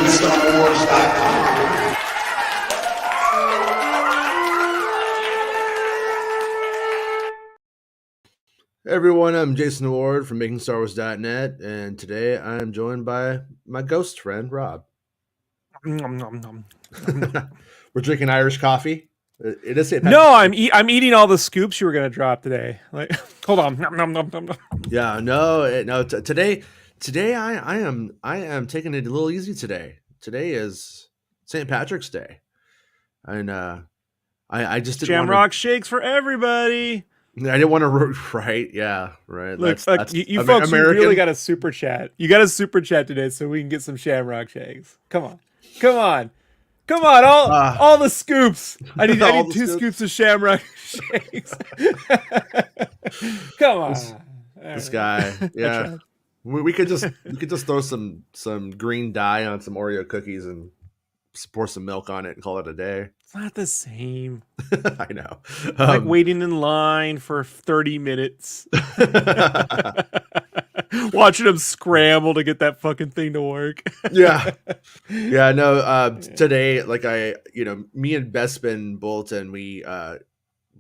MakingStarWars.net. Hey everyone, I'm Jason Ward from MakingStarWars.net, and today I'm joined by my ghost friend, Rob. We're drinking Irish coffee. It is St. Patrick's No, I'm eating all the scoops you were gonna drop today. Like, hold on. Yeah, today I am taking it a little easy today. Today is St. Patrick's Day, and I just didn't Shamrock shakes for everybody. I didn't want to right, yeah, right. Look, you folks really got a super chat. You got a super chat today, so we can get some Shamrock shakes. Come on. All the scoops. I need 2 scoops of Shamrock shakes. Come on. This guy, yeah. We could just throw some green dye on some Oreo cookies and pour some milk on it and call it a day. It's not the same. I know. Like waiting in line for 30 minutes. Watching them scramble to get that fucking thing to work. Yeah. No, today, like me and Bespin Bolton, we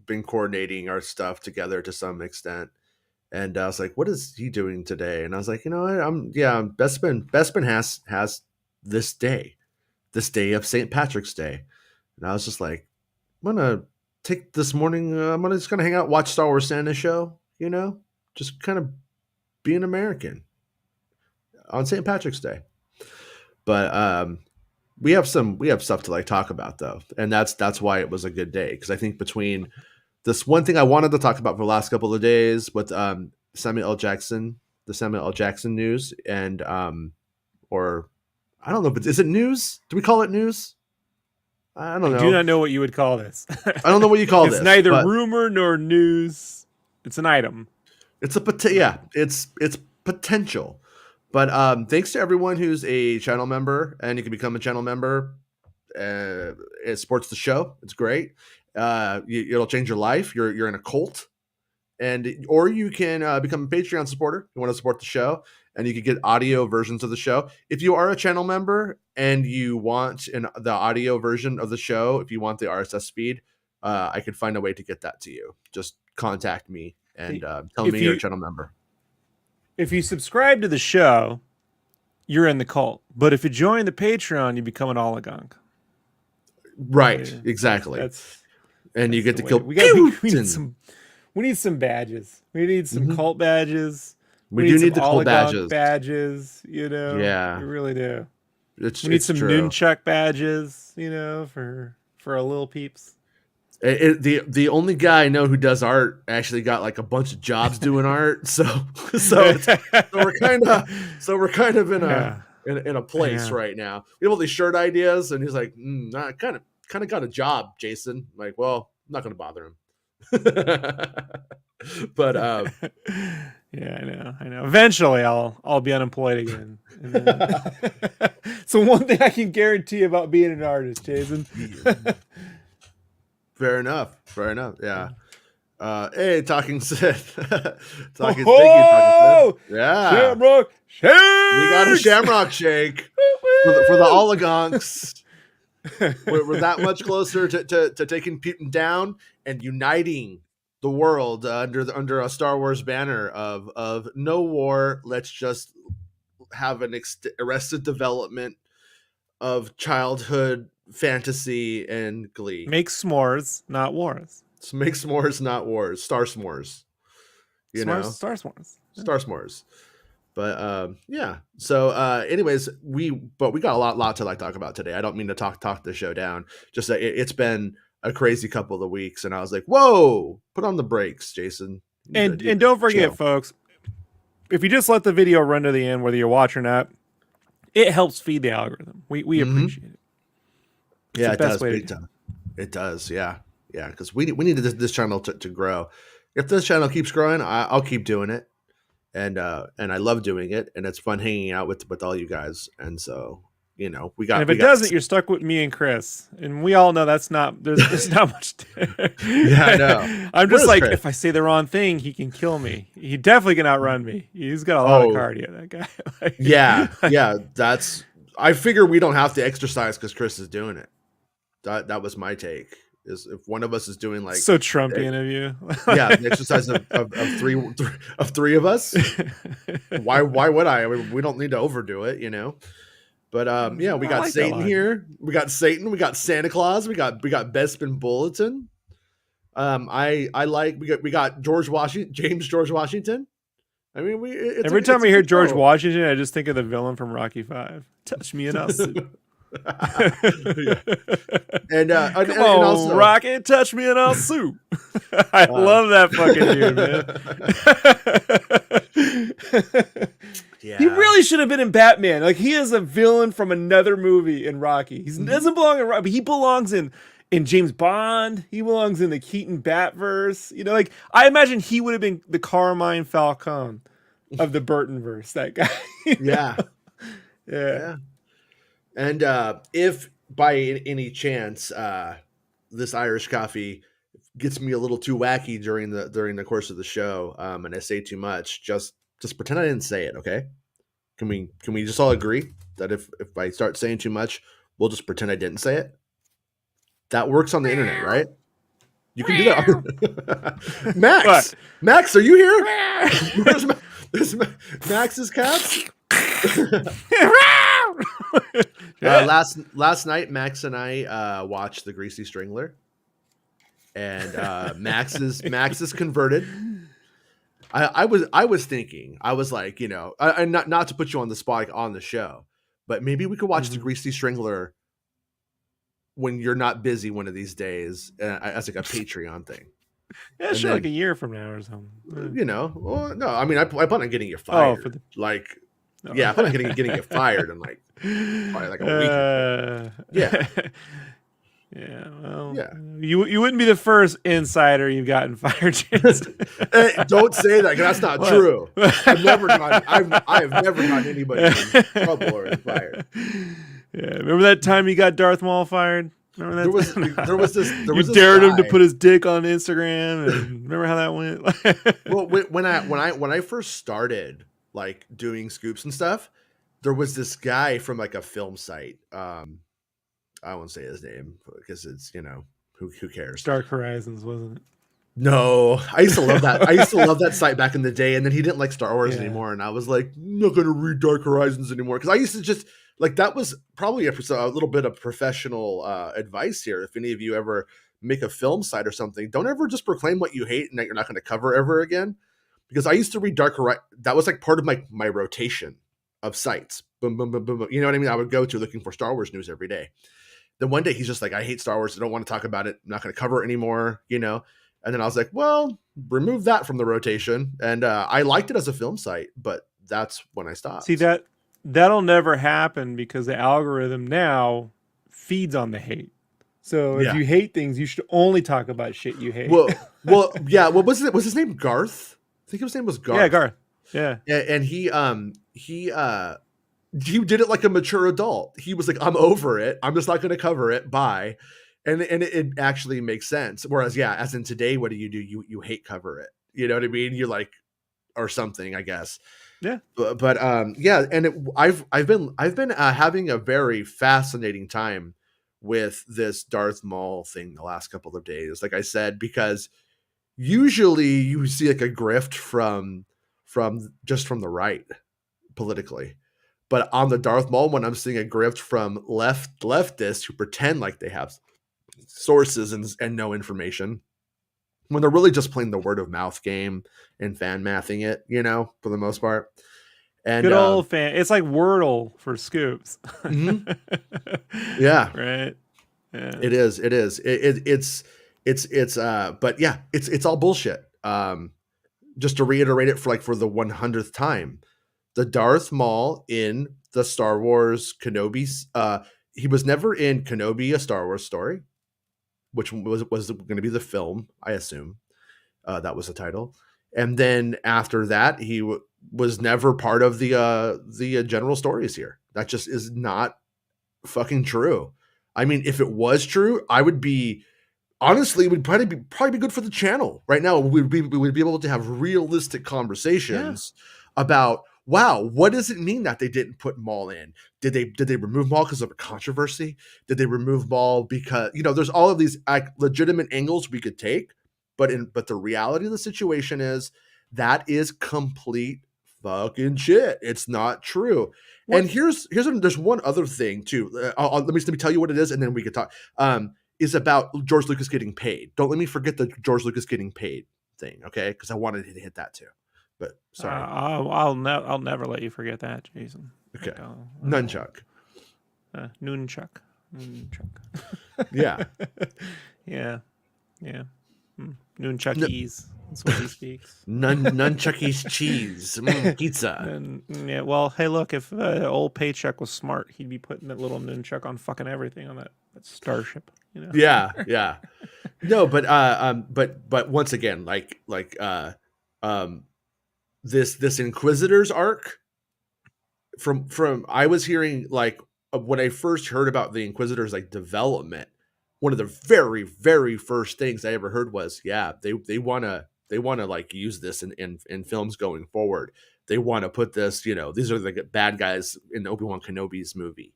been coordinating our stuff together to some extent. And I was like, what is he doing today? And I was like, you know what? Bespin has this day of St. Patrick's Day. And I was just like, I'm gonna take this morning. I'm just gonna hang out, watch Star Wars Santa show. Just kind of be an American on St. Patrick's Day. But we have stuff to talk about though, and that's why it was a good day, because I think between this one thing I wanted to talk about for the last couple of days with Samuel L. Jackson news, and or I don't know, but is it news? Do we call it news? I don't know. I do not know what you would call this. I don't know what you call this. It's neither rumor nor news. It's an item. It's it's potential. But thanks to everyone who's a channel member, and you can become a channel member. It supports the show. It's great. It'll change your life. You're in a cult, or you can become a Patreon supporter. You want to support the show, and you can get audio versions of the show. If you are a channel member and you want the audio version of the show, if you want the RSS feed, I can find a way to get that to you. Just contact me and tell me you're a channel member. If you subscribe to the show, you're in the cult. But if you join the Patreon, you become an oligarch. Right, exactly. And you get to kill. We need some badges. We need some cult badges. We do need the cult badges. Yeah, we really do. We need some nunchuck badges. For our little peeps. The only guy I know who does art actually got a bunch of jobs doing art. So we're kind of in a place right now. We have all these shirt ideas, and he's like, I kind of got a job, Jason. I'm like, well, I'm not going to bother him. But yeah, I know. Eventually, I'll be unemployed again. So one thing I can guarantee about being an artist, Jason. Fair enough. Yeah. Hey, Talking Sith. Talking Sith. Yeah. Shamrock shake. We got a Shamrock shake for the oligarchs. We're that much closer to taking Putin down and uniting the world under a Star Wars banner of no war. Let's just have an arrested development of childhood fantasy and glee. Make s'mores, not wars. Make s'mores, not wars. Star s'mores. Star s'mores. Star s'mores. But yeah. So anyways, we got a lot to talk about today. I don't mean to talk the show down. Just it's been a crazy couple of weeks, and I was like, whoa, put on the brakes, Jason. And don't forget, folks, if you just let the video run to the end, whether you're watching or not, it helps feed the algorithm. We appreciate it. Yeah, it does. It does. Yeah. Because we need this channel to grow. If this channel keeps growing, I'll keep doing it, and I love doing it, and it's fun hanging out with all you guys. And so we got. And if it doesn't, you're stuck with me and Chris, and we all know that's not. There's not much. Yeah, I know. I'm just like, Chris? If I say the wrong thing, he can kill me. He definitely can outrun me. He's got a lot of cardio. That guy. Yeah. That's. I figure we don't have to exercise because Chris is doing it. That was my take. Is if one of us is doing like So Trumpian of you. the exercise of three of us. Why would I? mean, we don't need to overdo it, you know. But yeah, we I got like that Satan line. here. We got Satan. We got Santa Claus. We got Bespin Bulletin. I like we got James George Washington. I mean, Every time I a hear good George show. Washington, I just think of the villain from Rocky V. Touch me and I'll sue. Yeah. And Come on, also Rocky, touch me and I'll sue. I love that fucking dude, man. yeah. He really should have been in Batman. Like, he is a villain from another movie in Rocky. He doesn't belong in Rocky, but he belongs in James Bond. He belongs in the Keaton Batverse. You know, like, I imagine he would have been the Carmine Falcone of the Burton verse. That guy. Yeah. Yeah. And if by any chance this Irish coffee gets me a little too wacky during the course of the show, and I say too much, just pretend I didn't say it, okay? Can we just all agree that if I start saying too much, we'll just pretend I didn't say it? That works on the internet, right? You can do that. Max, What? Max, are you here? There's Max's cats. Last night, Max and I watched The Greasy Strangler, and Max is converted. I was thinking, I was like, you know, and not to put you on the spot on the show, but maybe we could watch The Greasy Strangler when you're not busy one of these days as like a Patreon thing. Yeah, sure, like a year from now or something. You know, well, no, I mean, I plan on getting you fired. For the... Yeah, I plan on getting you fired in like probably like a week. Yeah. Yeah, well, yeah. You wouldn't be the first insider you've gotten fired. Hey, don't say that, because that's not true. I have never gotten anybody in trouble or fired. Yeah, remember that time you got Darth Maul fired? Remember that? There was this you dared him to put his dick on Instagram, and remember how that went? Well, when I first started like doing scoops and stuff, there was this guy from like a film site. I won't say his name because it's, you know, who cares? Dark Horizons, wasn't it? No, I used to love that. I used to love that site back in the day, and then he didn't like Star Wars anymore, and I was like, I'm not gonna read Dark Horizons anymore, because I used to just like, that was probably a little bit of professional advice here. If any of you ever make a film site or something, don't ever just proclaim what you hate and that you're not going to cover ever again, because I used to read Dark Horizons. That was like part of my rotation of sites. Boom, boom, boom, boom, boom. You know what I mean? I would go to looking for Star Wars news every day. Then one day he's just like, I hate Star Wars. I don't want to talk about it. I'm not going to cover it anymore, you know? And then I was like, well, remove that from the rotation. And I liked it as a film site, but that's when I stopped. See, that'll never happen because the algorithm now feeds on the hate. So if you hate things, you should only talk about shit you hate. Well, yeah. What was it? Was his name Garth? I think his name was Garth. Yeah, Garth. Yeah. And he did it like a mature adult. He was like, I'm over it. I'm just not going to cover it. Bye. And it actually makes sense. Whereas, yeah, as in today, what do? You hate cover it. You know what I mean? You're like, or something, I guess. Yeah. But yeah. And I've been having a very fascinating time with this Darth Maul thing the last couple of days. Like I said, because usually you see like a grift from the right politically. But on the Darth Maul one, I'm seeing a grift from leftists who pretend like they have sources and no information, when they're really just playing the word of mouth game and fan mathing it, you know, for the most part. And good old fan. It's like Wordle for scoops. Mm-hmm. Yeah. Right. Yeah. It is. But yeah, it's all bullshit. Just to reiterate it for the 100th time, the Darth Maul in the Star Wars Kenobi, he was never in Kenobi, a Star Wars story, which was going to be the film, I assume. That was the title. And then after that, he was never part of the general stories here. That just is not fucking true. I mean, if it was true, I would be, honestly, it would probably be good for the channel right now. We'd be able to have realistic conversations about wow, what does it mean that they didn't put Maul in? Did they remove Maul because of a controversy? Did they remove Maul because, there's all of these legitimate angles we could take, but the reality of the situation is that is complete fucking shit. It's not true. What? And there's one other thing too. Let me tell you what it is, and then we could talk. Is about George Lucas getting paid. Don't let me forget the George Lucas getting paid thing, okay? Because I wanted to hit that too. But sorry. I'll never let you forget that, Jason. Okay. Nunchuck. Nunchuck. Yeah. Yeah. Nunchuckies. That's what he speaks. Nunchucky's cheese. Pizza. Yeah, well, hey, look, if old Paycheck was smart, he'd be putting that little nunchuck on fucking everything on that starship. Yeah. No, but once again, this Inquisitors arc from I was hearing, when I first heard about the Inquisitors development, one of the very, very first things I ever heard was, they want to use this in films going forward. They want to put this, these are the bad guys in Obi-Wan Kenobi's movie.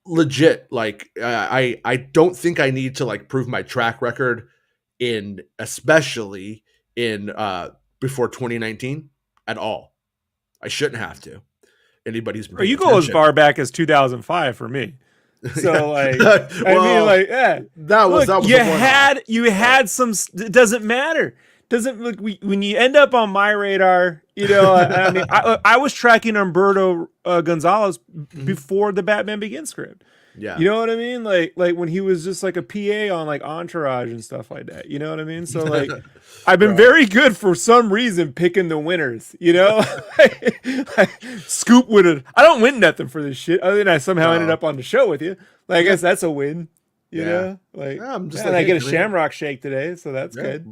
Legit. I don't think I need to prove my track record especially in before 2019 at all. I shouldn't have to. Anybody's been you go as far back as 2005 for me. So that was you had some. It doesn't matter. Doesn't look when you end up on my radar. I mean, I was tracking Umberto Gonzalez before the Batman Begins script. Yeah, you know what I mean. Like when he was just like a PA on Entourage and stuff like that. You know what I mean. So I've been very good for some reason picking the winners. Scoop would have. I don't win nothing for this shit other than I somehow ended up on the show with you. I guess that's a win. You know, I'm just I get a Shamrock Shake today, so that's good.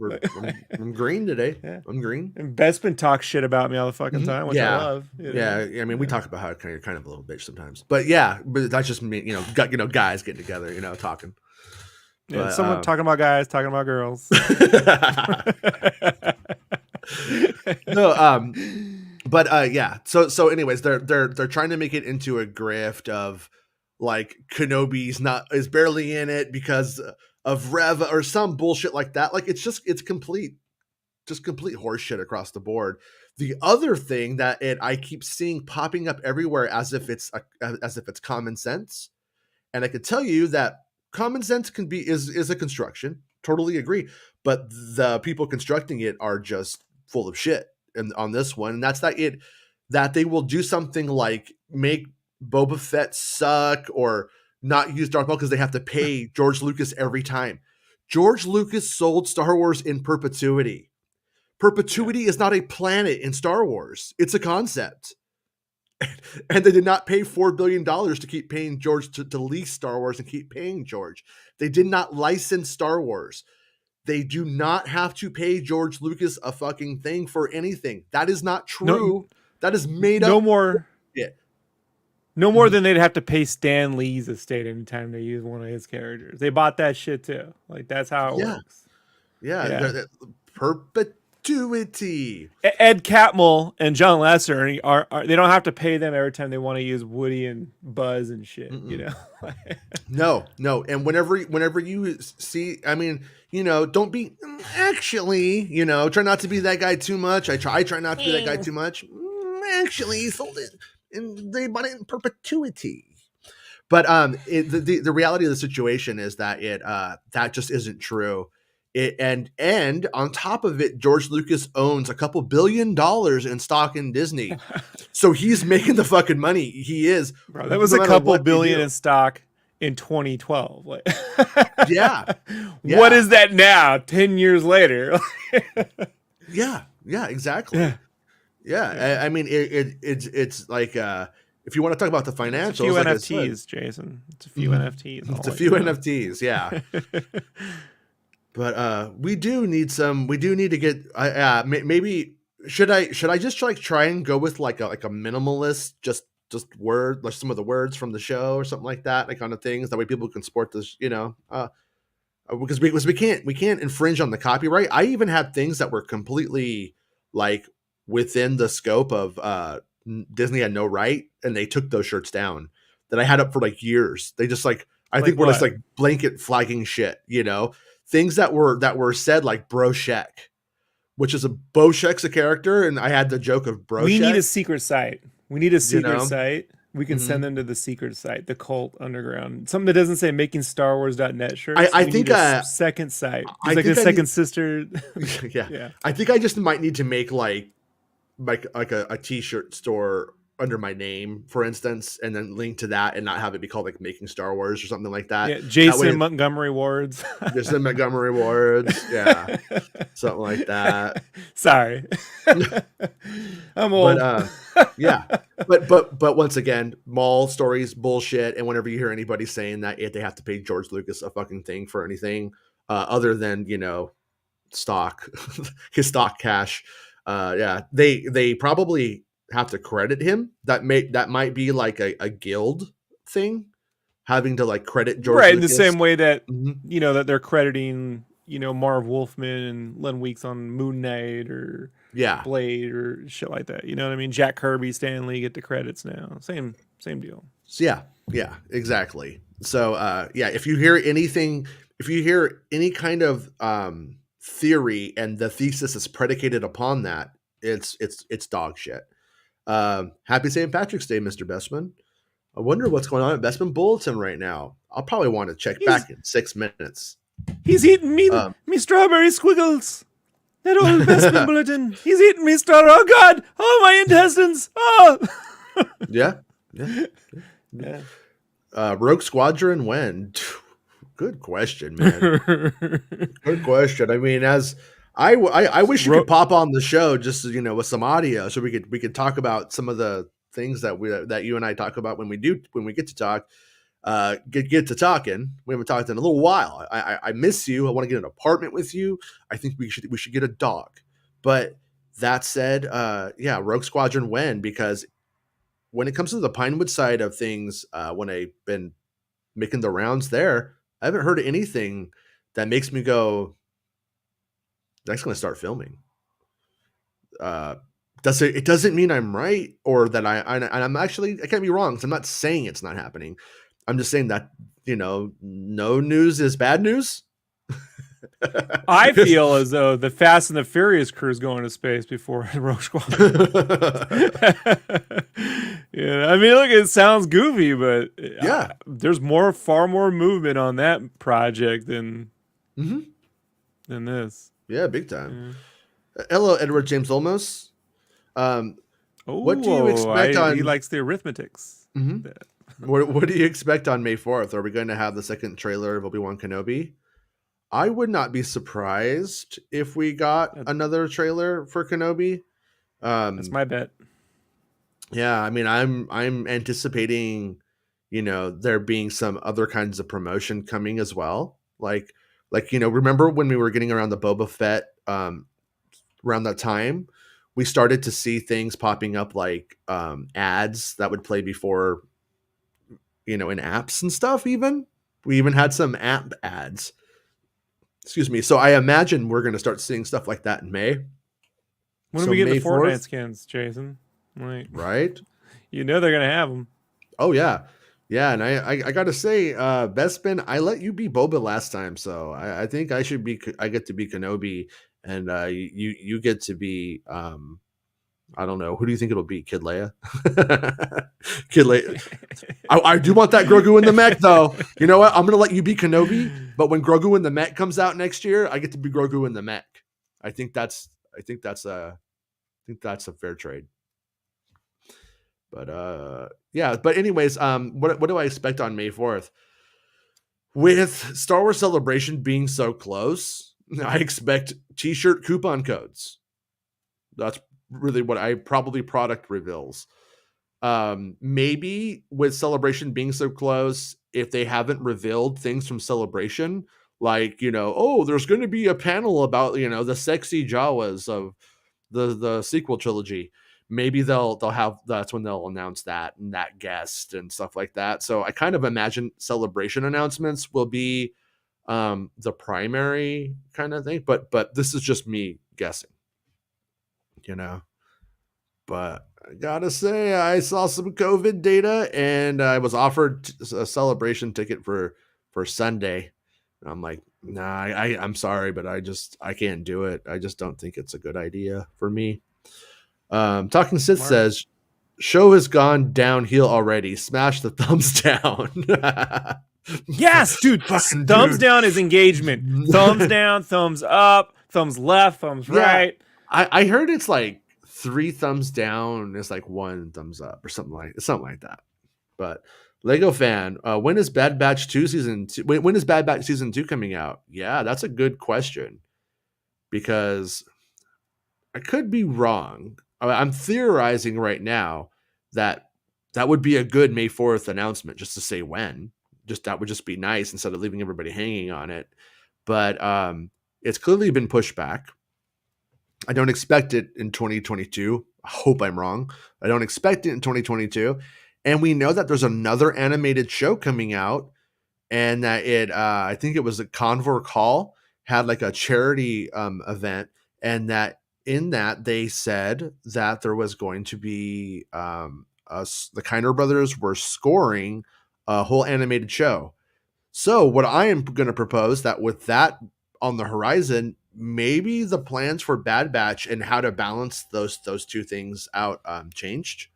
I'm green today. Yeah. I'm green. And Bespin talks shit about me all the fucking time, which I love. Yeah, I mean, we talk about how you're kind of a little bitch sometimes, but that's just me. Guys getting together, talking. Yeah, someone talking about guys, talking about girls. No, So anyways, they're trying to make it into a grift of Kenobi's is barely in it because of Rev or some bullshit like that. It's complete horseshit across the board. The other thing that I keep seeing popping up everywhere as if it's common sense, and I could tell you that common sense is a construction. Totally agree, but the people constructing it are just full of shit. And on this one, and that's that they will do something like make Boba Fett suck or not use Darth Maul because they have to pay George Lucas every time. George Lucas sold Star Wars in perpetuity. Perpetuity is not a planet in Star Wars. It's a concept. And they did not pay $4 billion to keep paying George to lease Star Wars and keep paying George. They did not license Star Wars. They do not have to pay George Lucas a fucking thing for anything. That is not true. That is made up. No more. No more than they'd have to pay Stan Lee's estate anytime they use one of his characters. They bought that shit too. That's how it works. Yeah. Perpetuity. Ed Catmull and John Lasseter are they don't have to pay them every time they want to use Woody and Buzz and shit. No. And whenever you see, I mean, don't be actually, try not to be that guy too much. I try not to be that guy too much. Actually, he sold it. And they bought it in perpetuity. But the reality of the situation is that that just isn't true. And on top of it, George Lucas owns a couple $2 billion in stock in Disney. So he's making the fucking money. He is. Bro, that was a couple billion in stock in 2012. Yeah. What is that now? 10 years later. Yeah, exactly. Yeah. I mean, it's if you want to talk about the financials, it's a few NFTs, Jason. It's a few NFTs. It's a few NFTs, yeah. But we do need to get. Maybe should I just try and go with a minimalist, just word, some of the words from the show or something like that, kind of things. That way people can support this, because we can't infringe on the copyright. I even had things that were completely within the scope of Disney had no right, and they took those shirts down that I had up for like years. They just like I Like think we're just what? like blanket flagging shit, things that were said like Broshek, which is a Boshek's a character, and I had the joke of We need Broshek, a secret site. We need a you secret know. site. We can hmm send them to the secret site, the cult underground. Something that doesn't say MakingStarWars.net I shirts. I We need think a second site. It's I like a think I need second sister. yeah, Yeah. I think I just might need to make like a t-shirt store under my name, for instance, and then link to that and not have it be called like Making Star Wars or something like that. Yeah. That way Jason it's Montgomery Wards. just the Montgomery Wards, yeah, something like that. Sorry. I'm But old. yeah. But once again, mall stories bullshit. And whenever you hear anybody saying that they have to pay George Lucas a fucking thing for anything, other than stock, his stock cash, yeah, they probably have to credit him. That might be like a guild thing, having to like credit George Right, in the Lucas. same way that Mhm. that they're crediting Marv Wolfman and Len Weeks on Moon Knight or Yeah, Blade or shit like that. You know what I mean? Jack Kirby, Stan Lee get the credits now. Same deal. so yeah, exactly. So yeah, if you hear any kind of theory and the thesis is predicated upon that, it's dog shit. Happy St. Patrick's Day, Mr. Bestman. I wonder what's going on at Bespin Bulletin right now. I'll probably want to check He's back in 6 minutes. he's eating Um, me strawberry squiggles. That old Bespin bulletin. He's eating me star. Oh God! Oh my intestines! Oh. yeah, yeah. Yeah. Rogue Squadron when? Good question, man. Good question. I mean, as I wish you could pop on the show just with some audio, so we could talk about some of the things that you and I talk about when we get to talk. Get to talking. We haven't talked in a little while. I miss you. I want to get an apartment with you. I think we should get a dog. But that said, yeah, Rogue Squadron when, because when it comes to the Pinewood side of things, when I've been making the rounds there, I haven't heard anything that makes me go, that's going to start filming. It doesn't mean I'm right or that I'm actually, I can't be wrong. I'm not saying it's not happening. I'm just saying that, no news is bad news. I feel as though the Fast and the Furious crew is going to space before Rogue Squadron. Yeah, I mean, look, it sounds goofy, but Yeah. there's far more movement on that project than Mm-hmm. than this. Yeah, big time. Yeah. Hello, Edward James Olmos. What do you expect He on? likes the arithmetics. Mhm. What do you expect on May 4th? Are we going to have the second trailer of Obi-Wan Kenobi? I would not be surprised if we got another trailer for Kenobi. That's my bet. Yeah, I mean, I'm anticipating, there being some other kinds of promotion coming as well. Like remember when we were getting around the Boba Fett around that time, we started to see things popping up like ads that would play before, in apps and stuff. Even we even had some app ads. Excuse me. So I imagine we're going to start seeing stuff like that in May. When do So we get the May Fortnite 4th, skins, Jason? Like, right? they're gonna have them. Oh yeah, yeah. And I got to say, Bespin, I let you be Boba last time, so I think I get to be Kenobi, and you get to be I don't know. Who do you think it'll be? Kid Leia? Kid Leia. I do want that Grogu in the mech, though. You know what? I'm going to let you be Kenobi, but when Grogu in the mech comes out next year, I get to be Grogu in the mech. I think that's a fair trade. But yeah. But anyways, what do I expect on May 4th? With Star Wars Celebration being so close, I expect T-shirt coupon codes. That's really what I probably product reveals. Maybe with Celebration being so close, if they haven't revealed things from Celebration, like there's going to be a panel about the sexy Jawas of the sequel trilogy. Maybe they'll have, that's when they'll announce that and that guest and stuff like that. So I kind of imagine Celebration announcements will be the primary kind of thing, but this is just me guessing. But I gotta say, I saw some COVID data, and I was offered a celebration ticket for Sunday. And I'm like, nah, I'm sorry, but I can't do it. I just don't think it's a good idea for me. Talking Sith Smart. says, show has gone downhill already. Smash the thumbs down. Yes, dude. Fucking Thumbs dude. down is engagement. Thumbs down, thumbs up, thumbs left, thumbs Yeah, right. I heard it's like three thumbs down is like one thumbs up or something like that. But Lego fan, when is Bad Batch 2 season 2? When is Bad Batch season 2 coming out? Yeah, that's a good question because I could be wrong. I'm theorizing right now that that would be a good May 4th announcement just to say when. Just that would just be nice instead of leaving everybody hanging on it. But it's clearly been pushed back. I don't expect it in 2022. I hope I'm wrong. I don't expect it in 2022. And we know that there's another animated show coming out, and that I think it was a Convor Call had like a charity event, and that in that they said that there was going to be the Kiner brothers were scoring a whole animated show. So what I am going to propose that with that on the horizon, maybe the plans for Bad Batch and how to balance those two things out changed.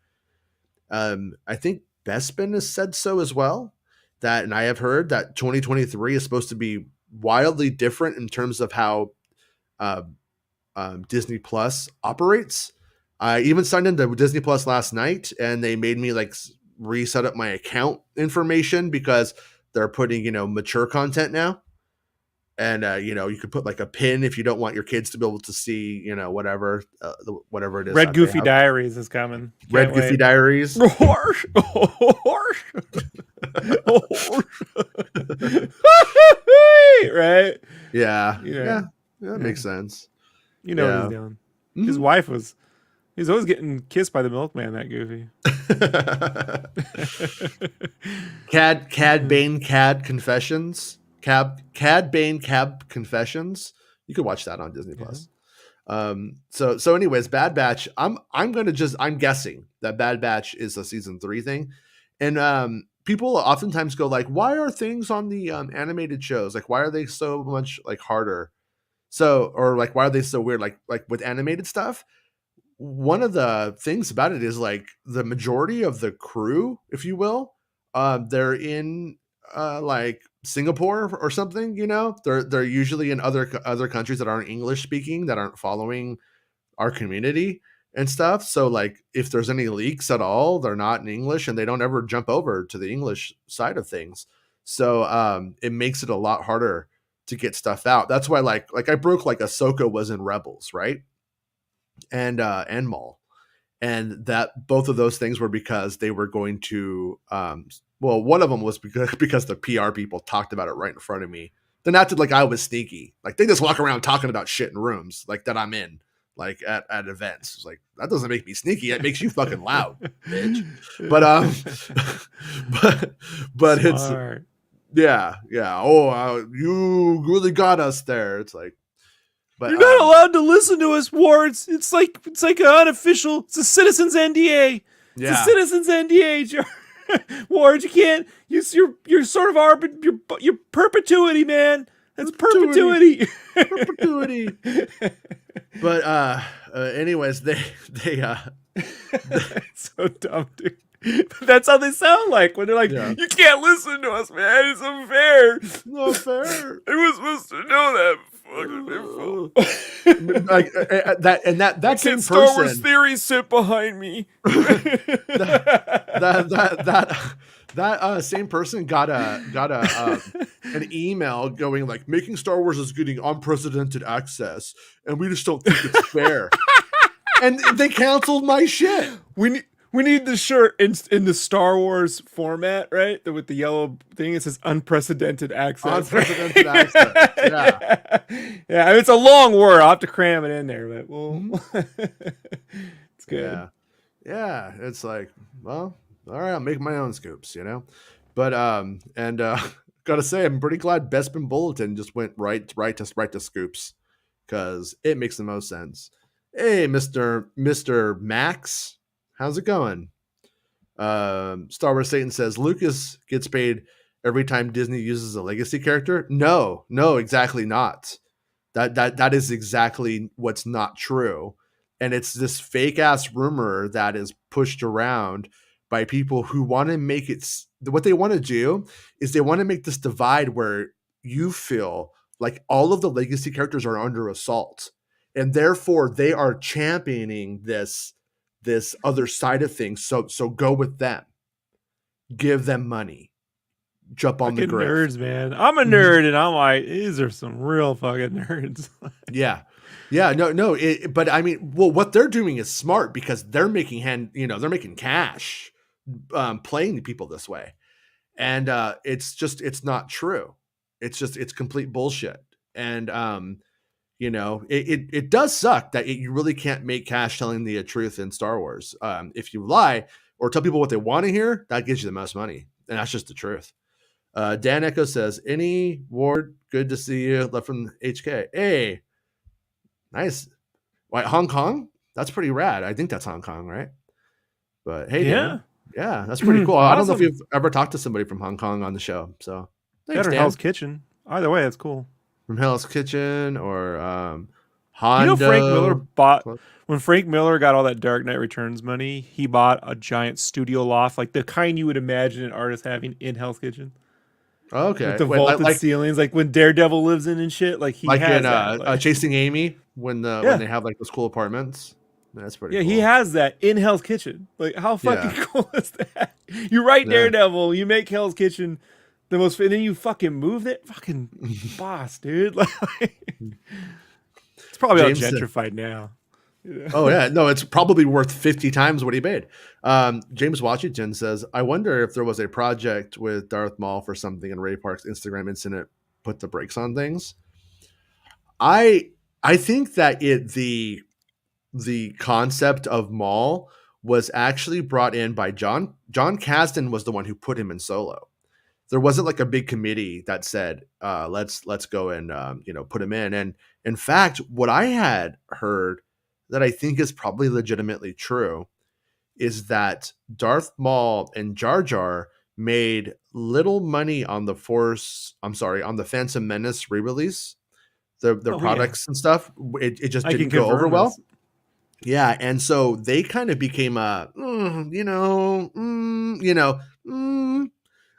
I think Bespin has said so as well. That, and I have heard that 2023 is supposed to be wildly different in terms of how uh, Disney Plus operates. I even signed into Disney Plus last night, and they made me like reset up my account information because they're putting mature content now. And you could put like a pin if you don't want your kids to be able to see whatever it is Red that they Goofy have. Diaries is coming. Red Can't Goofy wait. Diaries. Horse. Horse. Horse. Right? Yeah, You yeah, know, that yeah. makes sense. You know what he's Yeah. doing. His Mhm. wife was. He's always getting kissed by the milkman. That Goofy. Cad Bane Cad Confessions. Cad Bane Cab Confessions. You could watch that on Disney Yeah. Plus. So anyways, Bad Batch. I'm guessing that Bad Batch is a season 3 thing. And people oftentimes go like, why are things on the animated shows? Like, why are they so much like harder? So, or like, why are they so weird? Like with animated stuff, one of the things about it is like the majority of the crew, if you will, they're in like Singapore or something. They're usually in other countries that aren't English speaking, that aren't following our community and stuff. So like if there's any leaks at all, they're not in English, and they don't ever jump over to the English side of things. So it makes it a lot harder to get stuff out. That's why like I broke like Ahsoka was in Rebels, right? And Maul, and that both of those things were because they were going to well, one of them was because the PR people talked about it right in front of me. Then acted like I was sneaky. Like they just walk around talking about shit in rooms like that I'm in, like at events. It's like that doesn't make me sneaky. It makes you fucking loud, bitch. But but it's Smart. yeah. Oh, you really got us there. It's like, but You're not allowed to listen to us, Wards. It's like an unofficial. It's a citizens NDA. It's a yeah. citizens NDA. Wards, you can't. You're sort of your perpetuity, man. That's perpetuity. Perpetuity. But anyways, they So dumb, dude. But that's how they sound like when they're like, yeah, "You can't listen to us, man. It's unfair. not fair. I was supposed to know that fucking info." Like that same Star Wars person theories sit behind me. that same person got a an email going like, making Star Wars is getting unprecedented access, and we just don't think it's fair. And they canceled my shit. We need the shirt in the Star Wars format, right? With the yellow thing, it says unprecedented access. Unprecedented access. Yeah. Yeah. I mean, it's a long word. I'll have to cram it in there, but it's good. Yeah. It's like, well, all right, I'll make my own scoops. But gotta say, I'm pretty glad Bespin Bulletin just went right to scoops, because it makes the most sense. Hey, Mister Max, how's it going? Star Wars Satan says Lucas gets paid every time Disney uses a legacy character. No, no, exactly not. That is exactly what's not true, and it's this fake ass rumor that is pushed around by people who want to make it. What they want to do is they want to make this divide where you feel like all of the legacy characters are under assault, and therefore they are championing this other side of things. So go with them, give them money, jump on the Fucking grift. nerds, man. I'm a nerd, and I'm like, these are some real fucking nerds. Yeah. Yeah, no, but I mean, well, what they're doing is smart because they're making they're making cash playing people this way. And it's not true. It's complete bullshit. And it does suck that you really can't make cash telling the truth in Star Wars. If you lie or tell people what they want to hear, that gives you the most money. And that's just the truth. Dan Echo says, any Ward, good to see you. Left from HK. Hey, nice. Wait, Hong Kong? That's pretty rad. I think that's Hong Kong, right? But hey, Yeah. Dan. Yeah, that's pretty cool. Awesome. I don't know if you've ever talked to somebody from Hong Kong on the show. So thanks, Better Dan. Hell's Kitchen. Either way, that's cool. From Hell's Kitchen or Hondo. You know, Frank Miller bought when Frank Miller got all that Dark Knight Returns money. He bought a giant studio loft, like the kind you would imagine an artist having in Hell's Kitchen. Okay, With the vaulted ceilings, like when Daredevil lives in and shit. Like he like has in that. Like, Chasing Amy when they have like those cool apartments. That's pretty. yeah, cool. he has that in Hell's Kitchen. Like how fucking cool is that? You write Yeah. Daredevil, you make Hell's Kitchen the most, and then you fucking move it. Fucking boss, dude. Like, it's probably all gentrified now. Oh yeah, no, it's probably worth 50 times what he paid. James Washington says, "I wonder if there was a project with Darth Maul for something, and Ray Park's Instagram incident put the brakes on things." I think that the concept of Maul was actually brought in by John Kasdan was the one who put him in Solo. There wasn't like a big committee that said, let's go and put him in. And in fact, what I had heard that I think is probably legitimately true is that Darth Maul and Jar Jar made little money on the on the Phantom Menace re-release, their products and stuff. It just didn't go over well. Yeah, and so they kind of became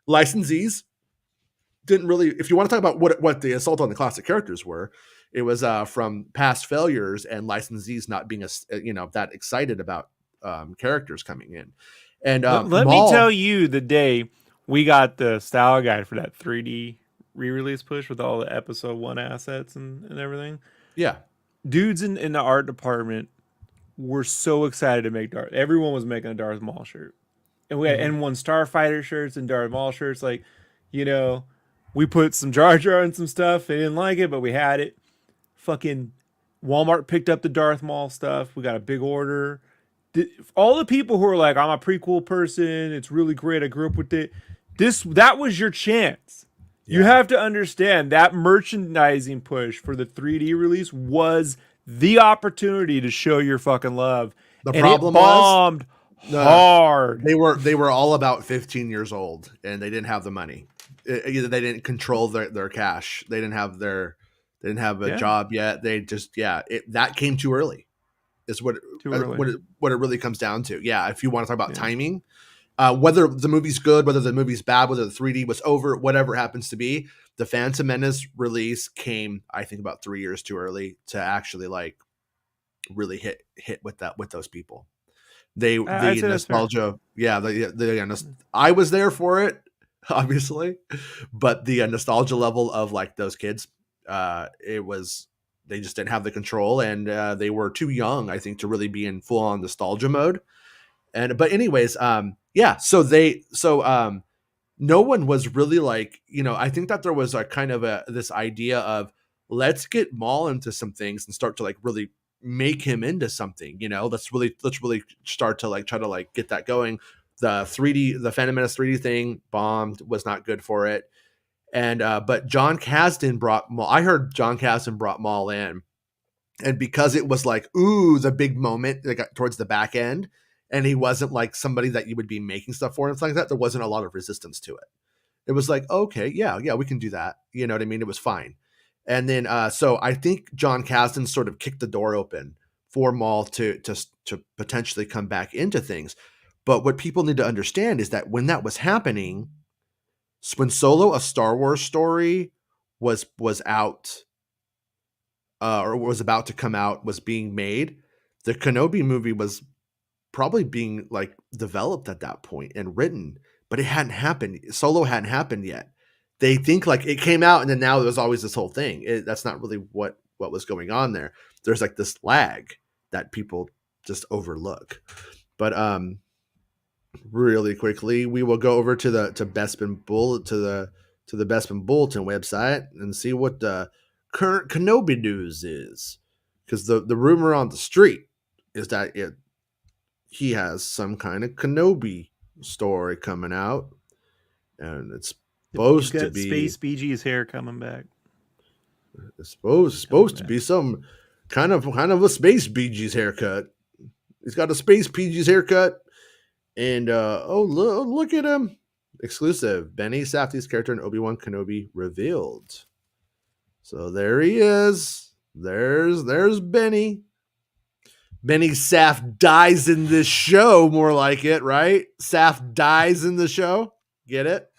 licensees. Didn't really, if you want to talk about what the assault on the classic characters were, it was from past failures and licensees not being that excited about characters coming in. And let me tell you, the day we got the style guide for that 3D re-release push with all the episode 1 assets and everything. Yeah, dudes in the art department were so excited to make Darth. Everyone was making a Darth Maul shirt, and we had N1 Starfighter shirts and Darth Maul shirts. Like, we put some Jar Jar and some stuff. They didn't like it, but we had it. Fucking Walmart picked up the Darth Maul stuff. We got a big order. All the people who were like, I'm a prequel person, it's really great, I grew up with it. That was your chance. You have to understand that merchandising push for the 3D release was the opportunity to show your fucking love. The problem bombed hard. They were all about 15 years old and they didn't have the money. Either they didn't control their cash. They didn't have a job yet. They just that came too early. Is what it really comes down to. Yeah, if you want to talk about timing, whether the movie's good, whether the movie's bad, whether the 3D was over, whatever it happens to be, the Phantom Menace release came, I think, about 3 years too early to actually like really hit with those people. The nostalgia, I was there for it, obviously, but the nostalgia level of like those kids, they just didn't have the control, and they were too young, I think, to really be in full on nostalgia mode. But anyways, no one was really like, I think that there was a kind of this idea of let's get Maul into some things and start to like really make him into something, let's really start to like try to like get that going. The Phantom Menace 3D thing bombed, was not good for it. And but John Kasdan brought Maul. I heard John Kasdan brought Maul in And because it was like, ooh, the big moment that got towards the back end, and he wasn't like somebody that you would be making stuff for and stuff like that, there wasn't a lot of resistance to it. It was like, okay, yeah, we can do that. You know what I mean? It was fine. And then, so I think John Kasdan sort of kicked the door open for Maul to potentially come back into things. But what people need to understand is that when that was happening, when Solo, a Star Wars story, was out, or was about to come out, was being made, the Kenobi movie was probably being like developed at that point and written, but it hadn't happened. Solo hadn't happened yet. They think like it came out and then now there was always this whole thing. That's not really what was going on there. There's like this lag that people just overlook. But really quickly, we will go over to the Bespin Bull to the Bespin Bulletin website and see what the current Kenobi news is, because the rumor on the street is that he has some kind of Kenobi story coming out, and it's supposed He's to got be Space BG's hair coming back. It's supposed to be some kind of a Space BG's haircut. He's got a Space BG's haircut, and look at him! Exclusive: Benny Safdie's character in Obi-Wan Kenobi revealed. So there he is. There's Benny. Benny Saf dies in this show, more like it, right? Saf dies in the show. Get it?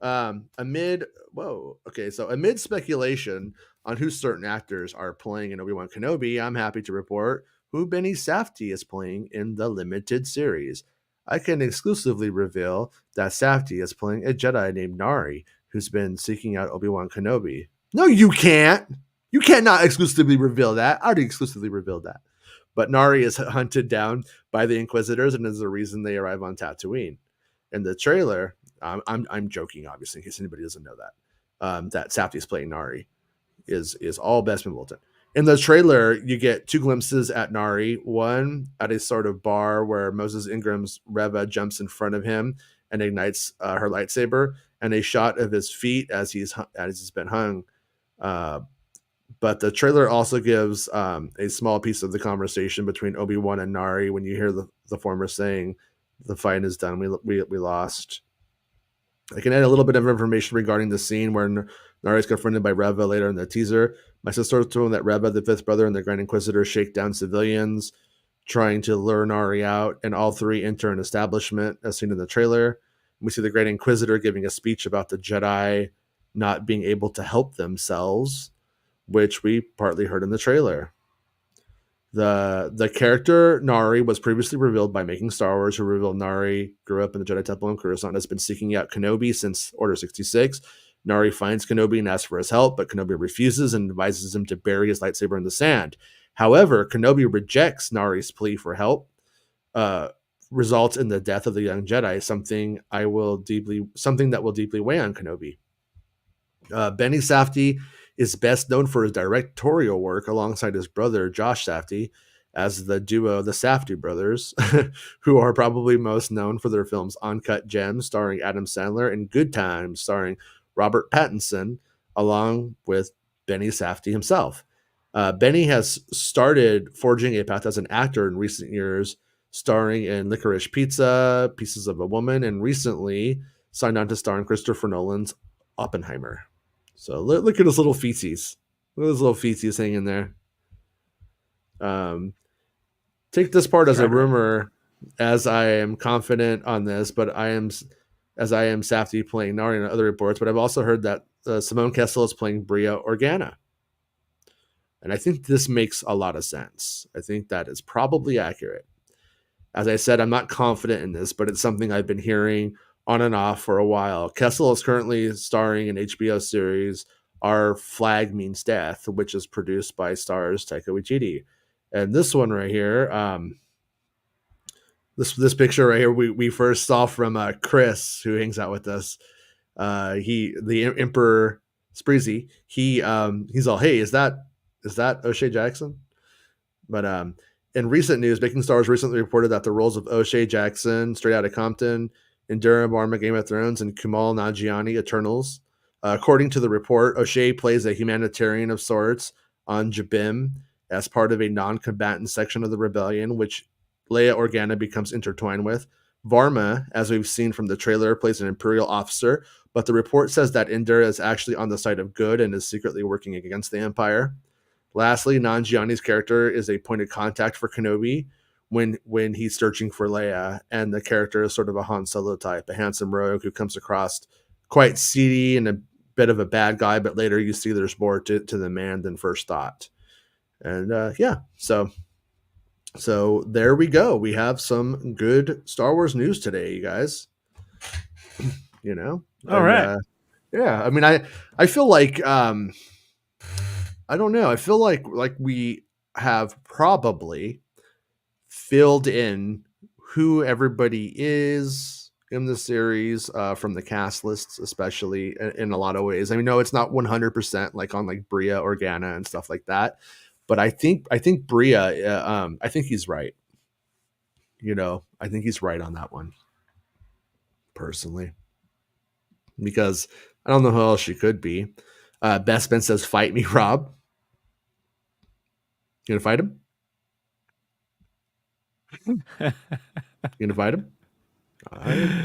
Amid speculation on who certain actors are playing in Obi-Wan Kenobi, I'm happy to report who Benny Safdie is playing in the limited series. I can exclusively reveal that Safdie is playing a Jedi named Nari, who's been seeking out Obi-Wan Kenobi. No, you can't. You cannot exclusively reveal that. I already exclusively revealed that. But Nari is hunted down by the Inquisitors and is the reason they arrive on Tatooine. In the trailer, I'm joking, obviously, in case anybody doesn't know that, that Safdie's playing Nari is all Bespin Bolton. In the trailer, you get two glimpses at Nari, one at a sort of bar where Moses Ingram's Reva jumps in front of him and ignites her lightsaber, and a shot of his feet as he's been hung. But the trailer also gives a small piece of the conversation between Obi-Wan and Nari when you hear the former saying, "The fight is done. We lost." I can add a little bit of information regarding the scene where Nari is confronted by Reva later in the teaser. My sister told him that Reva, the fifth brother, and the Grand Inquisitor shake down civilians, trying to lure Nari out, and all three enter an establishment, as seen in the trailer. We see the Grand Inquisitor giving a speech about the Jedi not being able to help themselves, which we partly heard in the trailer. The character Nari was previously revealed by Making Star Wars, who revealed Nari grew up in the Jedi Temple in Coruscant and has been seeking out Kenobi since Order 66. Nari finds Kenobi and asks for his help, but Kenobi refuses and advises him to bury his lightsaber in the sand. However, Kenobi rejects Nari's plea for help, results in the death of the young Jedi, something that will deeply weigh on Kenobi. Benny Safdie is best known for his directorial work alongside his brother Josh Safdie as the duo the Safdie brothers, who are probably most known for their films Uncut Gems starring Adam Sandler and Good Times starring Robert Pattinson, along with Benny Safdie himself. Benny has started forging a path as an actor in recent years, starring in Licorice Pizza, Pieces of a Woman, and recently signed on to star in Christopher Nolan's Oppenheimer. So look at his little feetsies. Look at those little feetsies hanging there. Take this part as a rumor, as I am confident on this, but I am Safdie playing Nari in other reports. But I've also heard that Simone Kessel is playing Bria Organa, and I think this makes a lot of sense. I think that is probably accurate. As I said, I'm not confident in this, but it's something I've been hearing on and off for a while. Kessel is currently starring in HBO series Our Flag Means Death, which is produced by stars Taika Waititi. And this one right here, this picture right here, we first saw from Chris, who hangs out with us. The Emperor Spreezy. He's all, hey, is that O'Shea Jackson? But in recent news, Making Stars recently reported that the roles of O'Shea Jackson, Straight Outta Compton, Indira Varma, Game of Thrones, and Kumail Nanjiani, Eternals. According to the report, O'Shea plays a humanitarian of sorts on Jabim, as part of a non-combatant section of the rebellion, which Leia Organa becomes intertwined with. Varma, as we've seen from the trailer, plays an Imperial officer, but the report says that Indira is actually on the side of good and is secretly working against the Empire. Lastly, Nanjiani's character is a point of contact for Kenobi when he's searching for Leia, and the character is sort of a Han Solo type, a handsome rogue who comes across quite seedy and a bit of a bad guy, but later you see there's more to the man than first thought. And yeah, so there we go. We have some good Star Wars news today, you guys. You know, All and right. yeah, I mean, I feel like I don't know. I feel like we have probably filled in who everybody is in the series from the cast lists, especially in a lot of ways. I mean, no, it's not 100% like on like Bria Organa and stuff like that, but I think Bria, I think he's right. You know, I think he's right on that one, personally, because I don't know who else she could be. Bespin says, "Fight me, Rob." You gonna fight him? You gonna fight him? I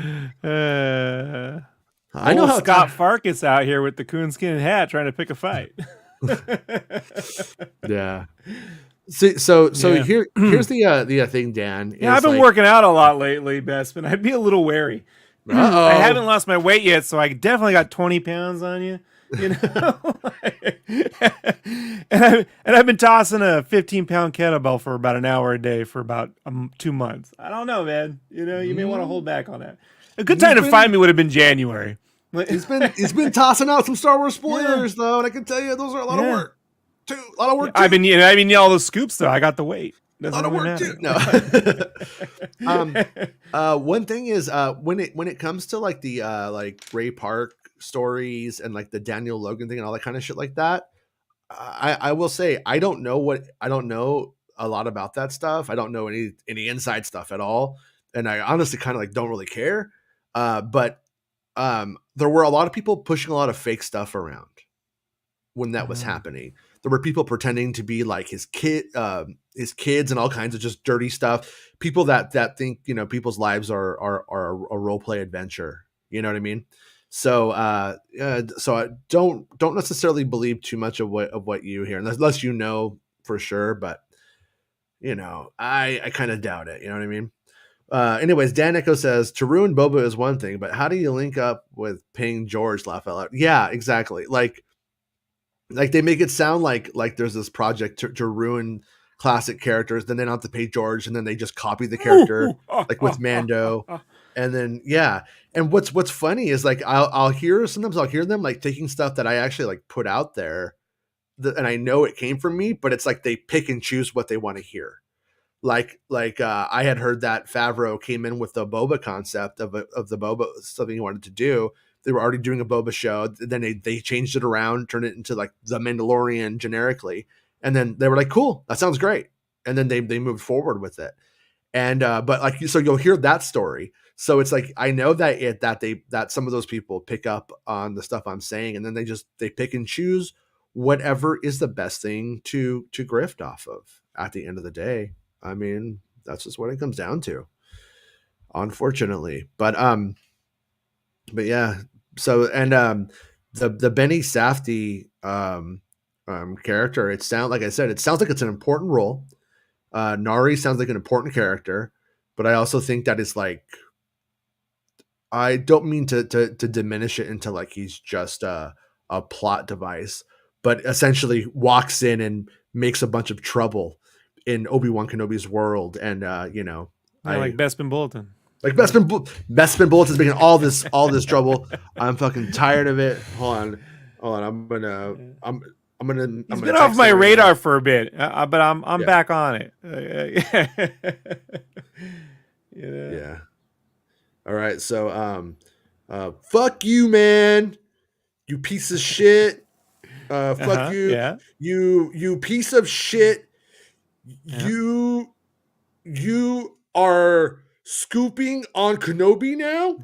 know Old how. Scott Farkus out here with the coonskin hat trying to pick a fight. Yeah. So Yeah. here's the thing, Dan. Yeah, I've Is been like, working out a lot lately, Bespin. I'd be a little wary. I haven't oh, lost my weight yet, so I definitely got 20 pounds on you. You know, and I've been tossing a 15-pound kettlebell for about an hour a day for about 2 months. I don't know, man. You know, you may want to hold back on that. A good time to find me would have been January. he's been tossing out some Star Wars Yeah. spoilers though, and I can tell you those are a lot of Yeah. work. Too, a lot of work. I Too. mean, all the scoops though. I got the weight. A Doesn't lot of really work matter. too. No. One thing is when it comes to like the like Ray Park stories and like the Daniel Logan thing and all that kind of shit like that, I will say I don't know a lot about that stuff. I don't know any inside stuff at all, and I honestly kind of like don't really care. But there were a lot of people pushing a lot of fake stuff around when that was happening. There were people pretending to be like his kids and all kinds of just dirty stuff. People that think, you know, people's lives are a role play adventure. You know what I mean? So so I don't necessarily believe too much of what you hear unless you know for sure. But you know, I kind of doubt it. You know what I mean? Anyways, Dan Echo says to ruin Boba is one thing, but how do you link up with paying George? Laugh out loud. Yeah, exactly. Like they make it sound like there's this project to ruin classic characters, then they don't have to pay George, and then they just copy the character like with Mando, and then yeah. And what's funny is like I'll hear them like taking stuff that I actually like put out there, and I know it came from me, but it's like they pick and choose what they want to hear. Like I had heard that Favreau came in with the Boba concept of the Boba, something he wanted to do. They were already doing a Boba show. Then they changed it around, turned it into like the Mandalorian generically, and then they were like, "Cool, that sounds great." And then they moved forward with it. And but like so you'll hear that story. So it's like I know that some of those people pick up on the stuff I'm saying, and then they pick and choose whatever is the best thing to grift off of at the end of the day. I mean, that's just what it comes down to, unfortunately. But yeah. So and the Benny Safdie character, like I said, it sounds like it's an important role. Nari sounds like an important character, but I also think that it's like I don't mean to diminish it into like he's just a plot device, but essentially walks in and makes a bunch of trouble in Obi-Wan Kenobi's world, and you know, Yeah, like Bespin Bulletin. like Bespin Bullets is making all this trouble. I'm fucking tired of it. Hold on. I'm gonna He's been off my radar for a bit, but I'm back on it. Yeah. All right. So fuck you, man. You piece of shit. Fuck you. Yeah. You piece of shit. Yeah. You are scooping on Kenobi now?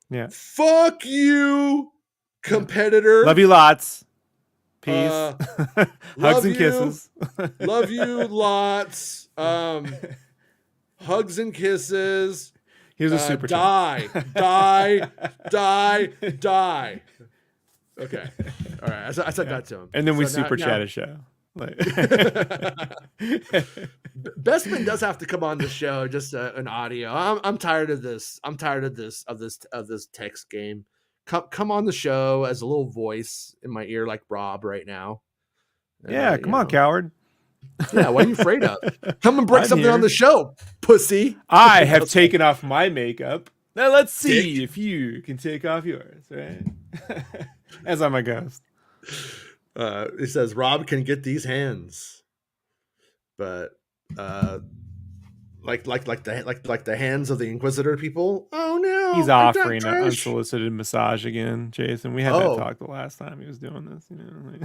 Yeah. Fuck you, competitor. Love you lots. Peace. Hugs Love and you. kisses. Love you lots. Hugs and kisses. Here's a super die. Die. Okay. All right. I said that to him. And then we So super chat a show. Like Bespin does have to come on the show, just an audio. I'm tired of this. I'm tired of this text game. Come on the show as a little voice in my ear, like Rob right now. Yeah, come on, coward. Yeah, what are you afraid of? Come and break something on the show, pussy. I have taken off my makeup. Now let's see if you can take off yours, right? As I'm a ghost. It says Rob can get these hands, but like the hands of the Inquisitor people. Oh no, he's offering an unsolicited massage again, Jason. We had that talk the last time he was doing this. You know, like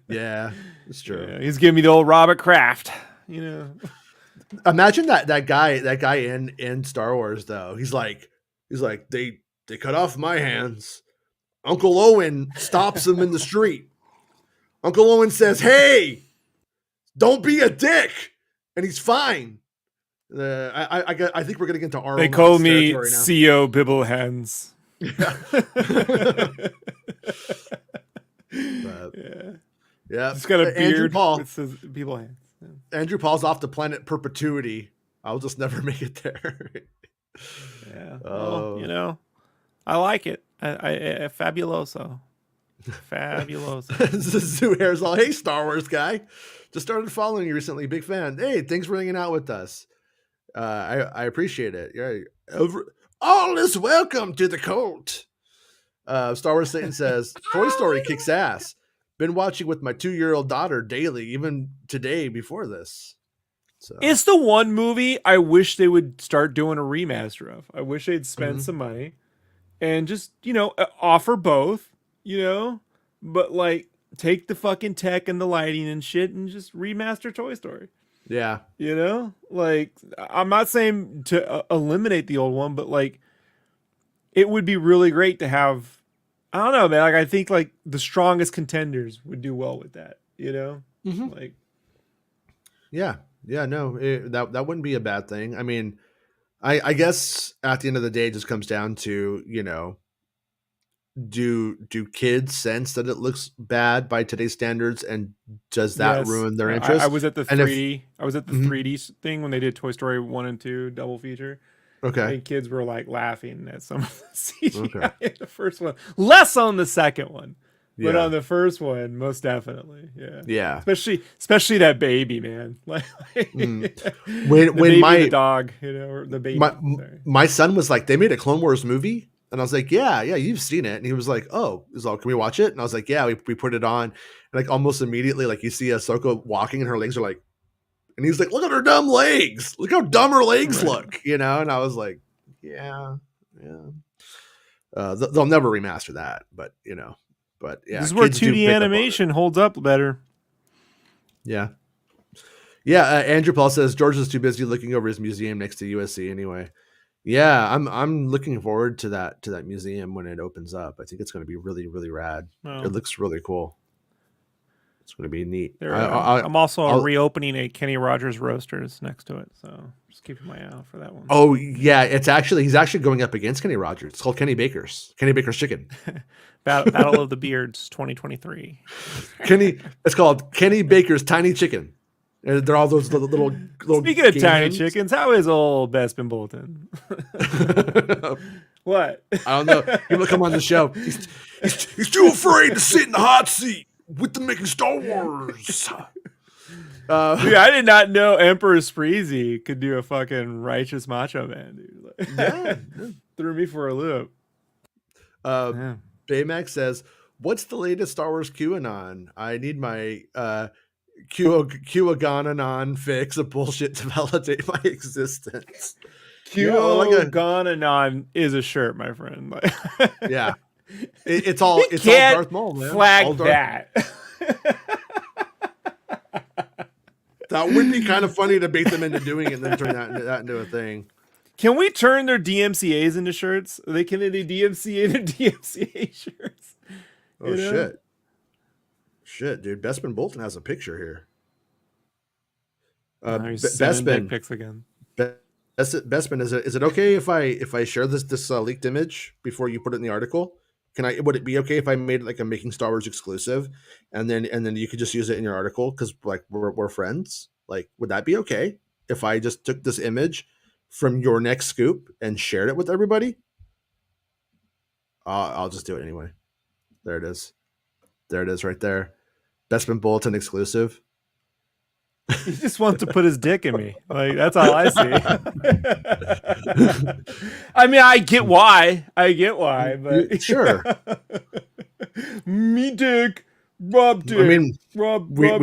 yeah, it's true. Yeah, he's giving me the old Robert Kraft. You know, imagine that guy in Star Wars though. He's like they cut off my hands. Uncle Owen stops him in the street. Uncle Owen says, "Hey, don't be a dick," and he's fine. I think we're getting into our. They call me C.O. Bibblehands. Yeah. He's got a beard. Paul, with his Bibblehands. Yeah. Andrew Paul's off the planet Perpetuity. I'll just never make it there. Yeah. Well, you know, I like it. I fabuloso. Fabuloso. Zuhair's all, hey, Star Wars guy. Just started following you recently. Big fan. Hey, thanks for hanging out with us. I appreciate it. Yeah. All is welcome to the cult. Star Wars Satan says, Toy Story kicks ass. Been watching with my 2-year-old daughter daily, even today before this. So it's the one movie I wish they would start doing a remaster of. I wish they'd spend some money and just, you know, offer both, you know, but like take the fucking tech and the lighting and shit and just remaster Toy Story. Yeah. You know, like I'm not saying to eliminate the old one, but like it would be really great to have, I don't know, man. Like I think like the strongest contenders would do well with that, you know, like, yeah, no, that wouldn't be a bad thing. I mean, I guess at the end of the day, it just comes down to, you know, do kids sense that it looks bad by today's standards, and does that ruin their interest? I was at the 3D. I was at the 3D thing when they did Toy Story 1 and 2 double feature. Okay. And kids were like laughing at some of the CGI in the first one, less on the second one, but on the first one, most definitely. Yeah. Yeah. Especially that baby, man. Like when baby, my the dog, you know, or the baby. My son was like, they made a Clone Wars movie. And I was like, yeah, you've seen it. And he was like, oh, can we watch it? And I was like, yeah, we put it on. And like almost immediately, like you see Ahsoka walking and her legs are like, and he's like, look at her dumb legs. Look how dumb her legs look, you know? And I was like, yeah. They'll never remaster that, but you know, yeah. This is where 2D animation holds up better. Yeah. Yeah. Andrew Paul says, George is too busy looking over his museum next to USC anyway. Yeah, I'm looking forward to that museum when it opens up. I think it's going to be really, really rad. Oh. It looks really cool. It's going to be neat. I'm also reopening a Kenny Rogers Roasters next to it, so just keep my eye out for that one. Oh yeah, he's actually going up against Kenny Rogers. It's called Kenny Baker's Chicken. Battle of the Beards 2023. It's called Kenny Baker's Tiny Chicken. They're all those little Speaking of tiny chickens, how is old Bespin Bolton? What? I don't know. He will come on the show. He's too afraid to sit in the hot seat with the Making Star Wars. Dude, I did not know Emperor Spreezy could do a fucking righteous macho man, dude. Like, yeah. Threw me for a loop. Baymax says, what's the latest Star Wars QAnon? I need my QAnon fix of bullshit to validate my existence. QAnon is a shirt, my friend. Yeah. It's all Darth Maul, man. Flag that. That would be kind of funny to bait them into doing it and then turn that into a thing. Can we turn their DMCAs into shirts? Can they DMCA their DMCA shirts? Oh, shit. Shit, dude. Bespin Bolton has a picture here. He's sending dick pics again. Bespin, is it okay if I share this leaked image before you put it in the article? Would it be okay if I made like a Making Star Wars exclusive, and then you could just use it in your article because like we're friends? Like, would that be okay if I just took this image from your next scoop and shared it with everybody? I'll just do it anyway. There it is. There it is, right there. Bespin Bulletin exclusive. He just wants to put his dick in me. Like, that's all I see. I mean, I get why, but sure. Me dick, Rob dick. I mean, Rob. All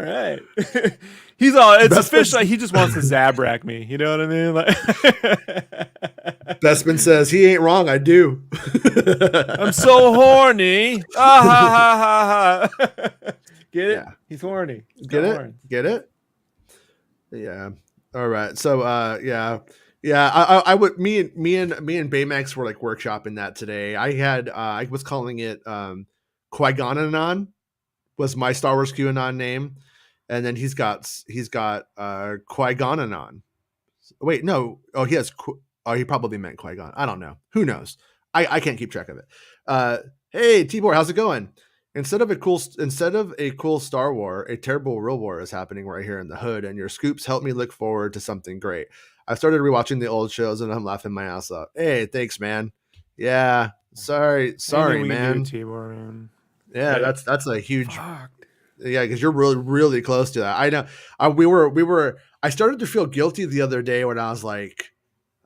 right. He's all. It's official. He just wants to Zabrak me. You know what I mean? Like, Bespin says he ain't wrong. I do. I'm so horny. Ah ha ha ha ha. Get it? Yeah. He's horny. Get it? Horns. Get it? Yeah. All right. So yeah. I would me and Baymax were like workshopping that today. I was calling it Qui-Gon was my Star Wars QAnon name, and then he's got Qui-Gon. Wait, no. Oh, he has. He probably meant Qui-Gon. I don't know. Who knows? I can't keep track of it. Hey, Tibor, how's it going? Instead of a cool Star War, a terrible real war is happening right here in the hood, and your scoops help me look forward to something great. I started rewatching the old shows, and I'm laughing my ass off. Hey, thanks, man. Yeah, sorry, man. Tibor, man. Yeah, that's a huge. Fuck. Yeah, because you're really, really close to that. I know. We were. I started to feel guilty the other day when I was like,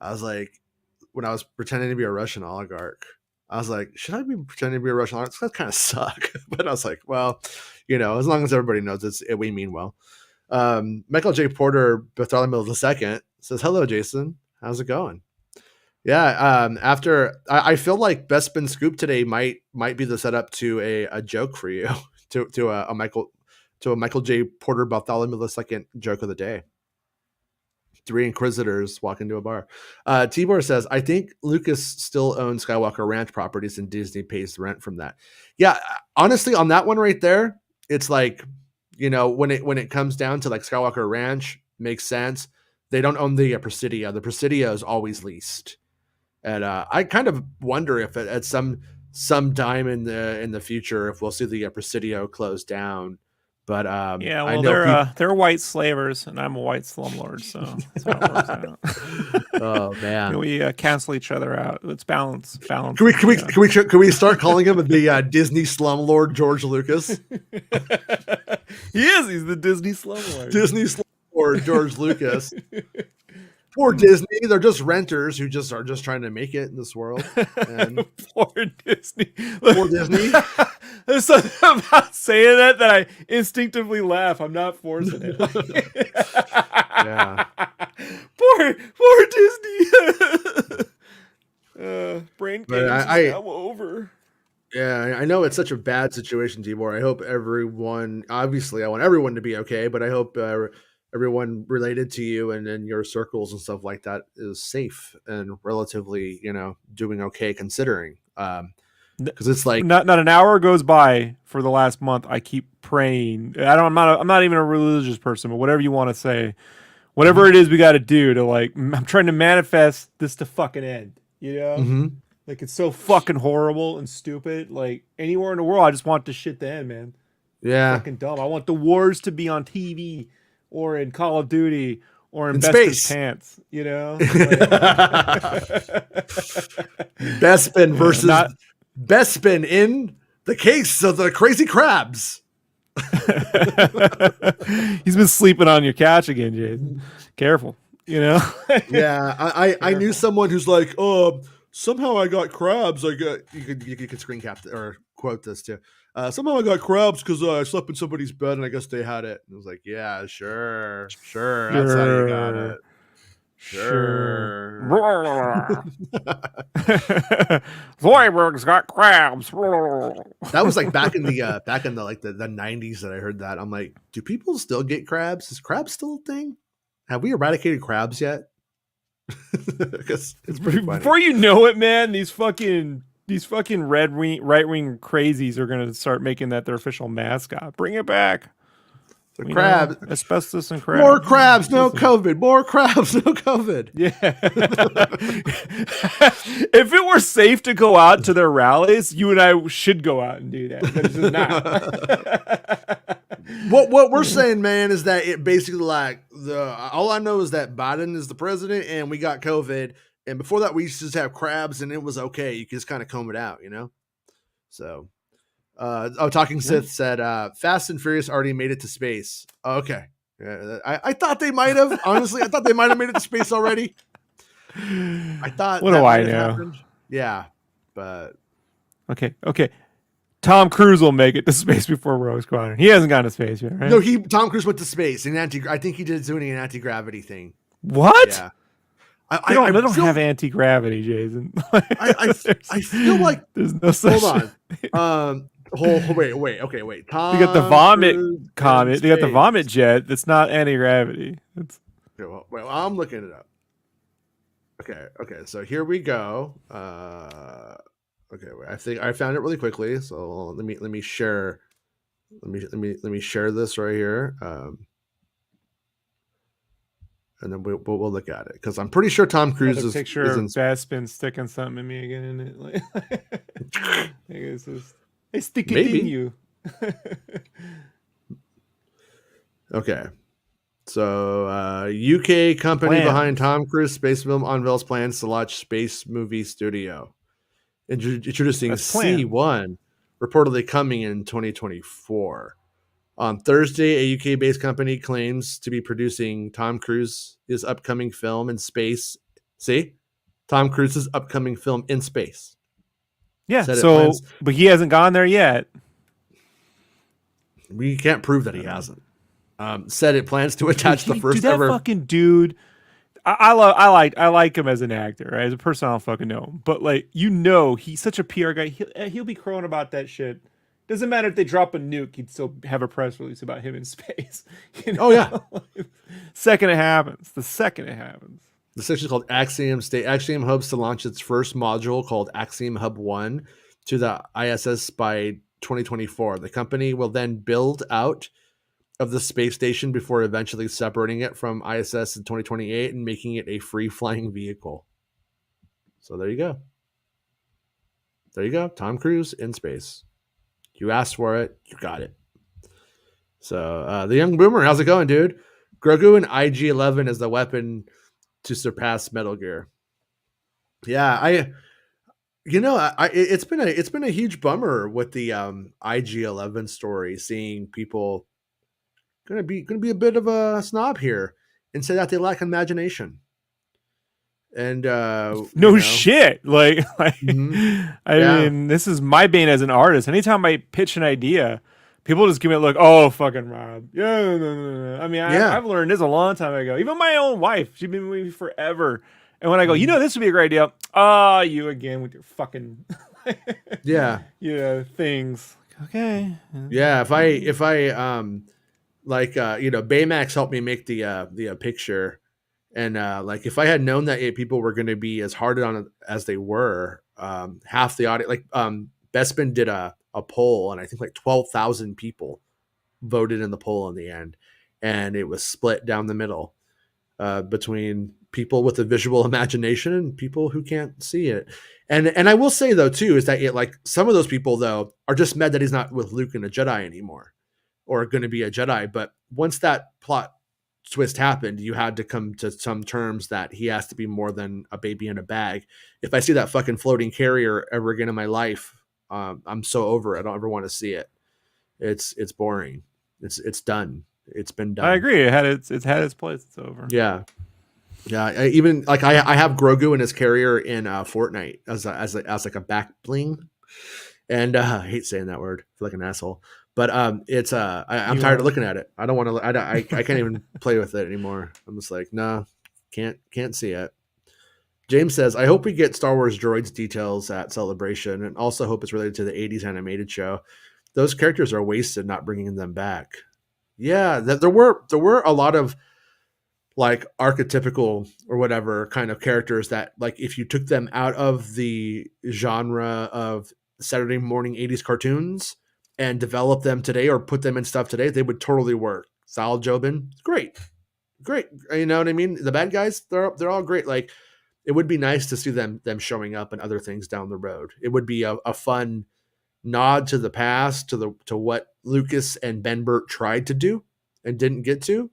when I was pretending to be a Russian oligarch. I was like, should I be pretending to be a Russian oligarch? That kind of suck. But I was like, well, as long as everybody knows we mean well. Michael J. Porter, Bartholomew II says, hello, Jason. How's it going? Yeah. After I feel like Bespin Scoop today might be the setup to a joke for you, to a Michael J. Porter Bartholomew II joke of the day. 3 Inquisitors walk into a bar. Tibor says, I think Lucas still owns Skywalker Ranch properties and Disney pays the rent from that. Yeah, honestly, on that one right there, it's like, when it comes down to like Skywalker Ranch, makes sense. They don't own the Presidio. The Presidio is always leased. And I kind of wonder if at some time in the future, if we'll see the Presidio close down. But yeah, well, they're white slavers, and I'm a white slumlord, so that's how it works out. Oh man, we cancel each other out. It's balance. Can we start calling him the Disney slumlord George Lucas? He is. He's the Disney slumlord. Disney slumlord George Lucas. Poor Disney. They're just renters who are just trying to make it in this world. And poor Disney. Poor Disney. There's something about saying that I instinctively laugh. I'm not forcing it. Yeah. Poor Disney. Brain games is now over. Yeah, I know it's such a bad situation, Tibor. I hope everyone. Obviously, I want everyone to be okay, but I hope everyone related to you and in your circles and stuff like that is safe and relatively, doing okay considering. Because it's like not an hour goes by for the last month. I keep praying. I'm not even a religious person, but whatever you want to say, whatever it is we got to do to I'm trying to manifest this to fucking end. Mm-hmm. Like it's so fucking horrible and stupid. Like anywhere in the world, I just want this shit to end, man. Yeah, it's fucking dumb. I want the wars to be on TV. Or in Call of Duty, or in Space Pants, Bespin versus Bespin in the case of the crazy crabs. He's been sleeping on your couch again, Jason. Careful, Yeah, I knew someone who's like, somehow I got crabs. You could screen cap or quote this too. Somehow I got crabs because I slept in somebody's bed and I guess they had it. And I was like, yeah, sure. That's how you got it. Sure. Zoidberg's got crabs. That was like back in the like the 90s that I heard that. I'm like, do people still get crabs? Is crabs still a thing? Have we eradicated crabs yet? Because it's pretty funny. Before you know it, man, these fucking right wing crazies are gonna start making that their official mascot. Bring it back. The You crabs, know, asbestos and crabs. more crabs, no COVID. More crabs, no COVID. Yeah. If it were safe to go out to their rallies, you and I should go out and do that. But it's just not. What we're saying, man, is that it basically like all I know is that Biden is the president and we got COVID. And before that, we used to just have crabs and it was okay. You could just kind of comb it out, you know? So, Talking Sith said, Fast and Furious already made it to space. Okay. I thought they might have. Honestly, I thought they might have made it to space already. I thought. What do I know? Happened. Yeah, but okay. Tom Cruise will make it to space before Rogue Squadron. He hasn't gone to space yet, right? No, Tom Cruise went to space in I think he did doing an anti-gravity thing. What? Yeah. I don't have anti-gravity, Jason. I feel like there's no such. Hold on. Wait. Okay, wait. Tom you got the vomit comet. You got the vomit jet. That's not anti-gravity. That's. Okay, well, I'm looking it up. Okay. So here we go. Okay, I think I found it really quickly. So let me share. Let me share this right here. And then we'll look at it because I'm pretty sure Tom Cruise is. Picture of Bespin sticking something in me again in it. Like, I stick it in you. Okay. So, UK company behind Tom Cruise space film unveils plans to launch space movie studio. Introducing C1, reportedly coming in 2024. On Thursday, a UK-based company claims to be producing Tom Cruise's upcoming film in space. See? Tom Cruise's upcoming film in space. Yeah, but he hasn't gone there yet. We can't prove that he hasn't. Said it plans to attach the first that ever. Fucking dude, I like him as an actor, right? As a person, I don't fucking know him, but like he's such a PR guy. He'll be crowing about that shit. Doesn't matter if they drop a nuke, he'd still have a press release about him in space. You know? Oh yeah. The second it happens. The section is called Axiom State. Axiom hopes to launch its first module called Axiom Hub 1 to the ISS by 2024. The company will then build out of the space station before eventually separating it from ISS in 2028 and making it a free-flying vehicle. So there you go. Tom Cruise in space. You asked for it. You got it. So the young boomer, how's it going, dude? Grogu and IG-11 as the weapon to surpass Metal Gear. Yeah, it's been a huge bummer with the IG-11 story, seeing people gonna be a bit of a snob here and say that they lack imagination. And shit. Like mm-hmm. I mean, this is my bane as an artist. Anytime I pitch an idea, people just give me a look. Oh, fucking Rob. Yeah, no. I mean, I've learned this a long time ago. Even my own wife, she's been with me forever. And when I go, this would be a great idea. Oh, you again with your fucking things. Okay. Yeah, if I Baymax helped me make the picture. And if I had known that people were going to be as hard on it as they were, half the audience, Bespin did a poll, and I think 12,000 people voted in the poll in the end, and it was split down the middle between people with a visual imagination and people who can't see it. And I will say though too is that some of those people though are just mad that he's not with Luke and a Jedi anymore, or going to be a Jedi. But once that plot twist happened, you had to come to some terms that he has to be more than a baby in a bag. If I see that fucking floating carrier ever again in my life, I'm so over it. I don't ever want to see it. It's boring. It's done. It's been done. I agree. It's had its place. It's over. Yeah. I have Grogu and his carrier in Fortnite as a back bling, and I hate saying that word. I feel like an asshole. But I'm tired of looking at it. I don't want to. I can't even play with it anymore. I'm just like, nah, can't see it. James says, I hope we get Star Wars droids details at Celebration, and also hope it's related to the 80s animated show. Those characters are wasted not bringing them back. Yeah, there were a lot of like archetypical or whatever kind of characters that like if you took them out of the genre of Saturday morning 80s cartoons and develop them today or put them in stuff today, they would totally work. Sal Jobin, great. Great. You know what I mean? The bad guys, they're all great. Like it would be nice to see them showing up in other things down the road. It would be a fun nod to the past, to what Lucas and Ben Burt tried to do and didn't get to.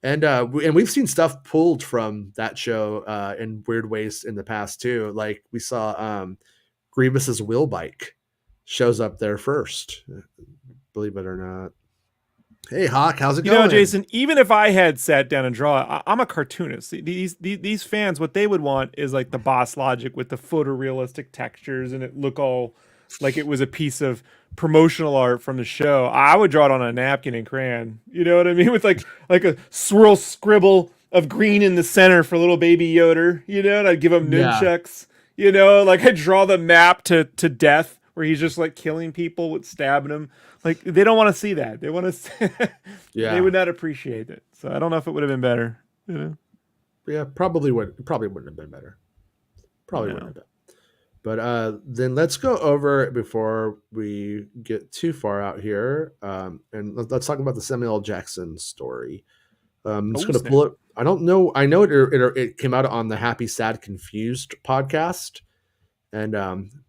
And we've seen stuff pulled from that show in weird ways in the past too. Like we saw Grievous's wheel bike shows up there first, believe it or not. Hey Hawk, how's it You going? know, Jason, even if I had sat down and draw, I'm a cartoonist. These fans, what they would want is like the boss logic with the photorealistic textures and it look all like it was a piece of promotional art from the show. I would draw it on a napkin and crayon. You know what I mean? With like a swirl scribble of green in the center for little baby Yoder. You know, and I'd give him nunchucks. You know, like I draw the map to death where he's just like killing people with stabbing them. Like they don't want to see that. They want to. Yeah, they would not appreciate it. So I don't know if it would have been better. You know? Yeah, probably wouldn't have been better. Probably wouldn't have been. But then let's go over before we get too far out here, and let's talk about the Samuel L. Jackson story. I'm just going to pull it. I don't know. I know it came out on the Happy, Sad, Confused podcast, and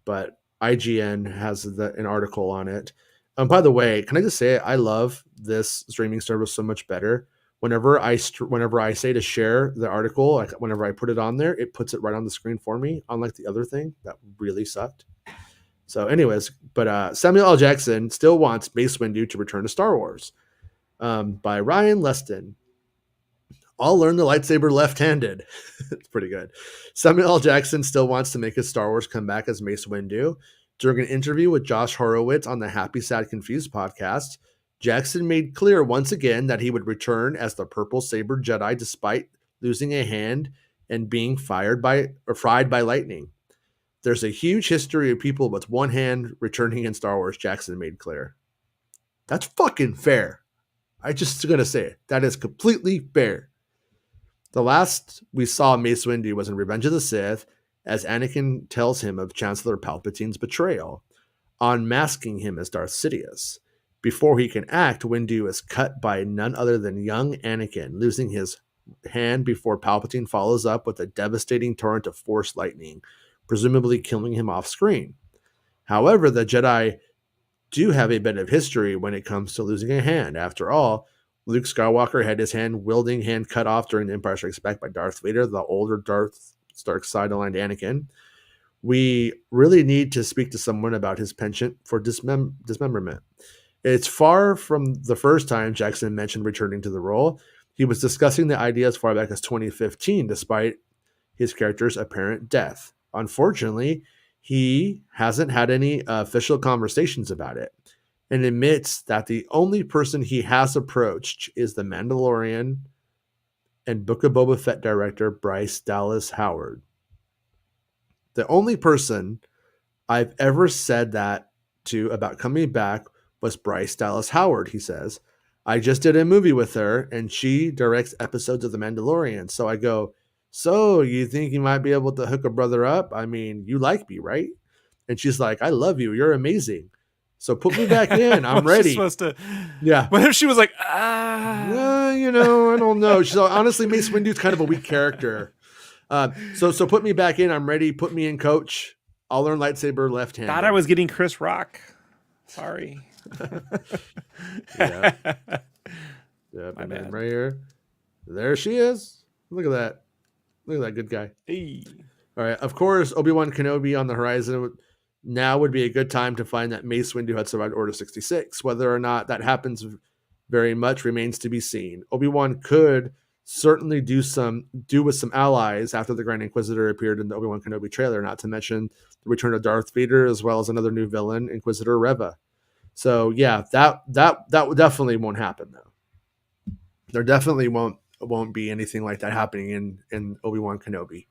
but IGN has an article on it. By the way, can I just say I love this streaming service so much better. Whenever I say to share the article, like whenever I put it on there, it puts it right on the screen for me. Unlike the other thing that really sucked. So, anyways, but Samuel L. Jackson still wants Mace Windu to return to Star Wars, by Ryan Leston. I'll learn the lightsaber left-handed. It's pretty good. Samuel L. Jackson still wants to make his Star Wars comeback as Mace Windu. During an interview with Josh Horowitz on the Happy, Sad, Confused podcast, Jackson made clear once again that he would return as the Purple Saber Jedi despite losing a hand and being fried by lightning. There's a huge history of people with one hand returning in Star Wars, Jackson made clear. That's fucking fair. I just gonna say it. That is completely fair. The last we saw Mace Windu was in Revenge of the Sith, as Anakin tells him of Chancellor Palpatine's betrayal, unmasking him as Darth Sidious. Before he can act, Windu is cut by none other than young Anakin, losing his hand before Palpatine follows up with a devastating torrent of Force lightning, presumably killing him off screen. However, the Jedi do have a bit of history when it comes to losing a hand. After all, Luke Skywalker had his wielding hand cut off during The Empire Strikes Back by Darth Vader, the older Darth Stark side-aligned Anakin. We really need to speak to someone about his penchant for dismemberment. It's far from the first time Jackson mentioned returning to the role. He was discussing the idea as far back as 2015, despite his character's apparent death. Unfortunately, he hasn't had any official conversations about it, and admits that the only person he has approached is The Mandalorian and Book of Boba Fett director Bryce Dallas Howard. The only person I've ever said that to about coming back was Bryce Dallas Howard, he says. I just did a movie with her, and she directs episodes of The Mandalorian. So I go, so you think you might be able to hook a brother up? I mean, you like me, right? And she's like, I love you. You're amazing. So put me back in. I'm ready. Supposed to, yeah. What if she was like, I don't know. So honestly, Mace Windu's kind of a weak character. So put me back in. I'm ready. Put me in, coach. I'll learn lightsaber left hand. Thought I was getting Chris Rock. Sorry. Yeah. And then right here. There she is. Look at that. Look at that good guy. Hey. All right. Of course, Obi-Wan Kenobi on the horizon. Now would be a good time to find that Mace Windu had survived Order 66. Whether or not that happens very much remains to be seen. Obi-Wan could certainly do with some allies after the Grand Inquisitor appeared in the Obi-Wan Kenobi trailer, not to mention the return of Darth Vader as well as another new villain, Inquisitor Reva. So yeah, that definitely won't happen though. There definitely won't be anything like that happening in Obi-Wan Kenobi.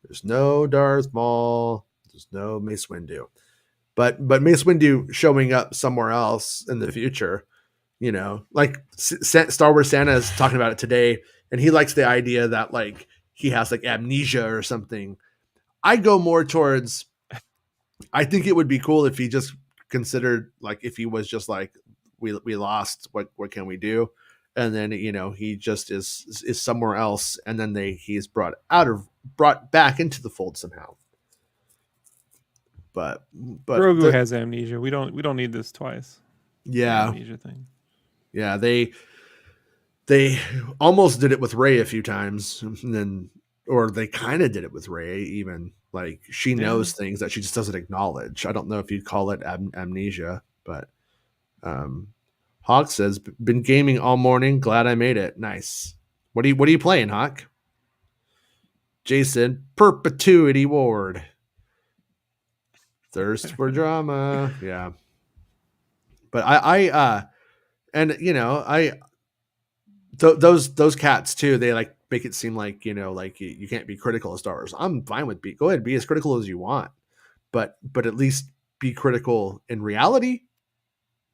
There's no Darth Maul. There's no Mace Windu. But Mace Windu showing up somewhere else in the future, like Star Wars Santa is talking about it today and he likes the idea that like he has like amnesia or something. I go more towards, I think it would be cool if he just considered like if he was just like we lost, what can we do, and then he just is somewhere else, and then he's brought back into the fold somehow. But Grogu has amnesia. We don't need this twice. Yeah, amnesia thing. Yeah, they almost did it with Rey a few times, and then or they kind of did it with Rey. Even like she knows things that she just doesn't acknowledge. I don't know if you'd call it amnesia, but Hawk says, "Been gaming all morning. Glad I made it. Nice. What are you playing, Hawk?" Jason, Perpetuity Ward. Thirst for drama. Yeah. But those cats too, they like make it seem like, like you can't be critical of Star Wars. I'm fine with go ahead, be as critical as you want. But at least be critical in reality.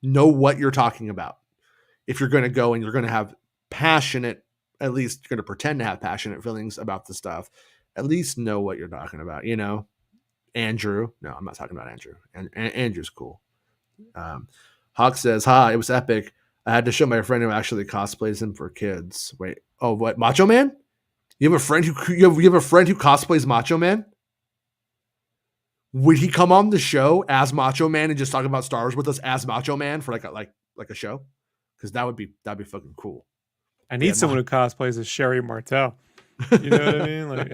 Know what you're talking about. If you're going to go and you're going to have passionate, at least you're going to pretend to have passionate feelings about the stuff, at least know what you're talking about, Andrew. No, I'm not talking about Andrew. And Andrew's cool. Hawk says, it was epic. I had to show my friend who actually cosplays him for kids. Wait, what? Macho Man? You have a friend who cosplays Macho Man? Would he come on the show as Macho Man and just talk about Star Wars with us as Macho Man for like a show? Because that'd be fucking cool. I need someone who cosplays as Sherry Martel. You know what I mean? Like,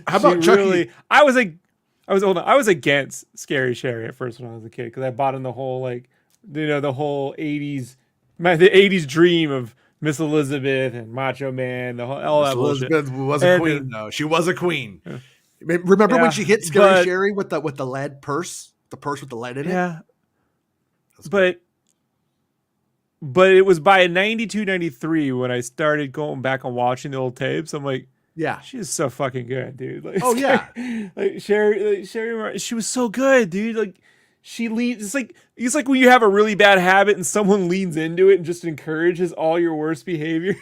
how about Chucky? Really, I was against Scary Sherry at first when I was a kid because I bought in the whole the whole '80s, the '80s dream of Miss Elizabeth and Macho Man. All that bullshit. Elizabeth was a queen, though. She was a queen. Yeah. Remember when she hit Scary Sherry with the lead purse, the purse with the lead in it? Yeah. But it was by 92, 93 when I started going back and watching the old tapes. I'm like, yeah, she's so fucking good, dude. Like, yeah, Sherry, she was so good, dude. Like, she leads. It's like when you have a really bad habit and someone leans into it and just encourages all your worst behaviors.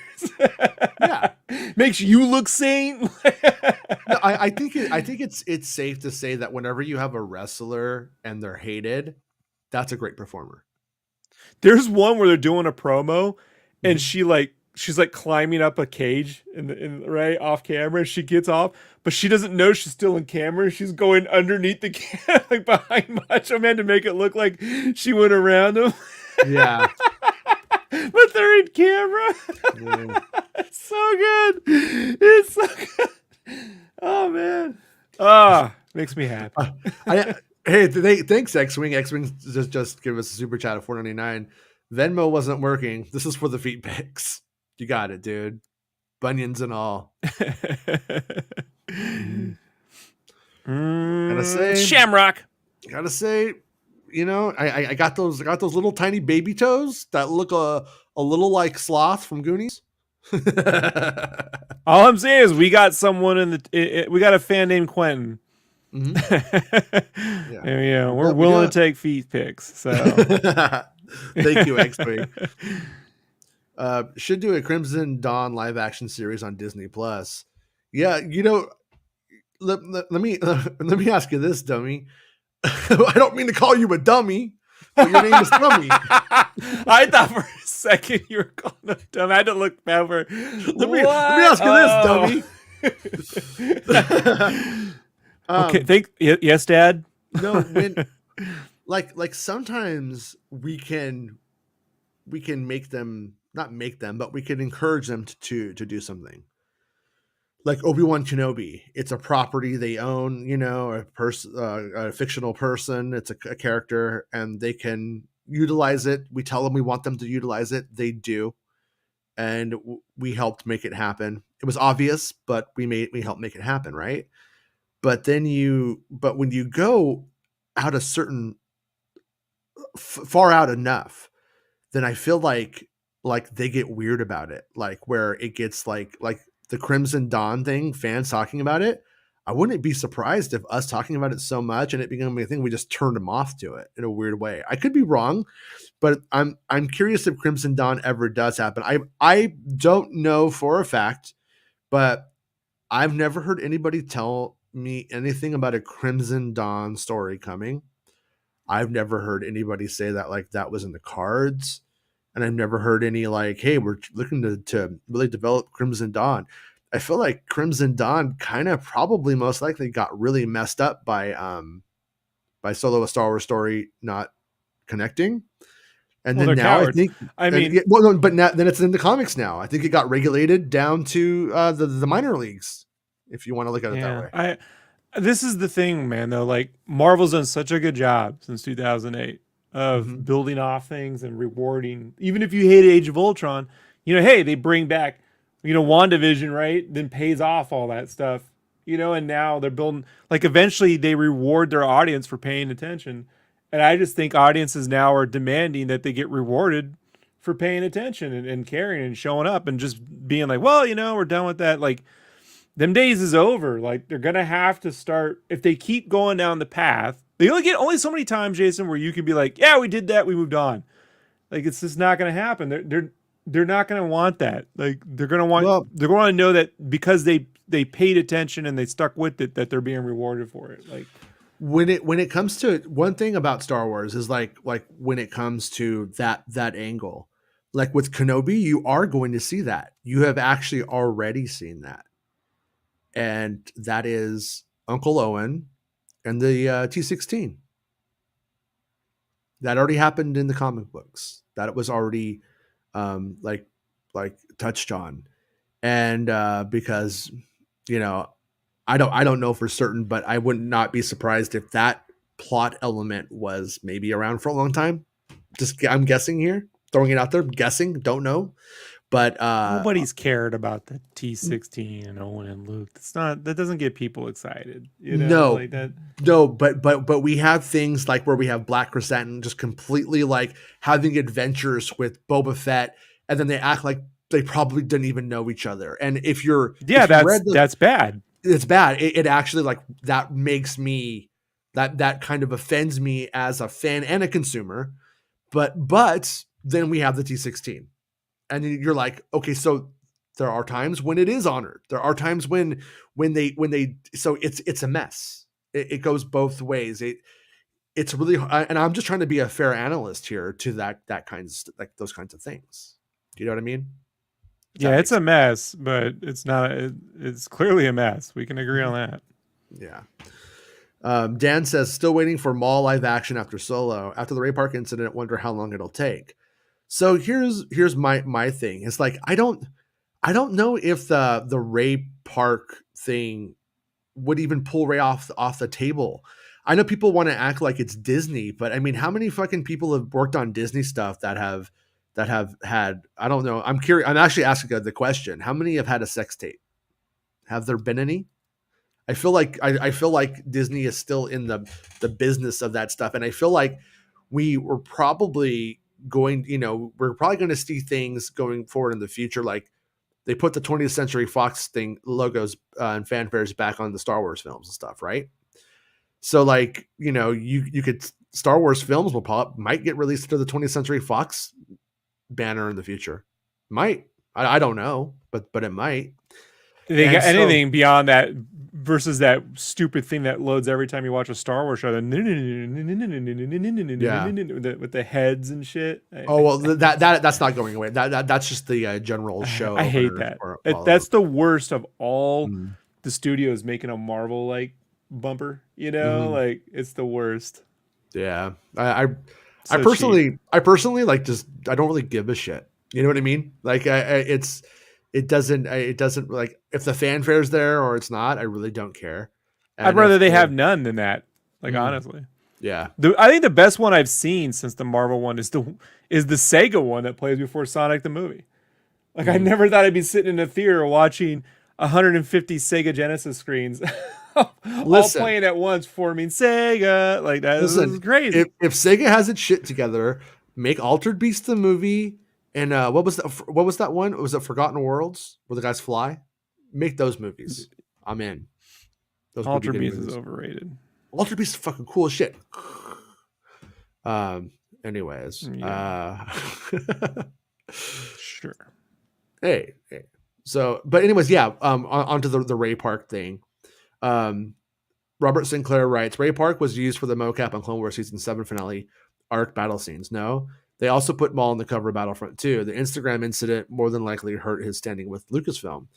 Yeah, makes you look sane. No, I think it's safe to say that whenever you have a wrestler and they're hated, that's a great performer. There's one where they're doing a promo, and she's like climbing up a cage in right off camera. She gets off, but she doesn't know she's still in camera. She's going underneath the like behind Macho Man to make it look like she went around him. Yeah, but they're in camera. Yeah. It's so good. It's so good. Oh man. Makes me happy. Hey, thanks, X-Wing. X-Wing just give us a super chat of $4.99. Venmo wasn't working. This is for the feet pics. You got it, dude. Bunions and all. Gotta say, Shamrock. Gotta say, I got those little tiny baby toes that look a little like Sloth from Goonies. All I'm saying is we got someone we got a fan named Quentin. Mm-hmm. Yeah, we're willing to take feet pics. So thank you, X-Wing. Should do a Crimson Dawn live action series on Disney Plus. Yeah, let me ask you this, dummy. I don't mean to call you a dummy, but your name is Dummy. I thought for a second you were calling him dummy. I had to look back for. Let me ask you this, dummy. Okay, yes, Dad. No, when like sometimes we can not make them, but we can encourage them to do something. Like Obi-Wan Kenobi, it's a property they own, a fictional person, it's a character, and they can utilize it. We tell them we want them to utilize it, they do, and we helped make it happen. It was obvious, but we helped make it happen, right? But when you go out a certain far out enough, then I feel like they get weird about it, like where it gets like the Crimson Dawn thing, fans talking about it. I wouldn't be surprised if us talking about it so much and it becoming a thing, we just turned them off to it in a weird way. I could be wrong, but I'm curious if Crimson Dawn ever does happen. I don't know for a fact, but I've never heard anybody tell me anything about a Crimson Dawn story coming. I've never heard anybody say that like that was in the cards. And I've never heard any like, hey, we're looking to really develop Crimson Dawn. I feel like Crimson Dawn kind of probably most likely got really messed up by Solo a Star Wars story not connecting. And Well, then they're now I cowards. think, I and mean, well, no, but now then it's in the comics now. I think it got regulated down to the minor leagues, if you want to look at it that yeah, way. I this is the thing, man, though. Like, Marvel's done such a good job since 2008 Mm-hmm. of building off things and rewarding. Even if you hate Age of Ultron, hey, they bring back, WandaVision, right? Then pays off all that stuff, and now they're building, like, eventually they reward their audience for paying attention. And I just think audiences now are demanding that they get rewarded for paying attention and caring and showing up and just being like, well, we're done with that. Like, them days is over. Like, they're gonna have to start, if they keep going down the path. They only get only so many times, Jason, where you can be like, yeah, we did that, we moved on. Like, it's just not gonna happen. They're not gonna want that. Like, Well, they're going to know that because they paid attention and they stuck with it, that they're being rewarded for it. Like, when it comes to one thing about Star Wars is like when it comes to that angle, like with Kenobi, you are going to see that. You have actually already seen that, and that is Uncle Owen and the T-16. That already happened in the comic books. That it was already like touched on, and because you know I don't know for certain, but I would not be surprised if that plot element was maybe around for a long time. Just I'm guessing here, throwing it out there, guessing, don't know, but nobody's cared about the T-16 and Owen and Luke. That doesn't get people excited, no, like that. no, but we have things like where we have Black Chrysanthemum just completely like having adventures with Boba Fett, and then they act like they probably didn't even know each other. And Yeah, if you that's read the, that's bad. it's bad. It actually like that makes me that kind of offends me as a fan and a consumer. But then we have the T-16, and you're like, okay, so there are times when it is honored. There are times when they so it's a mess. It goes both ways. It's really, and I'm just trying to be a fair analyst here to that kinds like those kinds of things. Do you know what I mean? If that Yeah, it's makes a sense. mess, but it's not. It's clearly a mess. We can agree Mhm. on that. Yeah. Dan says, still waiting for Maul live action after Solo. After the Ray Park incident, wonder how long it'll take. So here's my thing. It's like I don't know if the Ray Park thing would even pull Ray off the table. I know people want to act like it's Disney, but I mean, how many fucking people have worked on Disney stuff that have had, I don't know. I'm curious. I'm actually asking the question. How many have had a sex tape? Have there been any? I feel like Disney is still in the business of that stuff, and I feel like we were probably we're probably going to see things going forward in the future, like they put the 20th Century Fox thing logos and fanfares back on the Star Wars films and stuff, right? So like you could Star Wars films might get released to the 20th Century Fox banner in the future, might. I don't know, but it might. They And got so anything beyond that versus that stupid thing that loads every time you watch a Star Wars show. yeah. With the heads and shit. Oh well, that's not going away. That's just the general show I hate opener that. for all of them. That's the worst of all Mm. the studios making a Marvel like bumper. Mhm. Like, it's the worst. Yeah, I So cheap. personally like just I don't really give a shit. You know what I mean? Like it doesn't like if the fanfare's there or it's not. I really don't care. I'd And rather if they the have none than that. Like, mm, honestly. yeah, I think the best one I've seen since the Marvel one is the Sega one that plays before Sonic the movie. Like, I mhm. never thought I'd be sitting in a theater watching 150 Sega Genesis screens all Listen, playing at once forming Sega. Like, that listen. is crazy. If Sega has its shit together, make Altered Beast the movie. And what was that one? Was it Forgotten Worlds where the guys fly? Make those movies. I'm in. Those would be Ultra good Beast is movies. overrated. Altered Beast is fucking cool as shit. Anyways, Yeah. Sure. hey. So, but anyways, yeah. Onto the Ray Park thing. Robert Sinclair writes, Ray Park was used for the mocap on Clone Wars Season 7 finale arc battle scenes. No, they also put Maul on the cover of Battlefront 2. The Instagram incident more than likely hurt his standing with Lucasfilm.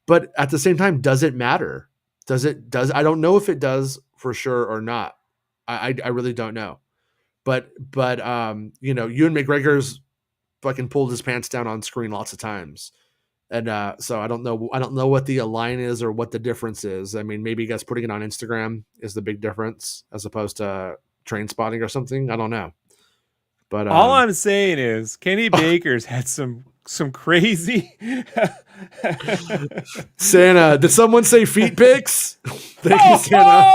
But at the same time, does it matter? I don't know if it does for sure or not. I really don't know. But you know, Ewan McGregor's fucking pulled his pants down on screen lots of times. And so I don't know what the line is or what the difference is. I mean, maybe you guys putting it on Instagram is the big difference as opposed to train spotting or something. I don't know. But All I'm saying is Kenny Baker's had some crazy Santa, did someone say feet pics? Thank you, Santa.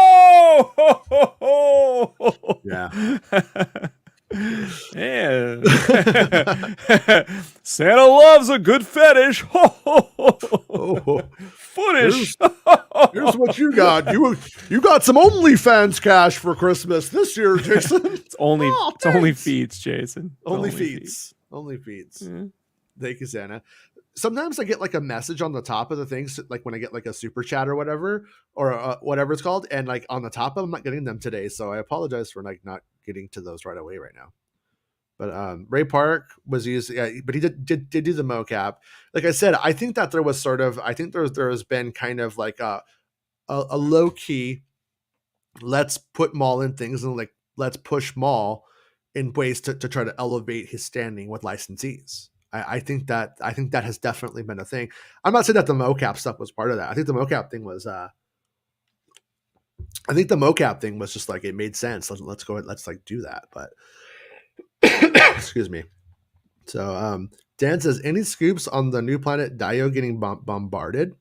Yeah. Man. Santa loves a good fetish. Footish. Here's what you got. You got some OnlyFans cash for Christmas this year, Jason. It's only feeds, Jason. Only feeds. Mm-hmm. Thank you, Santa. Sometimes I get like a message on the top of the things, like when I get like a super chat or whatever whatever it's called, and like on the top of them, I'm not getting them today, so I apologize for like not getting to those right away right now. But Ray Park was used, yeah, but he did do the mocap. Like I said, I think that there was sort of, I think there has been kind of like a low key, let's put Maul in things and like let's push Maul in ways to try to elevate his standing with licensees. I think that has definitely been a thing. I'm not saying that the mocap stuff was part of that. I think the mocap thing was just like it made sense. Let's go ahead, let's like do that. But excuse me. So Dan says, any scoops on the new planet Daiyu getting bombarded?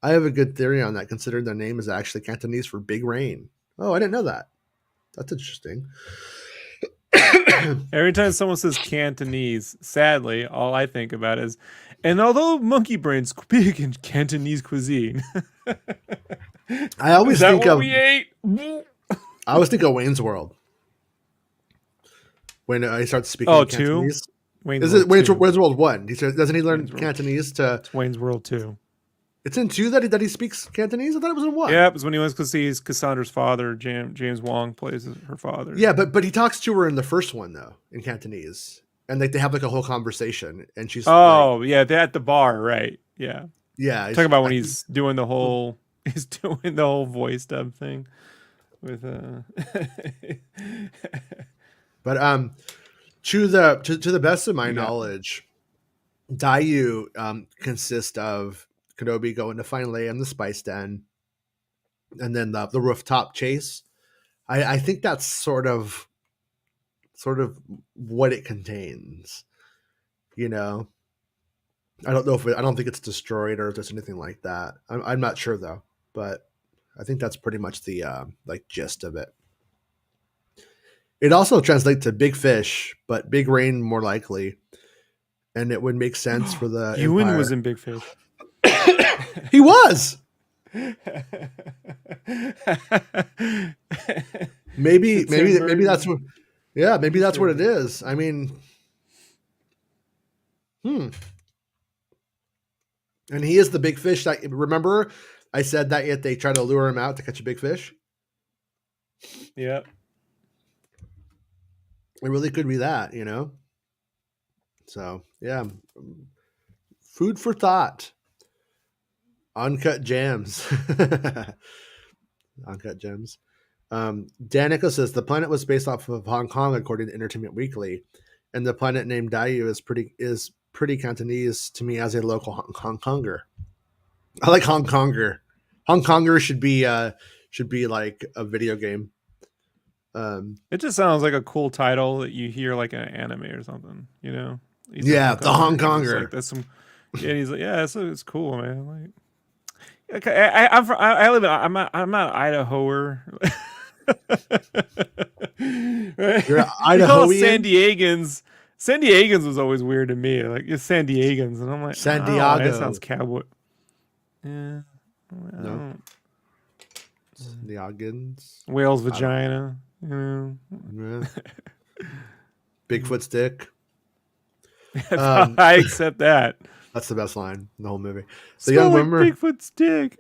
I have a good theory on that, considering the name is actually Cantonese for big rain. Oh, I didn't know that. That's interesting. Every time someone says Cantonese, sadly, all I think about is, and although monkey brains big in Cantonese cuisine, I always think of we ate. I always think of Wayne's World when he starts speaking Cantonese. Wayne's World 1? Doesn't he learn Cantonese to? It's Wayne's World 2. It's in 2 that he speaks Cantonese. I thought it was in 1. Yeah, it was when he went to see Cassandra's father. James Wong plays her father. Yeah, but he talks to her in the first one though in Cantonese, and like they have like a whole conversation, and she's yeah, they're at the bar, right? Yeah, talking about when he's doing the whole voice dub thing with But to the best of my knowledge, Daiyu consists of Kenobi going to find Leia in the Spice Den, and then the rooftop chase. I think that's sort of what it contains. You know, I don't know I don't think it's destroyed or if there's anything like that. I'm not sure though, but I think that's pretty much the like gist of it. It also translates to big fish, but big rain more likely, and it would make sense for the Ewan Empire. was in Big Fish. He was. maybe that's what. Yeah, maybe that's what it is. I mean, And he is the big fish. That remember, I said that yet they try to lure him out to catch a big fish. Yeah, it really could be that, you know. So yeah, food for thought. Uncut gems. Uncut gems. Danica says the planet was based off of Hong Kong, according to Entertainment Weekly, and the planet named Daiyu is pretty Cantonese to me as a local Hong Konger. I like Hong Konger. Hong Konger should be like a video game. It just sounds like a cool title that you hear like an anime or something, you know? Yeah, the Hong Konger. Like, that's some. Yeah, he's like, yeah, it's cool, man. Like, okay, I live in. I'm not Idahoer. Right? You're Idahoan. San Diegans. San Diegans was always weird to me. Like it's San Diegans, and I'm like, San Diego. That sounds cowboy. Yeah. No. San Diegans. Whale's vagina. You know. Yeah. Bigfoot's dick. I accept that. That's the best line in the whole movie. The Smell young like boomer Bigfoot's dick.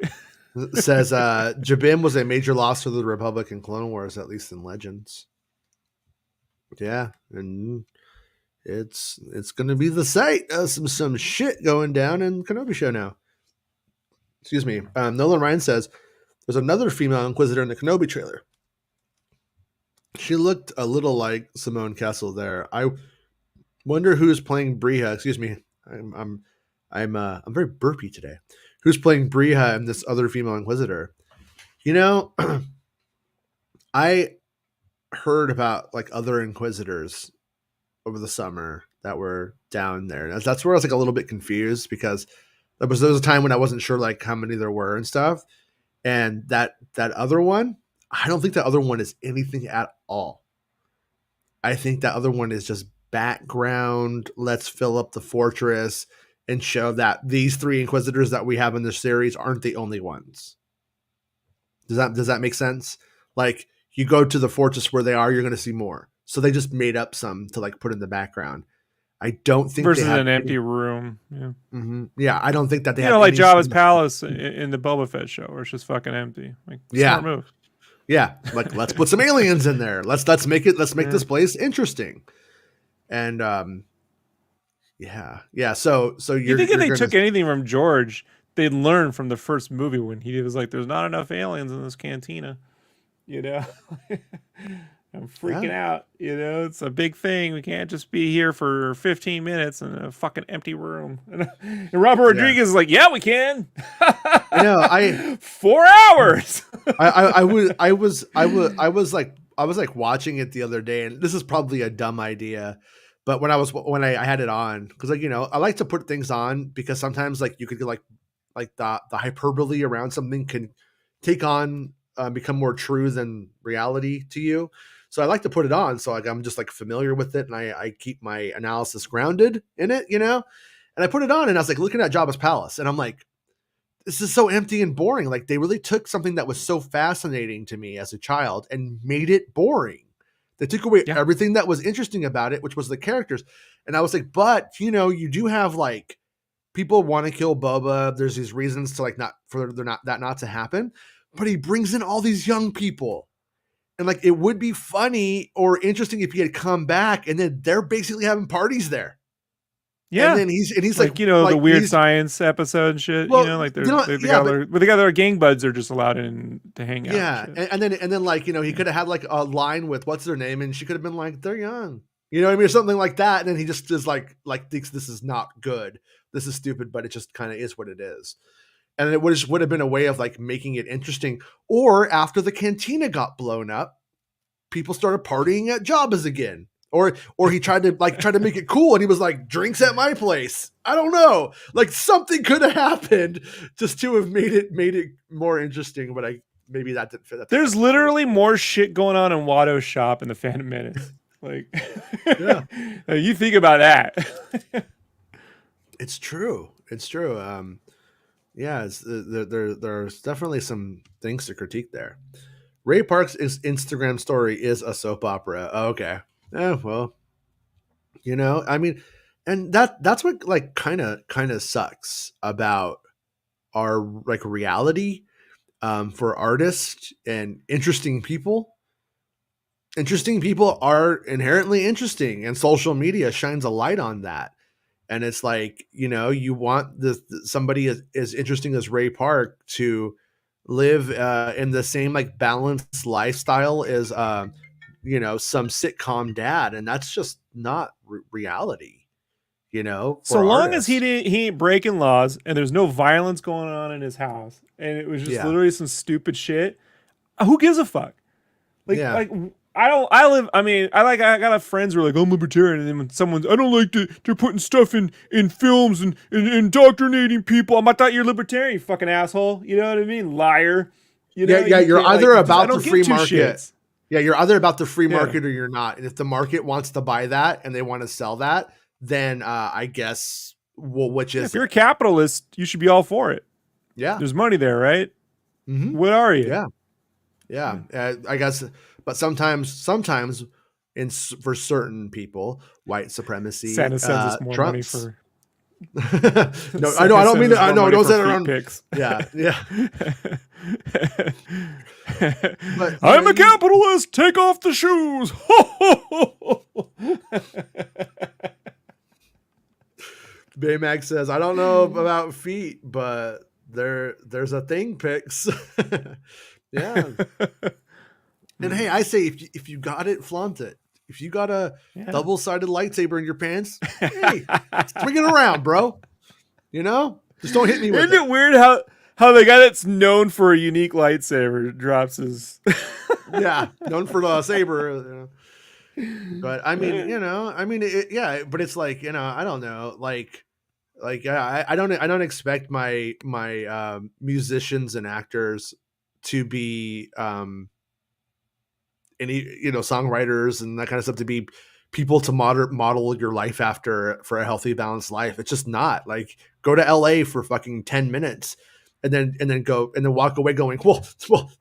says Jabim was a major loss to the Republic in Clone Wars, at least in Legends. Yeah, and it's going to be the site of some shit going down in Kenobi show now. Excuse me. Nolan Ryan says there's another female Inquisitor in the Kenobi trailer. She looked a little like Simone Kessel there. I wonder who's playing Briha. Excuse me. I'm very burpy today. Who's playing Briha and this other female Inquisitor? You know, I heard about like other Inquisitors over the summer that were down there. That's where I was like a little bit confused because there was a time when I wasn't sure like how many there were and stuff. And that other one, I don't think that other one is anything at all. I think that other one is just background. Let's fill up the fortress and show that these 3 Inquisitors that we have in this series aren't the only ones. Does that make sense? Like you go to the fortress where they are, you're going to see more. So they just made up some to like put in the background. I don't think versus they have an empty room. Yeah. Mm-hmm. Yeah, I don't think that they you have know, like Jabba's scene. palace in the Boba Fett show, where it's just fucking empty. Like, smart move. Yeah, like let's put some aliens in there. Let's make this place interesting. And yeah. So you think if they took anything from George, they'd learn from the first movie when he was like, "There's not enough aliens in this cantina," you know. I'm freaking out. You know, it's a big thing. We can't just be here for 15 minutes in a fucking empty room. And Robert Rodriguez is like, yeah, we can. I know. 4 hours. I was like watching it the other day, and this is probably a dumb idea, but when I had it on, because like, you know, I like to put things on because sometimes like you could get like the hyperbole around something can take on become more true than reality to you. So I like to put it on. So like, I'm just like familiar with it and I keep my analysis grounded in it, you know? And I put it on and I was like looking at Jabba's palace and I'm like, this is so empty and boring. Like they really took something that was so fascinating to me as a child and made it boring. They took away everything that was interesting about it, which was the characters. And I was like, but you know, you do have like people want to kill Boba. There's these reasons to like not to happen, but he brings in all these young people. And like, it would be funny or interesting if he had come back and then they're basically having parties there. Yeah. And then he's like, you know, like the weird science episode and shit, well, you know, like they got their gang buds are just allowed in to hang out. Yeah. And then like, you know, he could have had like a line with what's their name. And she could have been like, they're young, you know what I mean? Or something like that. And then he just is like thinks this is not good. This is stupid, but it just kind of is what it is. And it would have been a way of like making it interesting. Or after the cantina got blown up, people started partying at Jabba's again. Or he tried to make it cool and he was like, drinks at my place. I don't know. Like something could have happened just to have made it more interesting, but maybe that didn't fit. There's literally more shit going on in Watto's shop in the Phantom Menace. Like, yeah. You think about that. It's true. Yeah, there's definitely some things to critique there. Ray Park's Instagram story is a soap opera. Oh, okay. Well, you know, I mean, and that's what like kind of sucks about our like reality for artists and interesting people. Interesting people are inherently interesting, and social media shines a light on that. And it's like, you know, you want somebody as interesting as Ray Park to live in the same like balanced lifestyle as you know, some sitcom dad, and that's just not reality, you know. So long as he ain't breaking laws and there's no violence going on in his house and it was just literally some stupid shit, who gives a fuck? Like I got friends who are like, I'm libertarian, and then when someone's, I don't like they're putting stuff in films and indoctrinating people. I thought you're libertarian, you fucking asshole. You know what I mean? Liar. You know, you're either about the free market. Yeah, you're either about the free market or you're not. And if the market wants to buy that and they want to sell that, then I guess, well, which is... if you're a capitalist, you should be all for it. Yeah. There's money there, right? Mm-hmm. What are you? Yeah. I guess, but sometimes for certain people, white supremacy Santa sends us more money trumps. for. No, I know. I don't mean to. I know. I don't say that feet around. pics. Yeah, yeah. But I'm a capitalist. Take off the shoes. Baymax says, "I don't know about feet, but there's a thing pics." Yeah. And hey, I say if you got it, flaunt it. If you got a Yeah. double-sided lightsaber in your pants, hey, swing it around, bro. You know, just don't hit me with Isn't it weird how the guy that's known for a unique lightsaber drops his? Yeah, known for the saber. But I mean, yeah. But it's like, I don't know, yeah, I don't expect my musicians and actors to be any songwriters and that kind of stuff to be people to model your life after for a healthy balanced life. It's just not. Like, go to LA for fucking 10 minutes and then walk away going, well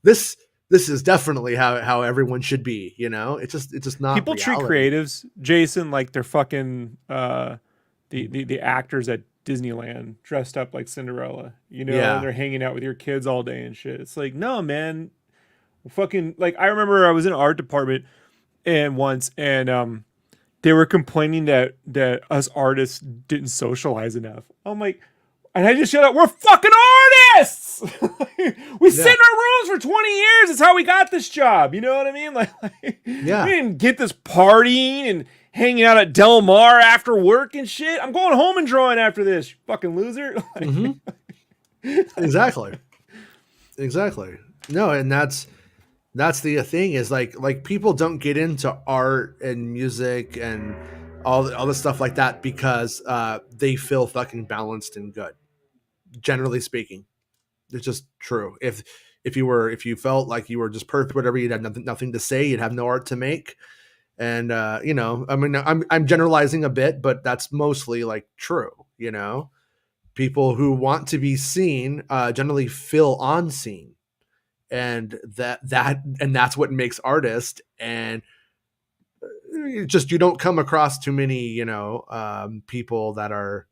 this is definitely how everyone should be. It's just not People treat reality. creatives, Jason, like they're fucking the actors at Disneyland dressed up like Cinderella, and Yeah. they're hanging out with your kids all day and shit. It's like, no, man. Fucking, like, I remember I was in art department and they were complaining that us artists didn't socialize enough. I'm like, and I just shut up. We're fucking artists. We sit in our rooms for 20 years. That's how we got this job. You know what I mean? Like Yeah. we didn't get this partying and hanging out at Del Mar after work and shit. I'm going home and drawing after this. You fucking loser. Exactly. No, and that's the thing is like people don't get into art and music and all the stuff like that because they feel fucking balanced and good. Generally speaking, it's just true. If you felt like you were just perfect, whatever, you'd have nothing to say. You'd have no art to make. And I mean, I'm generalizing a bit, but that's mostly like true. People who want to be seen generally feel on scene, and that's what makes artists. And you don't come across too many people that are,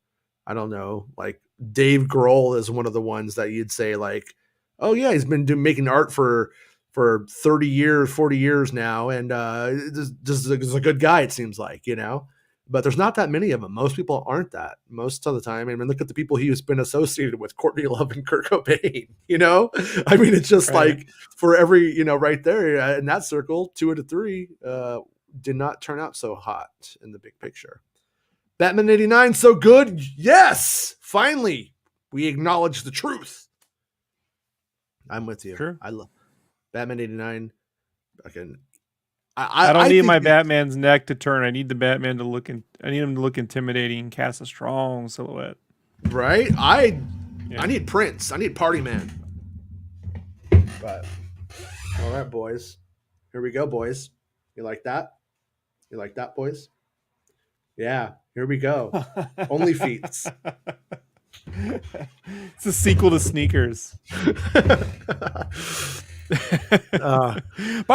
I don't know, like Dave Grohl is one of the ones that you'd say like, oh yeah, he's been making art for 30 years 40 years now, and just is a good guy, it seems like. But there's not that many of them. Most people aren't that most of the time. I mean, look at the people he's been associated with: Courtney Love and Kurt Cobain. I mean, it's just Right. like for every right there in that circle, 2 out of 3 did not turn out so hot in the big picture. Batman 89 so good. Yes, finally we acknowledge the truth. I'm with you. Sure. I love Batman 89. I don't I need think my Batman's neck to turn. I need the Batman to I need him to look intimidating and cast a strong silhouette. Right? I need Prince. I need Party Man. But all right, boys. Here we go, boys. You like that? You like that, boys? Yeah. Here we go. Only feats. It's a sequel to Sneakers. By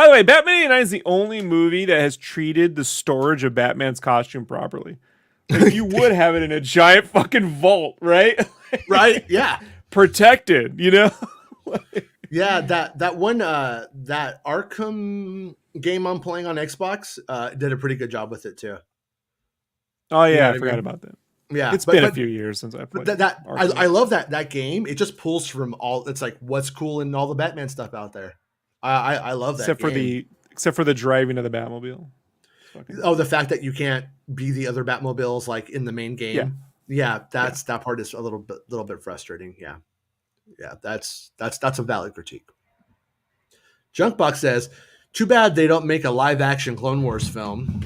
the way, Batman 89 is the only movie that has treated the storage of Batman's costume properly. Like, you would have it in a giant fucking vault, right? Right? Yeah. Protected, Yeah, that one that Arkham game I'm playing on Xbox did a pretty good job with it too. Oh yeah, I forgot about that. Yeah, it's been a few years since I played. But I love that game. It just pulls from all. It's like what's cool in all the Batman stuff out there. I love that. Except for the driving of the Batmobile. Oh, the fact that you can't be the other Batmobiles like in the main game. Yeah, that part is a little bit frustrating. Yeah, that's a valid critique. Junkbox says, "Too bad they don't make a live action Clone Wars film,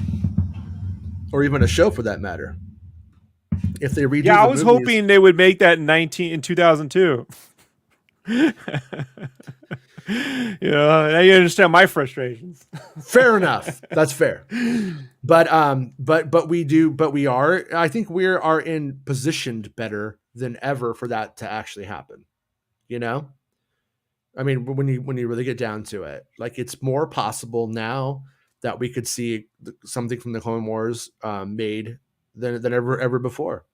or even a show for that matter. If they redo, I was hoping they would make that in 2002. Now you understand my frustrations. Fair enough. That's fair. But we are. I think we are in positioned better than ever for that to actually happen. I mean, when you really get down to it, like, it's more possible now that we could see something from the Clone Wars made than ever before.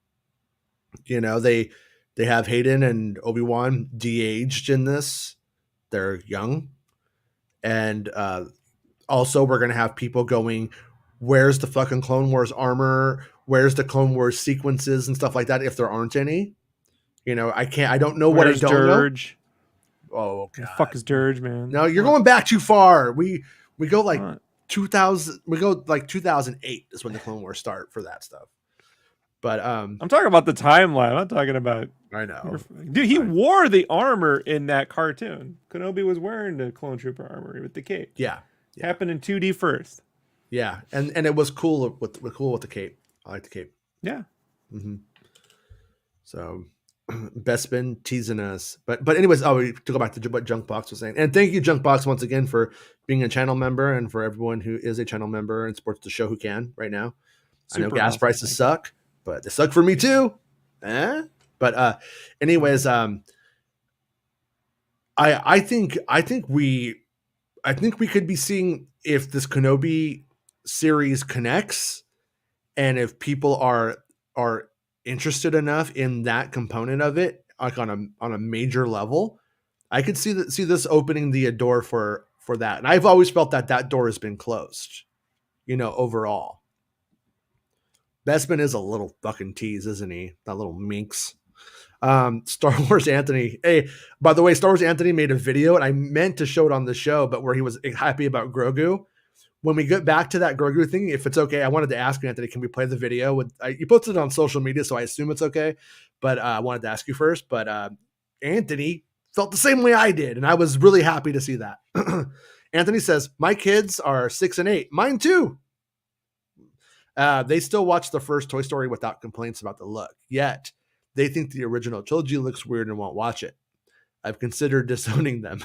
You know, they have Hayden and Obi-Wan de-aged in this. They're young. And also we're going to have people going, where's the fucking Clone Wars armor? Where's the Clone Wars sequences and stuff like that if there aren't any? You know, I don't know what I Where's don't know. Dirge? Oh The god. fuck is Dirge, man? No, you're going back too far. We go like What? 2000, we go like 2008 is when the Clone Wars start for that stuff. But I'm talking about the timeline. I'm not talking about. I know. Dude, he wore the armor in that cartoon. Kenobi was wearing the clone trooper armor with the cape. Yeah. Happened in 2D first. Yeah, and it was cool with the cape. I like the cape. Yeah. Mm-hmm. So, Bespin teasing us, but anyways, we to go back to what Junkbox was saying, and thank you Junkbox once again for being a channel member, and for everyone who is a channel member and supports the show who can right now. I know gas prices suck, but they suck for me too. But anyways, I think we could be seeing if this Kenobi series connects, and if people are interested enough in that component of it, like on a major level, I could see this opening the door for that. And I've always felt that door has been closed, you know, overall. Bespin is a little fucking tease, isn't he? That little minx. Star Wars Anthony. Hey, by the way, Star Wars Anthony made a video, and I meant to show it on the show, but where he was happy about Grogu. When we get back to that Grogu thing, if it's okay, I wanted to ask Anthony, can we play the video? You posted it on social media, so I assume it's okay. But I wanted to ask you first. But Anthony felt the same way I did, and I was really happy to see that. Anthony says, my kids are 6 and 8. Mine too. They still watch the first Toy Story without complaints about the look. Yet, they think the original trilogy looks weird and won't watch it. I've considered disowning them.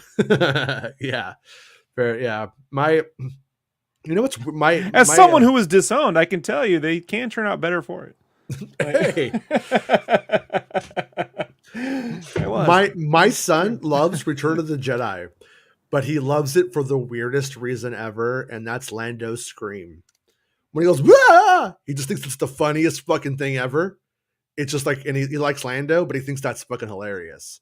Yeah. Fair, yeah. You know what's as someone who was disowned, I can tell you they can turn out better for it. Hey. my son loves Return of the Jedi, but he loves it for the weirdest reason ever, and that's Lando's scream. When he goes, "Wah!" He just thinks it's the funniest fucking thing ever. It's just like, and he likes Lando, but he thinks that's fucking hilarious.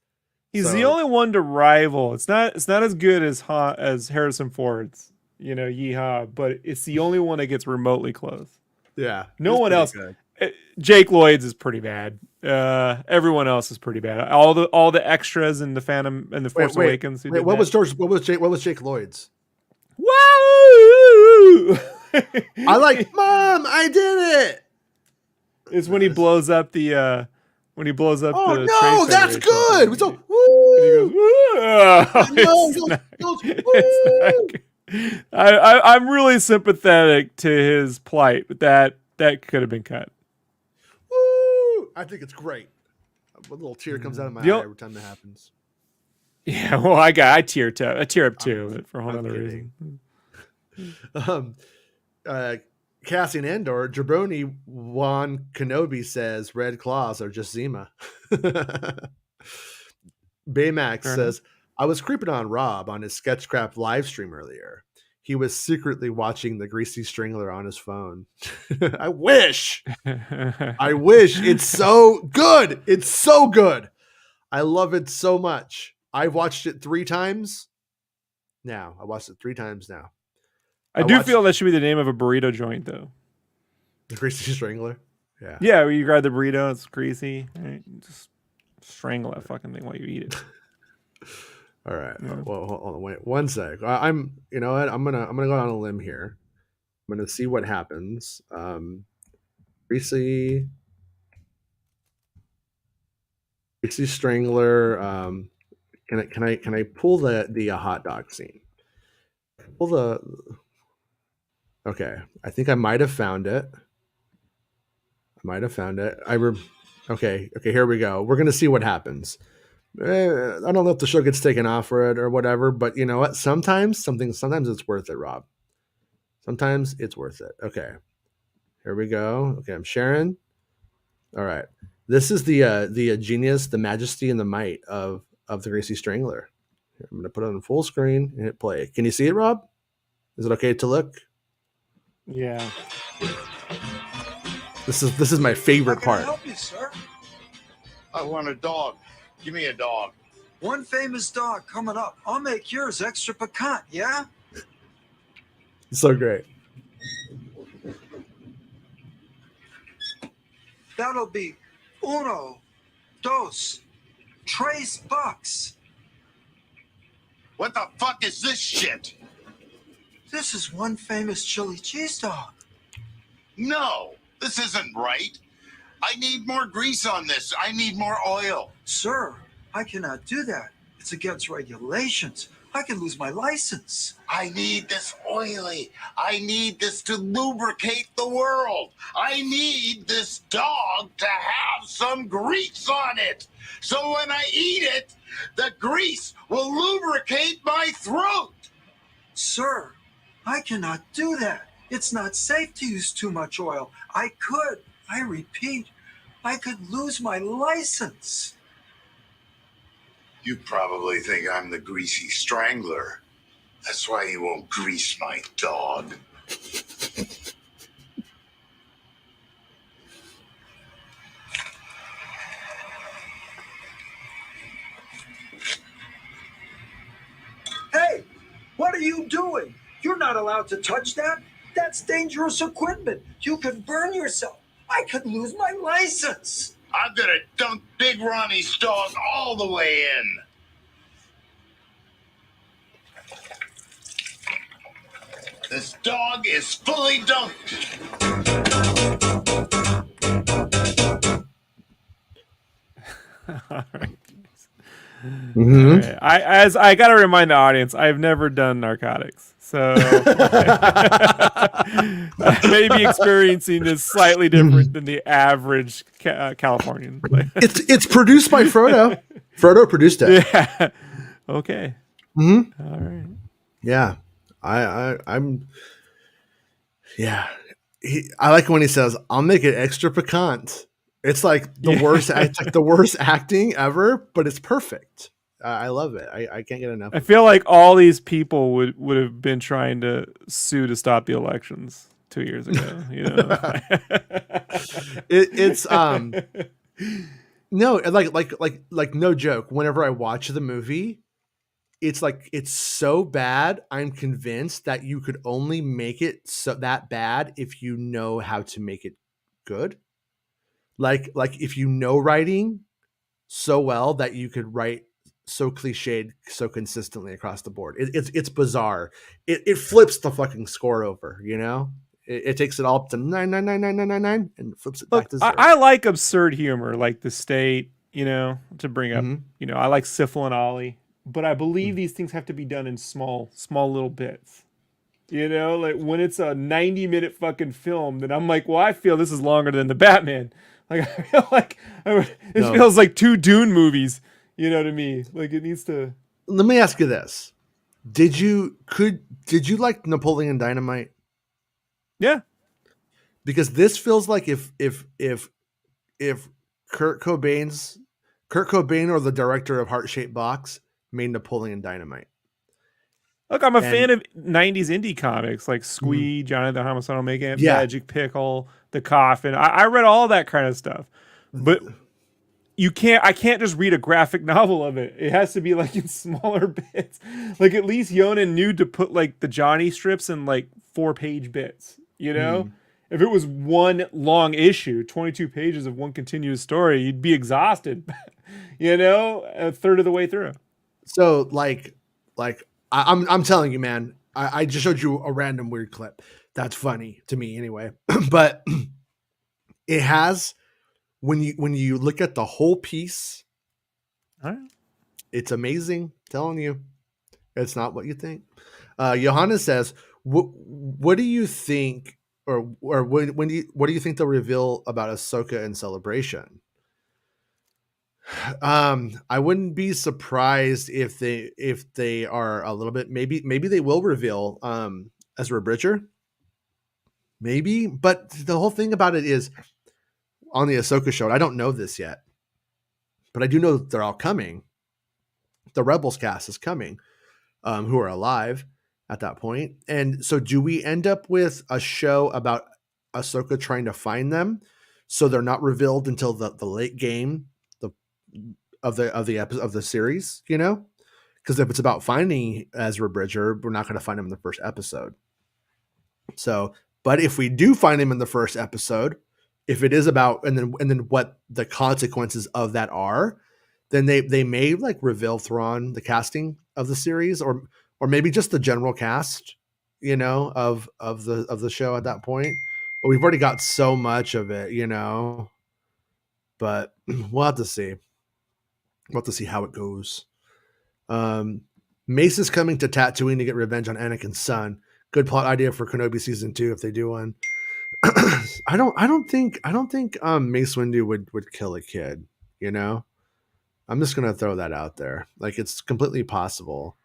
He's the only one to rival. It's not as good as Harrison Ford's, you know, yeehaw, but it's the only one that gets remotely close. Yeah. No one else. Good. Jake Lloyd's is pretty bad. Everyone else is pretty bad. All the extras in the Phantom and the Force Awakens. What was Jake Lloyd's? Wow! I like, Mom, I did it. It's when he blows up the oh the no, that's good. So, woo! And he goes, woo! I'm really sympathetic to his plight, but that could have been cut. Woo! I think it's great. A little tear comes out of my eye every time that happens. Yeah, well, I tear up too, but for a whole other reason. Cassian Andor, Jabroni Juan Kenobi says red claws are just Zima. Baymax says, I was creeping on Rob on his Sketchcraft live stream earlier. He was secretly watching the Greasy Strangler on his phone. I wish. It's so good. It's so good. I love it so much. I've watched it 3 times now. I do feel that should be the name of a burrito joint, though. The Greasy Strangler? Yeah. Yeah, where you grab the burrito, it's greasy. Right? Just strangle that fucking thing while you eat it. All right. Yeah. Well, hold on. Wait 1 sec. You know what? I'm gonna go on a limb here. I'm gonna see what happens. Greasy Strangler. Can I pull the hot dog scene? Pull the. Okay, I think I might have found it. Okay, here we go. We're gonna see what happens. I don't know if the show gets taken off for it or whatever, but you know what? Sometimes it's worth it, Rob. Sometimes it's worth it. Okay, here we go. Okay, I'm sharing. All right, this is the genius, the majesty, and the might of the Greasy Strangler. I'm gonna put it on full screen and hit play. Can you see it, Rob? Is it okay to look? Yeah. This is my favorite How can I part. help you, sir? I want a dog. Give me a dog. One famous dog coming up. I'll make yours extra piquant, yeah? So great. That'll be uno, dos, tres bucks. What the fuck is this shit? This is one famous chili cheese dog. No, this isn't right. I need more grease on this. I need more oil. Sir, I cannot do that. It's against regulations. I can lose my license. I need this oily. I need this to lubricate the world. I need this dog to have some grease on it. So when I eat it, the grease will lubricate my throat. Sir, I cannot do that. It's not safe to use too much oil. I repeat, I could lose my license. You probably think I'm the greasy strangler. That's why you won't grease my dog. Hey, what are you doing? You're not allowed to touch that. That's dangerous equipment. You could burn yourself. I could lose my license. I'm gonna dunk Big Ronnie's dog all the way in. This dog is fully dunked. All right. Mm-hmm. All right. I gotta remind the audience, I've never done narcotics, so I may be experiencing this slightly different than the average Californian. It's produced by Frodo. Frodo produced it. Yeah. Okay. Mm-hmm. All right. Yeah, I'm. Yeah, I like when he says, "I'll make it extra piquant." It's like the worst. It's like the worst acting ever, but it's perfect. I love it. I can't get enough. I feel like all these people would have been trying to sue to stop the elections 2 years ago. You know, it's no, like no joke. Whenever I watch the movie, it's like it's so bad. I'm convinced that you could only make it so that bad if you know how to make it good. Like if you know writing so well that you could write so cliched so consistently across the board. It's bizarre. It flips the fucking score over. You know, it takes it all up to 9999999 and flips it look, back to 0. I like absurd humor, like The State. You know, to bring up, Mhm. you know, I like Syphil and Ollie, but I believe these things have to be done in small little bits. You know, like when it's a 90-minute fucking film, then I'm like, well, I feel this is longer than the Batman. Like I feel like this No. feels like 2 Dune movies. You know, to me, like it needs to. Let me ask you this: Did you like Napoleon Dynamite? Yeah. Because this feels like if Kurt Cobain or the director of Heart Shaped Box made Napoleon Dynamite. Look, I'm a fan of 90s indie comics like Mm-hmm. Squee, Johnny the Homicidal Maniac, Yeah. Magic Pickle, The Coffin. I read all that kind of stuff. But I can't just read a graphic novel of it. It has to be like in smaller bits. Like at least Yonan knew to put like the Johnny strips in like 4-page bits, you know? If it was one long issue, 22 pages of one continuous story, you'd be exhausted, you know, a third of the way through. So like I'm telling you, man, I just showed you a random weird clip. That's funny to me anyway. But it has when you look at the whole piece, All right. it's amazing. Telling you, it's not what you think. Johanna says, "What do you think, or what do you think they'll reveal about Ahsoka in Celebration?" I wouldn't be surprised if they are a little bit. Maybe they will reveal Ezra Bridger. Maybe, but the whole thing about it is on the Ahsoka show. I don't know this yet, but I do know that they're all coming. The Rebels cast is coming, who are alive, at that point. And so do we end up with a show about Ahsoka trying to find them so they're not revealed until the late game of the series, you know? Because if it's about finding Ezra Bridger, we're not going to find him in the first episode. So, but if we do find him in the first episode, if it is about and then what the consequences of that are, then they may like reveal Thrawn the casting of the series, or maybe just the general cast, you know, of the show at that point. But we've already got so much of it, you know. But we'll have to see. We'll have to see how it goes. Mace is coming to Tatooine to get revenge on Anakin's son. Good plot idea for Kenobi season 2 if they do one. I don't think Mace Windu would kill a kid, you know? I'm just gonna throw that out there. Like, it's completely possible.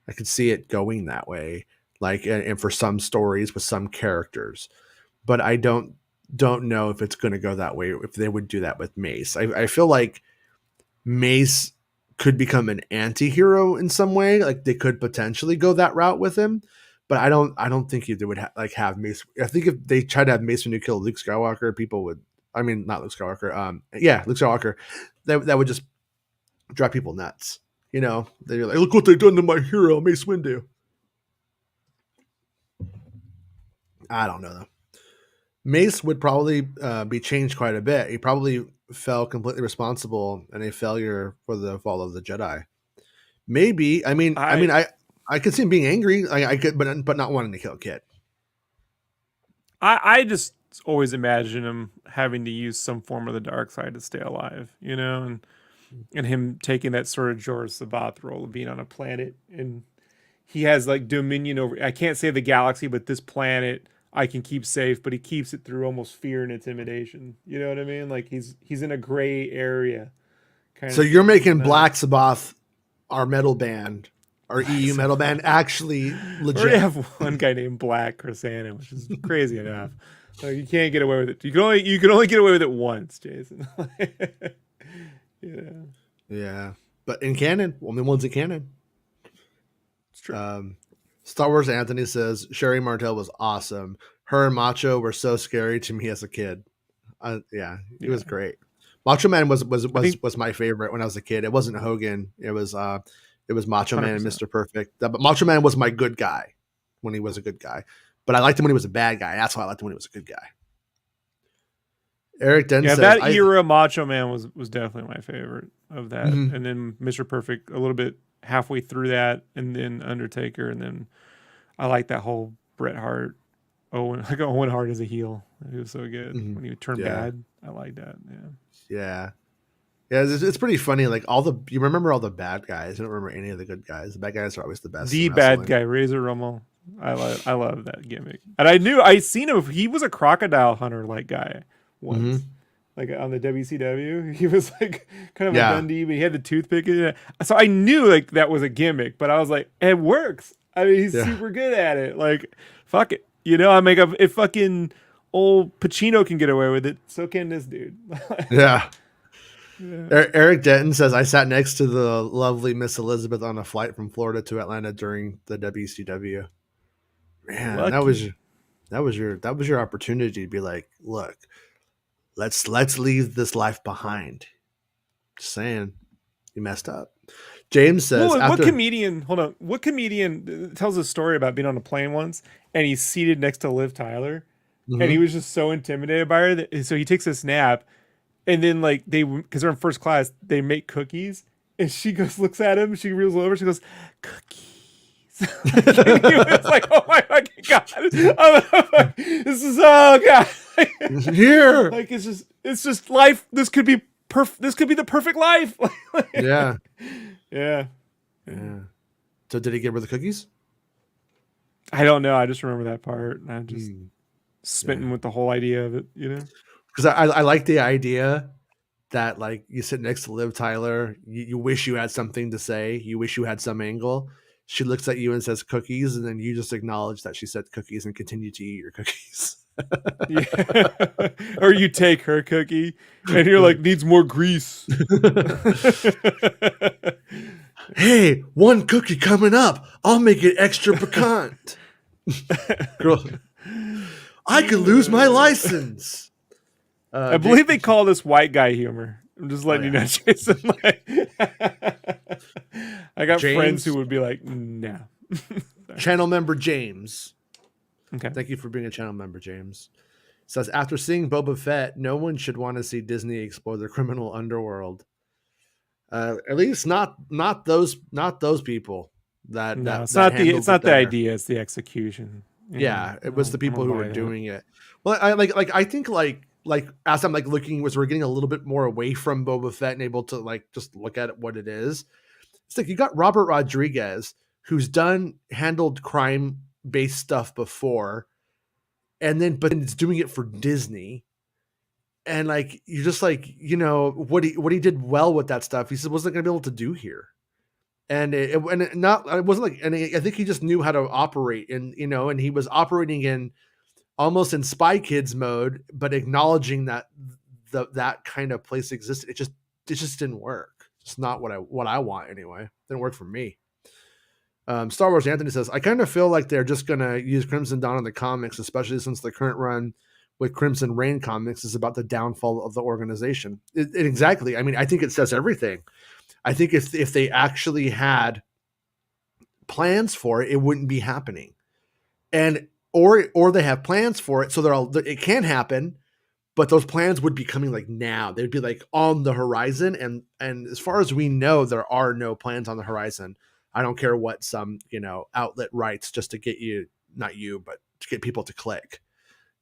I could see it going that way. Like, and for some stories with some characters. But I don't know if it's gonna go that way, if they would do that with Mace. I feel like Mace could become an anti-hero in some way. Like, they could potentially go that route with him. But I don't think they would have Mace. I think if they tried to have Mace Windu kill Luke Skywalker, people would. I mean, not Luke Skywalker. Luke Skywalker. That would just drive people nuts. You know, they're like, look what they've done to my hero, Mace Windu. I don't know though. Mace would probably be changed quite a bit. He probably fell completely responsible in a failure for the fall of the Jedi. Maybe. I could see him being angry. I could, but not wanting to kill a kid. I just always imagine him having to use some form of the dark side to stay alive, you know, and him taking that sort of George Sabath role of being on a planet, and he has like dominion over. I can't say the galaxy, but this planet I can keep safe, but he keeps it through almost fear and intimidation. You know what I mean? Like he's in a gray area. So you're making Black Sabbath our metal band. Our EU metal band actually legit. We have one guy named Black Chrysanthemum, which is crazy enough. Like, you can't get away with it. You can only get away with it once, Jason. Yeah. Yeah, but in canon, only one's in canon. It's true. Star Wars Anthony says Sherry Martell was awesome. Her and Macho were so scary to me as a kid. He was great. Macho Man was my favorite when I was a kid. It wasn't Hogan. It was Macho 100%. Man and Mr. Perfect. But Macho Man was my good guy when he was a good guy. But I liked him when he was a bad guy. That's why I liked him when he was a good guy. Eric Den says... that era Macho Man was definitely my favorite of that. Mm-hmm. And then Mr. Perfect a little bit halfway through that. And then Undertaker. And then I like that whole Bret Hart. Owen Hart as a heel. He was so good. Mm-hmm. When he would turn bad. I like that. Yeah. Yeah, it's pretty funny. Like you remember all the bad guys. I don't remember any of the good guys. The bad guys are always the best. The bad guy, Razor Ramon. I love that gimmick. And I seen him. He was a crocodile hunter like guy once, like on the WCW. He was like kind of a Dundee, but he had the toothpick in it. So I knew like that was a gimmick, but I was like, it works. I mean, he's super good at it. Like, fuck it. You know, if fucking old Pacino can get away with it, so can this dude. Yeah. Yeah. Eric Denton says, I sat next to the lovely Miss Elizabeth on a flight from Florida to Atlanta during the WCW. Man, lucky. that was your opportunity to be like, look, let's leave this life behind. Just saying, you messed up. James says, what comedian tells a story about being on a plane once and he's seated next to Liv Tyler and he was just so intimidated by her so he takes a snap. And then, like, because they're in first class, they make cookies. And she looks at him. She reels over. She goes, cookies. And he was like, oh my fucking God. This is, oh God. Here. Like, it's just life. This could be the perfect life. Yeah. Yeah. So did he give her the cookies? I don't know. I just remember that part. And I'm just smitten with the whole idea of it, you know? Because I like the idea that, like, you sit next to Liv Tyler, you wish you had something to say, you wish you had some angle. She looks at you and says cookies, and then you just acknowledge that she said cookies and continue to eat your cookies. Yeah. Or you take her cookie and you're like, needs more grease. Hey, one cookie coming up. I'll make it extra piquant. Girl, I could lose my license. I believe they call this white guy humor. I'm just letting you know, Jason. I got friends who would be like, "No." Channel member James. Okay. Thank you for being a channel member, James. Says, after seeing Boba Fett, no one should want to see Disney explore the criminal underworld. At least not those people. It's not the idea, it's the execution. Yeah, it was the people who were doing it. Well, I think as I'm looking, we're getting a little bit more away from Boba Fett and able to just look at what it is. It's like you got Robert Rodriguez, who's handled crime based stuff before, but it's doing it for Disney. And you're just what he did well with that stuff, he said wasn't going to be able to do here. And it wasn't I think he just knew how to operate, and he was operating in almost in Spy Kids mode, but acknowledging that that kind of place existed. It just didn't work. It's not what I want anyway. It didn't work for me. Star Wars Anthony says, I kind of feel like they're just going to use Crimson Dawn in the comics, especially since the current run with Crimson Reign comics is about the downfall of the organization. Exactly. I mean, I think it says everything. I think if they actually had plans for it, it wouldn't be happening. Or they have plans for it, so it can happen, but those plans would be coming now. They'd be on the horizon, and as far as we know, there are no plans on the horizon. I don't care what some outlet writes just to get you, not you, but to get people to click.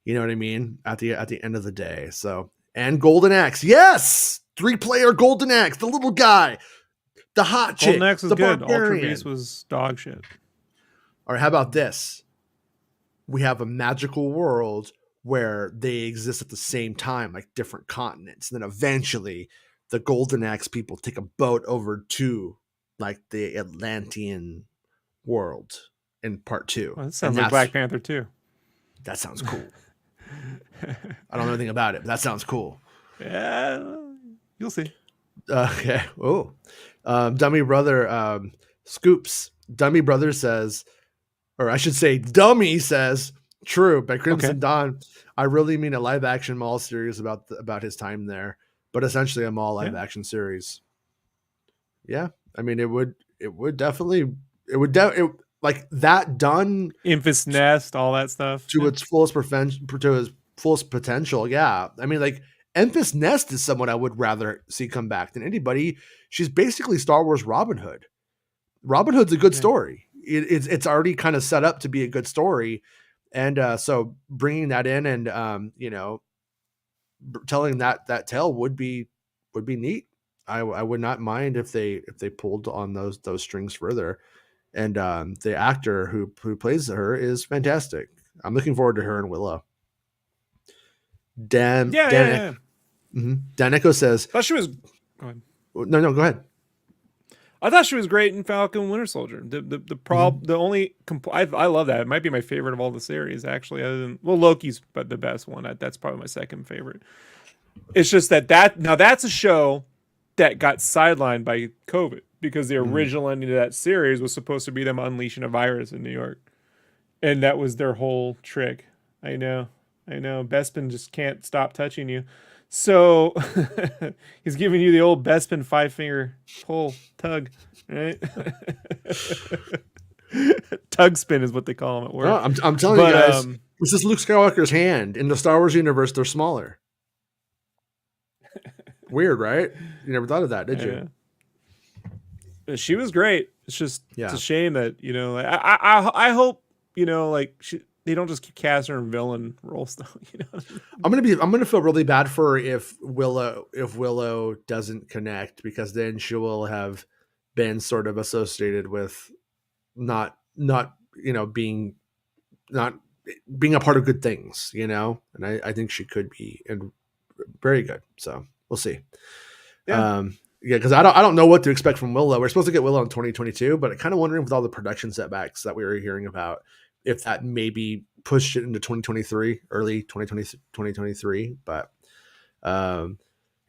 You know what I mean? At the end of the day. So, and Golden Axe, yes, 3-player Golden Axe, the little guy, the hot chick, Golden Axe was good. Ultra Beast was dog shit. All right, how about this? We have a magical world where they exist at the same time, like different continents. And then eventually the Golden Axe people take a boat over to the Atlantean world in part 2. Well, that sounds like Black Panther 2. That sounds cool. I don't know anything about it, but that sounds cool. Yeah, you'll see. Okay. Oh, Dummy Brother Scoops. Dummy Brother says, or I should say, Dummy says, true, by Crimson Dawn. I really mean a live action Maul series about his time there, but essentially a Maul live action series. Yeah, I mean, it would definitely that done. Infant's Nest, all that stuff to its fullest potential. Yeah, I mean, Enfys Nest is someone I would rather see come back than anybody. She's basically Star Wars Robin Hood. Robin Hood's a good story. It's already kind of set up to be a good story, and so bringing that in and telling that tale would be neat. I would not mind if they pulled on those strings further. And the actor who plays her is fantastic. I'm looking forward to her and Willow. Dan Echo says, I thought she was. Go ahead. No, go ahead. I thought she was great in Falcon Winter Soldier. I love that. It might be my favorite of all the series, actually. Other than Loki's, but the best one. That's probably my second favorite. It's just that's a show that got sidelined by COVID because the original ending of that series was supposed to be them unleashing a virus in New York, and that was their whole trick. I know. Bespin just can't stop touching you. So he's giving you the old Bespin 5-finger pull tug, right? Tug spin is what they call them at work. No, I'm telling you guys, this is Luke Skywalker's hand. In the Star Wars universe, they're smaller. Weird, right? You never thought of that, did you? She was great. It's just it's a shame that I hope they don't just cast her in villain roles though. I'm gonna feel really bad for her if Willow doesn't connect, because then she will have been sort of associated with not being a part of good things, and I think she could be very good. So we'll see. Because I don't know what to expect from Willow. We're supposed to get Willow in 2022, but I'm kind of wondering with all the production setbacks that we were hearing about, if that maybe pushed it into 2023, early 2023. But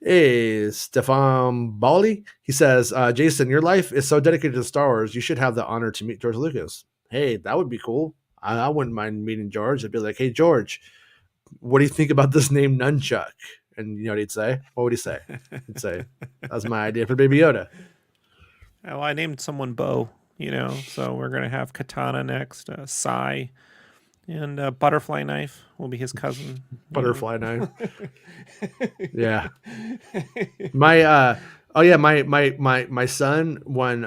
Hey, Stefan Bali. He says, Jason, your life is so dedicated to Star Wars. You should have the honor to meet George Lucas. Hey, that would be cool. I wouldn't mind meeting George. I'd be like, hey, George, what do you think about this name Nunchuck? And you know what he'd say? What would he say? He'd say, that's my idea for Baby Yoda. Well, I named someone Bo, so we're going to have Katana next, Sai, and Butterfly Knife will be his cousin. Butterfly Knife. Yeah. My son won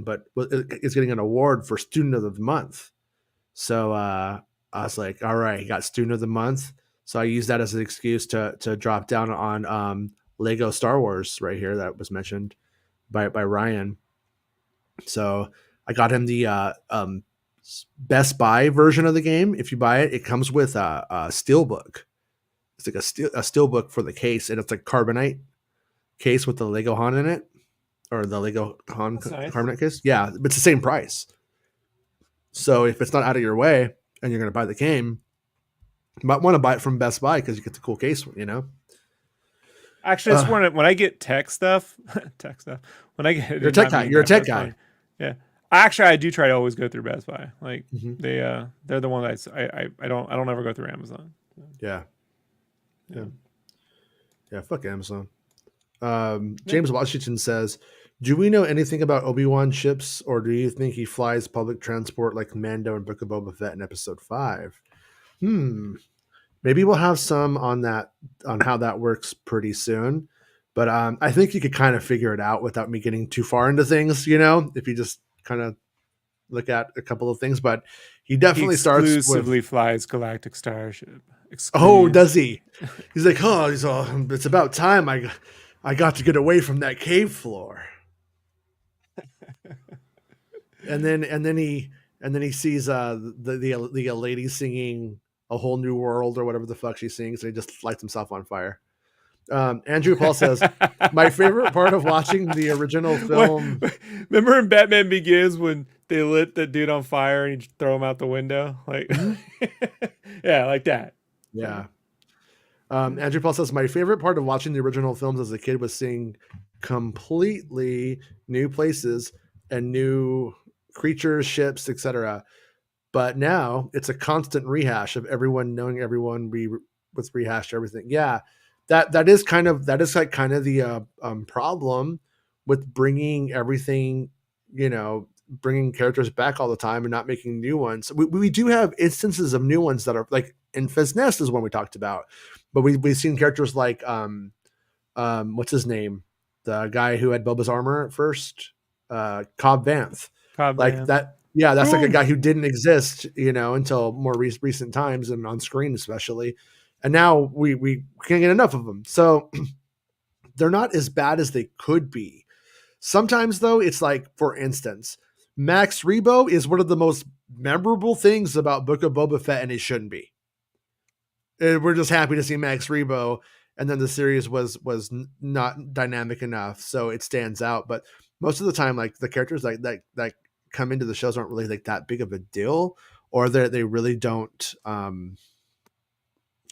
but is getting an award for Student of the Month. So I was like, all right, he got Student of the Month. So I used that as an excuse to drop down on Lego Star Wars right here that was mentioned by Ryan. So I got him the Best Buy version of the game. If you buy it, it comes with a steelbook. It's like a steelbook for the case, and it's like carbonite case with the Lego Han in it, or the Lego Han nice. Carbonite case. Yeah, it's the same price. So if it's not out of your way and you're going to buy the game, you might want to buy it from Best Buy because you get the cool case, Actually, it's when I get tech stuff, when I get you're a tech guy. You're a tech guy. Yeah. Actually, I do try to always go through Best Buy. Like they're the one that I don't ever go through Amazon. Yeah. Fuck Amazon. James Washington says, do we know anything about Obi-Wan ships, or do you think he flies public transport like Mando and Book of Boba Fett in Episode 5? Maybe we'll have some on how that works pretty soon. But I think you could kind of figure it out without me getting too far into things, if you just kind of look at a couple of things. But he definitely exclusively flies Galactic Starship. Oh, does he? He's like, it's about time I got to get away from that cave floor. and then he sees the lady singing A Whole New World or whatever the fuck she sings, and he just lights himself on fire. Andrew Paul says, my favorite part of watching the original film. Remember in Batman Begins when they lit the dude on fire and you throw him out the window? Like, yeah, like that. Yeah. Andrew Paul says, my favorite part of watching the original films as a kid was seeing completely new places and new creatures, ships, etc. But now it's a constant rehash of everyone knowing everyone. With rehashed everything. Yeah, that is kind of the problem with bringing everything, bringing characters back all the time and not making new ones. We do have instances of new ones that are like in Fizz Nest is one we talked about, but we've seen characters like what's his name, the guy who had Boba's armor at first, Cobb Vanth. That. Yeah, that's like a guy who didn't exist, until more recent times and on screen especially. And now we can't get enough of them. So they're not as bad as they could be. Sometimes, though, it's like, for instance, Max Rebo is one of the most memorable things about Book of Boba Fett, and it shouldn't be. And we're just happy to see Max Rebo, and then the series was not dynamic enough, so it stands out. But most of the time, like, the characters that come into the shows aren't really like that big of a deal, or they really don't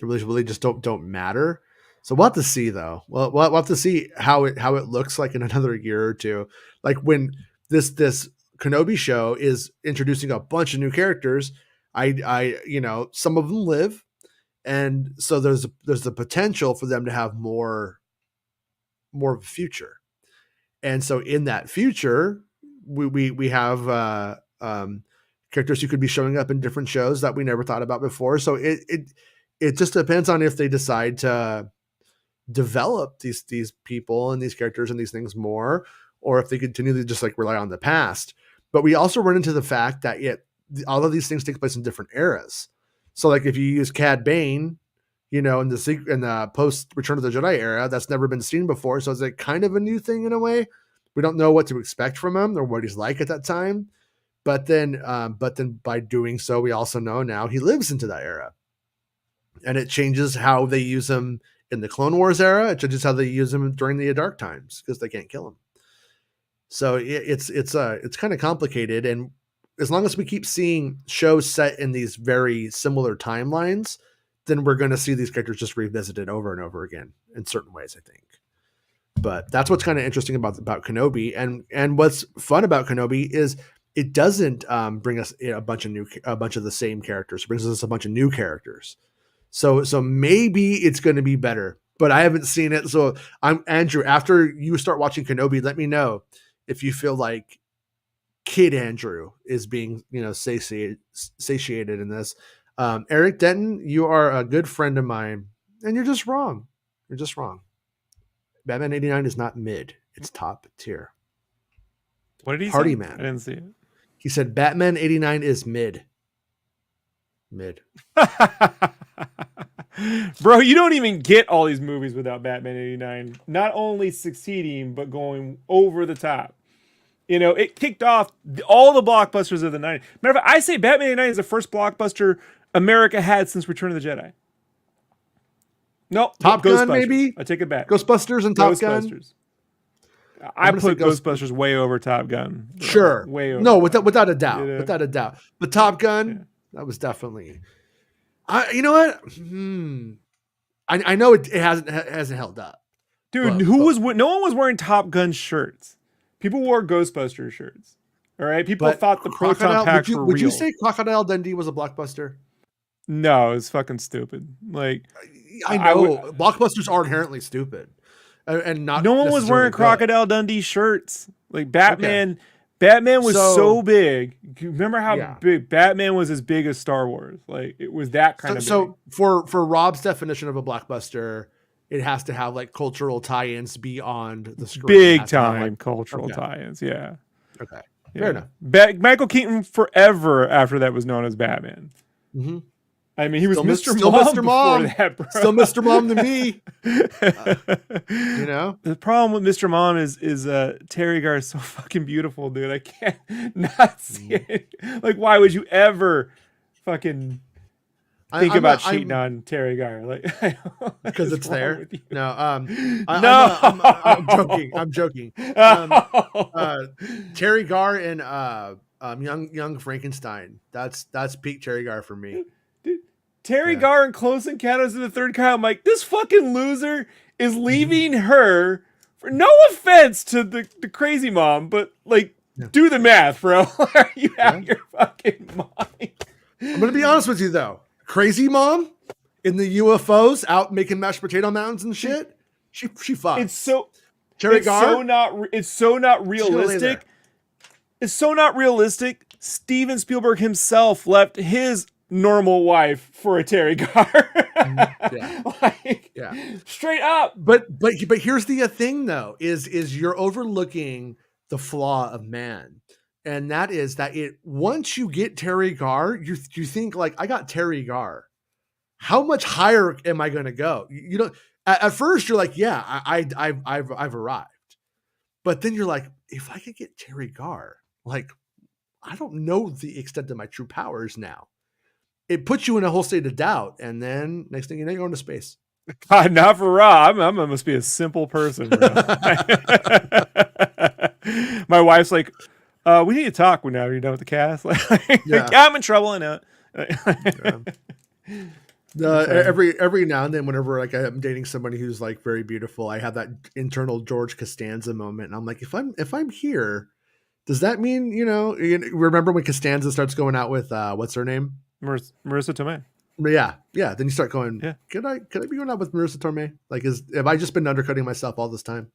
really just don't matter. So we'll have to see, though. We'll have to see how it looks like in another year or two. Like when this Kenobi show is introducing a bunch of new characters, I some of them live, and so there's the potential for them to have more of a future. And so in that future, we have characters who could be showing up in different shows that we never thought about before. So it just depends on if they decide to develop these people and these characters and these things more, or if they continue to just like rely on the past. But we also run into the fact that all of these things take place in different eras. So like if you use Cad Bane, in the post Return of the Jedi era, that's never been seen before. So it's like kind of a new thing in a way. We don't know what to expect from him or what he's like at that time. But then by doing so, we also know now he lives into that era. And it changes how they use him in the Clone Wars era. It changes how they use him during the Dark Times because they can't kill him. So it's kind of complicated. And as long as we keep seeing shows set in these very similar timelines, then we're going to see these characters just revisited over and over again in certain ways, I think. But that's what's kind of interesting about Kenobi, and what's fun about Kenobi is it doesn't bring us a bunch of the same characters. It brings us a bunch of new characters. So maybe it's going to be better, but I haven't seen it. So I'm Andrew. After you start watching Kenobi, let me know if you feel like Kid Andrew is being, satiated in this. Eric Denton, you are a good friend of mine, and you're just wrong. You're just wrong. Batman 89 is not mid; it's top tier. What did he Party say? Man. I didn't see it. He said Batman 89 is mid. Bro, you don't even get all these movies without Batman 89 not only succeeding but going over the top. It kicked off all the blockbusters of the 90s. Matter of fact, I say Batman 89 is the first blockbuster America had since Return of the Jedi. No, Top Gun, maybe? I take it back. Ghostbusters and Top Gun? I put Ghostbusters way over Top Gun. Sure. Way over. No, without a doubt. Without a doubt. But Top Gun, that was definitely... you know what? I know it hasn't held up. Dude, no one was wearing Top Gun shirts. People wore Ghostbusters shirts. All right? People thought the proton packs were real. Would you say Crocodile Dundee was a blockbuster? No, it's fucking stupid. Like, I know blockbusters are inherently stupid, and not. No one was wearing Crocodile Dundee shirts. Like Batman, okay. Batman was so big. Remember how big Batman was? As big as Star Wars. Like it was that kind of. So for Rob's definition of a blockbuster, it has to have like cultural tie-ins beyond the screen. Big time cultural tie-ins. Yeah. Okay. Fair enough. Michael Keaton forever after that was known as Batman. Mm-hmm. I mean, he was Mr. Still Mom Mr. Mom. That, bro. Still Mr. Mom to me. The problem with Mr. Mom is Terry Garr is so fucking beautiful, dude. I can't not see it. Like, why would you ever fucking think about cheating on Terry Garr? Like, because it's there. No, I'm joking. Terry Garr and young Frankenstein. That's peak Terry Garr for me. Terry Garr in Close Encounters of the Third Kind. I'm like, this fucking loser is leaving her. For no offense to the crazy mom, but like, do the math, bro. Are you out of your fucking mind? I'm gonna be honest with you though. Crazy mom in the UFOs out making mashed potato mountains and shit. She fucked. It's so Terry Garr. It's so not realistic. It's so not realistic. Steven Spielberg himself left his normal wife for a Terry Garr. Straight up. But here's the thing though, is you're overlooking the flaw of man. And that is that once you get Terry Garr, you think like, I got Terry Garr. How much higher am I gonna go? You know, at first you're like, yeah, I've arrived. But then you're like, if I could get Terry Garr, like, I don't know the extent of my true powers now. It puts you in a whole state of doubt, and then next thing you know, you're going to space. God, not for Rob. I must be a simple person. My wife's like, we need to talk now you're done with the cast. I'm in trouble. I know. Every now and then, whenever like I'm dating somebody who's like very beautiful, I have that internal George Costanza moment, and I'm like, if I'm here, does that mean remember when Costanza starts going out with what's her name? Marissa Tomei. Yeah. Then you start going, could I be going out with Marissa Tomei? Like, have I just been undercutting myself all this time?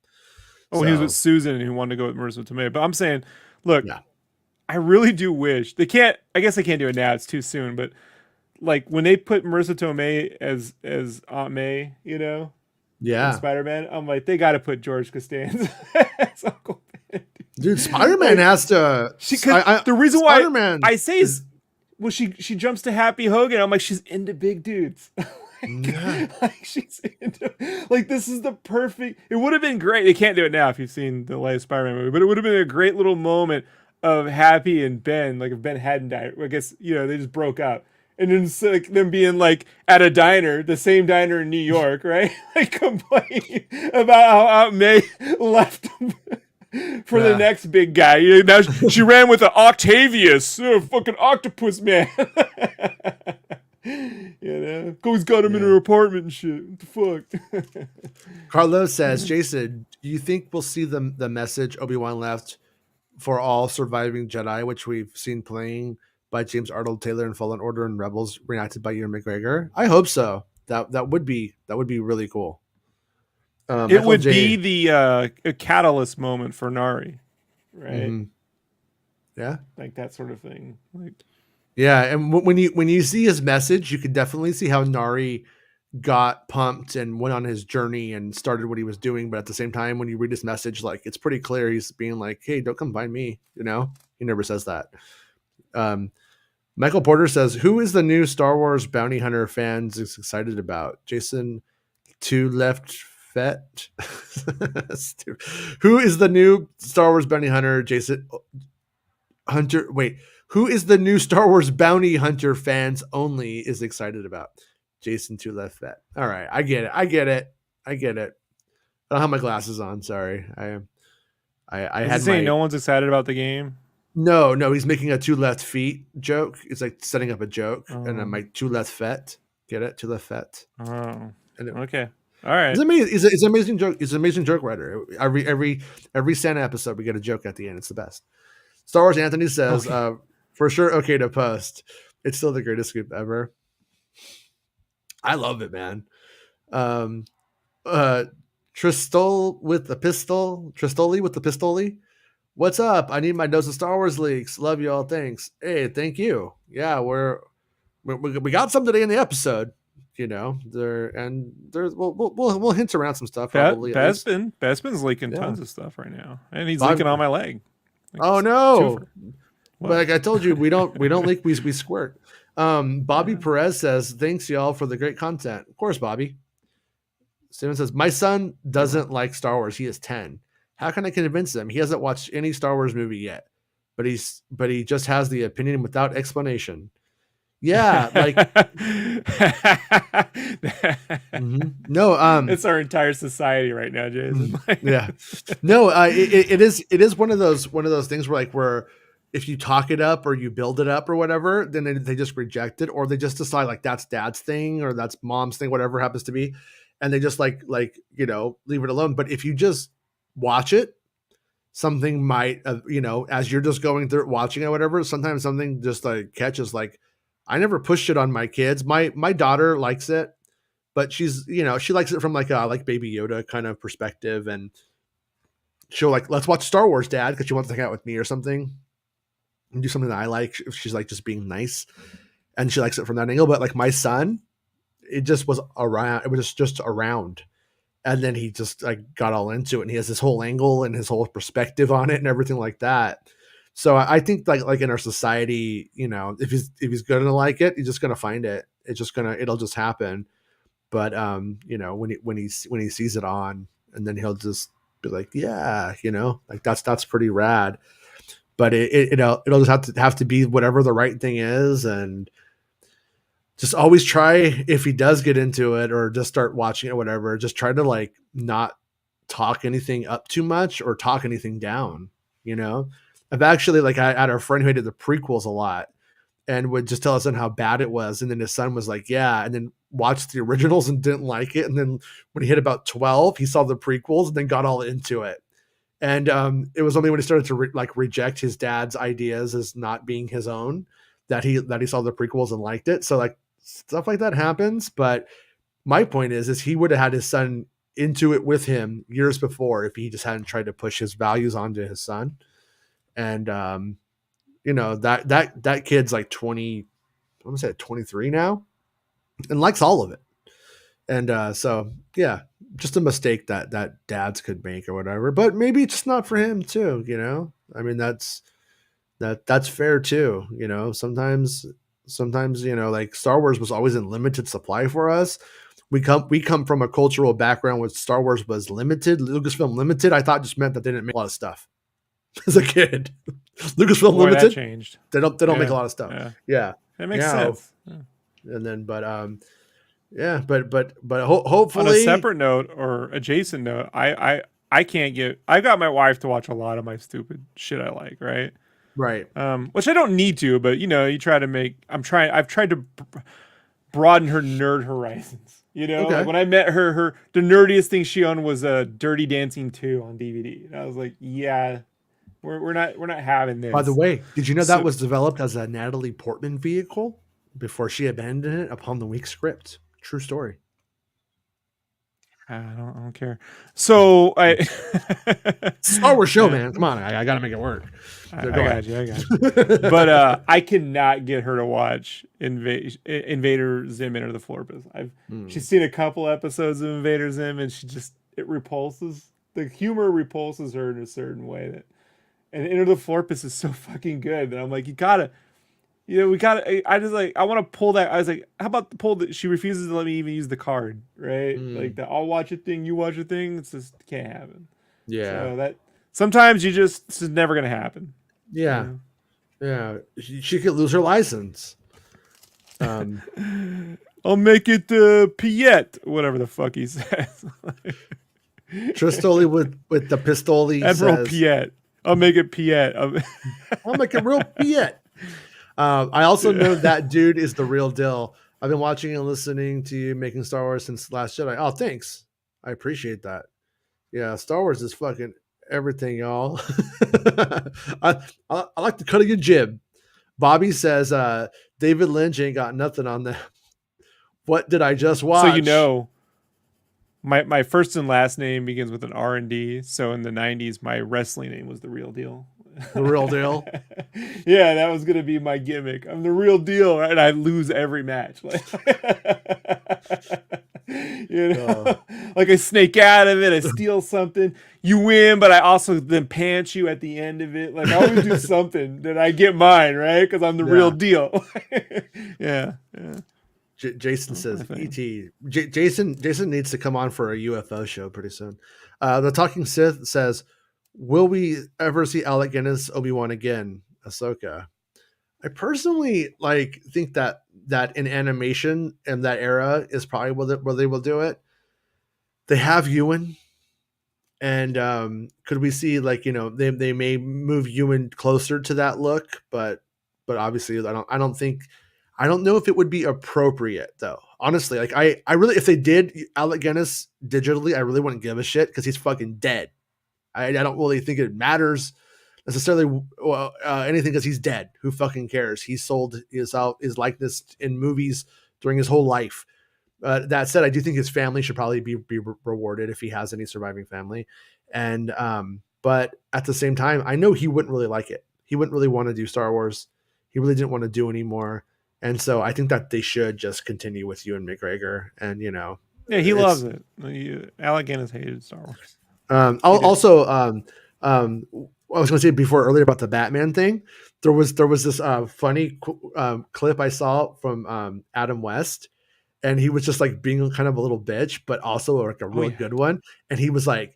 He was with Susan and he wanted to go with Marissa Tomei. But I'm saying, look, I really do wish they can't. I guess they can't do it now. It's too soon. But like when they put Marissa Tomei as Aunt May, in Spider-Man, I'm like, they got to put George Costanza as Uncle Ben. Dude, Spider-Man has to. The reason why I say is. Well, she jumps to Happy Hogan. I'm like, she's into big dudes. She's into this is the perfect. It would have been great. They can't do it now if you've seen the latest Spider-Man movie, but it would have been a great little moment of Happy and Ben. Like if Ben hadn't died, I guess they just broke up, and then like them being like at a diner, the same diner in New York, right? Like complaining about how Aunt May left them. For the next big guy. Now she ran with an Octavius, fucking octopus man. Go's got him in her apartment and shit. What the fuck? Carlos says, Jason, do you think we'll see the message Obi-Wan left for all surviving Jedi, which we've seen playing by James Arnold Taylor in Fallen Order and Rebels, reenacted by Ewan McGregor? I hope so. That would be really cool. It would be the a catalyst moment for Nari, right? Mm-hmm. Yeah, like that sort of thing. Like, yeah, and when you see his message, you could definitely see how Nari got pumped and went on his journey and started what he was doing. But at the same time, when you read his message, like it's pretty clear he's being like, "Hey, don't come find me." You know, he never says that. Michael Porter says, "Who is the new Star Wars bounty hunter fans is excited about?" Jason, two left Fett. Who is the new Star Wars bounty hunter? Jason Hunter. Wait, who is the new Star Wars bounty hunter fans only is excited about? Jason, two left Fett. All right, I get it. I don't have my glasses on. Sorry, I had saying no one's excited about the game. No, he's making a two left feet joke. It's like setting up a joke, and I'm like two left Fett. Get it? Two left Fett. Oh, okay. All right. It's amazing. It's an amazing joke. It's an amazing joke writer. Every Santa episode, we get a joke at the end. It's the best. Star Wars Anthony says, for sure, okay to post. It's still the greatest scoop ever. I love it, man. Tristoli with the pistoli. What's up? I need my dose of Star Wars leaks. Love you all. Thanks. Hey, thank you. Yeah, we got some today in the episode. You know, we'll hint around some stuff. Probably. Bespin's leaking tons of stuff right now, and he's leaking on my leg. Like, oh no! But like I told you, we don't leak. We squirt. Bobby Perez says, "Thanks y'all for the great content." Of course, Bobby. Steven says, "My son doesn't like Star Wars. He is 10. How can I convince him? He hasn't watched any Star Wars movie yet, but he just has the opinion without explanation." Yeah, like no, it's our entire society right now, Jason. Yeah, no, it is one of those things where if you talk it up or you build it up or whatever, then they just reject it, or they just decide like that's dad's thing or that's mom's thing, whatever it happens to be, and they just like leave it alone. But if you just watch it, something might as you're just going through it, watching it, whatever, sometimes something just like catches. Like, I never pushed it on my kids. My daughter likes it, but she's she likes it from like Baby Yoda kind of perspective, and she'll like, let's watch Star Wars, Dad, because she wants to hang out with me or something and do something that I like. She's like just being nice, and she likes it from that angle. But like my son, it just was around. It was just around. And then he just like got all into it, and he has this whole angle and his whole perspective on it and everything like that. So I think like in our society, if he's gonna like it, he's just gonna find it. It'll just happen. But when he sees it on, and then he'll just be like, yeah, like that's pretty rad. But it'll just have to be whatever the right thing is, and just always try, if he does get into it or just start watching it or whatever, just try to like not talk anything up too much or talk anything down. I've actually I had a friend who hated the prequels a lot and would just tell us on how bad it was. And then his son was like, yeah, and then watched the originals and didn't like it. And then when he hit about 12, he saw the prequels and then got all into it. And it was only when he started to reject his dad's ideas as not being his own that he saw the prequels and liked it. So like stuff like that happens. But my point is he would have had his son into it with him years before if he just hadn't tried to push his values onto his son. And that kid's like 20, I'm gonna say 23 now, and likes all of it. And so yeah, just a mistake that dads could make or whatever. But maybe it's just not for him too. I mean that's fair too. Sometimes like Star Wars was always in limited supply for us. We come from a cultural background where Star Wars was limited. Lucasfilm limited, I thought just meant that they didn't make a lot of stuff. As a kid, Lucasfilm limited. That changed. They don't make a lot of stuff. Yeah. That makes sense. Yeah. And then, but hopefully. On a separate note or adjacent note, I can't get. I got my wife to watch a lot of my stupid shit I like. Right. Right. Which I don't need to, but you try to make. I've tried to broaden her nerd horizons. You know, Okay. like when I met her the nerdiest thing she owned was a Dirty Dancing 2 on DVD. And I was like, yeah, we're not having this. By the way, did you know So- that was developed as a Natalie Portman vehicle before she abandoned it upon the weak script? True story. I don't care. So I Star Wars show, man. Come on, I got to make it work. I got you. But I cannot get her to watch Invader Zim Enter the Florpus. She's seen a couple episodes of Invader Zim, and it repulses. The humor repulses her in a certain way and Enter the Florpus is so fucking good that I'm like, I want to pull that. I was like, how about she refuses to let me even use the card, right? Like the I'll watch a thing, you watch a thing. It's just can't happen. Yeah. So sometimes this is never going to happen. Yeah. Yeah. She could lose her license. I'll make it Piet, whatever the fuck he says. Tristoli with the pistoli Admiral says, Piet. I'll make it Piet. I'll make it real Piet. I also know that dude is the real deal. I've been watching and listening to you making Star Wars since Last Jedi. Oh, thanks. I appreciate that. Yeah, Star Wars is fucking everything, y'all. I like the cutting a jib. Bobby says David Lynch ain't got nothing on that. What did I just watch? So my first and last name begins with an R&D. So in the 90s, my wrestling name was The Real Deal. The Real Deal? Yeah, that was going to be my gimmick. I'm the real deal, right? And I lose every match. Like, like I snake out of it, I steal something, you win, but I also then pants you at the end of it. Like I always do something that I get mine, right? Because I'm the real deal. Yeah. Jason says, E.T. Jason needs to come on for a UFO show pretty soon. The Talking Sith says, will we ever see Alec Guinness Obi-Wan again? Ahsoka. I personally think that in animation in that era is probably where they will do it. They have Ewan, and could we see they may move Ewan closer to that look, but obviously I don't know if it would be appropriate though. Honestly, I really, if they did Alec Guinness digitally, I really wouldn't give a shit because he's fucking dead. I don't really think it matters necessarily anything because he's dead. Who fucking cares? He sold his likeness in movies during his whole life. That said, I do think his family should probably be rewarded if he has any surviving family. And but at the same time, I know he wouldn't really like it. He wouldn't really want to do Star Wars. He really didn't want to do anymore. And so I think that they should just continue with Ewan McGregor. And yeah, he loves it. Alec Guinness hated Star Wars. I was going to say before earlier about the Batman thing. There was this funny clip I saw from Adam West, and he was just being kind of a little bitch, but also a real good one. And he was like,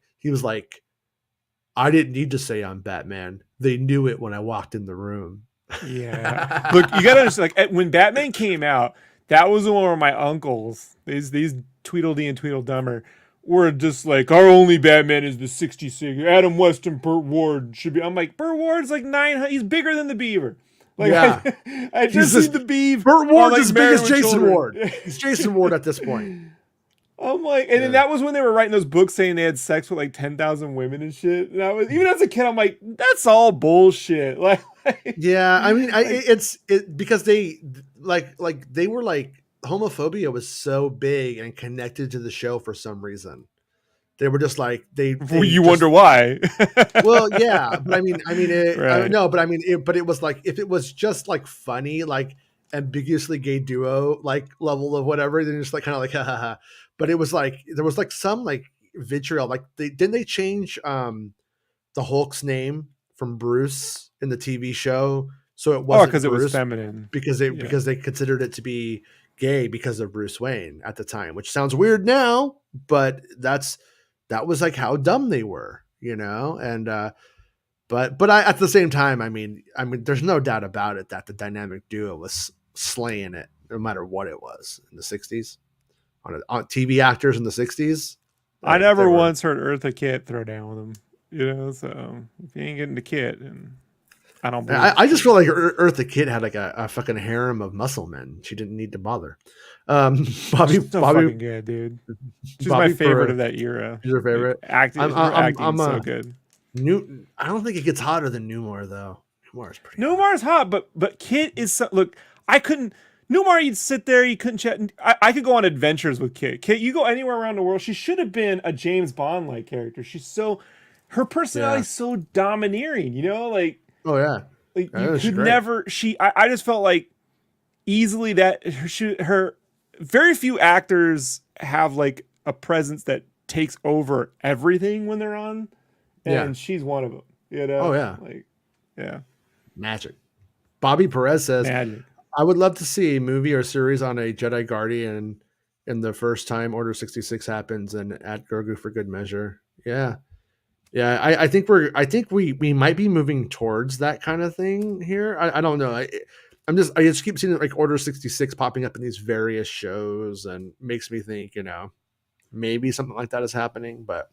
I didn't need to say I'm Batman. They knew it when I walked in the room. Yeah, look, you gotta understand. When Batman came out, that was the one where my uncles, these Tweedledee and Tweedledummer, were just like, our only Batman is the 66. Adam West and Burt Ward should be. I'm like, Burt Ward's 900. He's bigger than the Beaver. I just see the Beaver. Burt Ward's as big as Jason Ward. He's Jason Ward at this point. I'm like, and then that was when they were writing those books saying they had sex with 10,000 women and shit. And I was, even as a kid, I'm like, that's all bullshit. Yeah, I mean, it's because they they were homophobia was so big and connected to the show for some reason. They were just wonder why. Well, yeah, but I mean, right. I don't know, but I mean, but it was if it was just funny, ambiguously gay duo level of whatever, then it's kind of ha ha ha. But it was there was some vitriol. Didn't they change the Hulk's name from Bruce in the TV show? So it wasn't because it Bruce, was feminine. because they considered it to be gay because of Bruce Wayne at the time, which sounds weird now, but that was how dumb they were, and but I, at the same time, I mean there's no doubt about it that the dynamic duo was slaying it no matter what it was in the 60s on TV actors in the 60s. I never once heard Eartha Kitt throw down with him, so if you ain't getting the Kit, and I don't believe I just feel like Eartha Kitt had like a fucking harem of muscle men. She didn't need to bother. Bobby, She's so fucking good, dude. She's my favorite of that era. She's your favorite. Like, acting so good. I don't think it gets hotter than Newmar though. Newmar's pretty. Newmar's hot, but Kit is look. I couldn't. Newmar, you'd sit there, you couldn't chat. I could go on adventures with Kit. Kit, you go anywhere around the world. She should have been a James Bond like character. Her personality's so domineering. You know, like oh yeah, like you could never. I just felt like easily that her very few actors have like a presence that takes over everything when they're on, and she's one of them. You know? Oh yeah, like yeah, magic. Bobby Perez says, magic. I would love to see a movie or series on a Jedi Guardian in the first time Order 66 happens and add Grogu for good measure. Yeah. Yeah. I think we might be moving towards that kind of thing here. I don't know. I just keep seeing like Order 66 popping up in these various shows and makes me think, maybe something like that is happening. But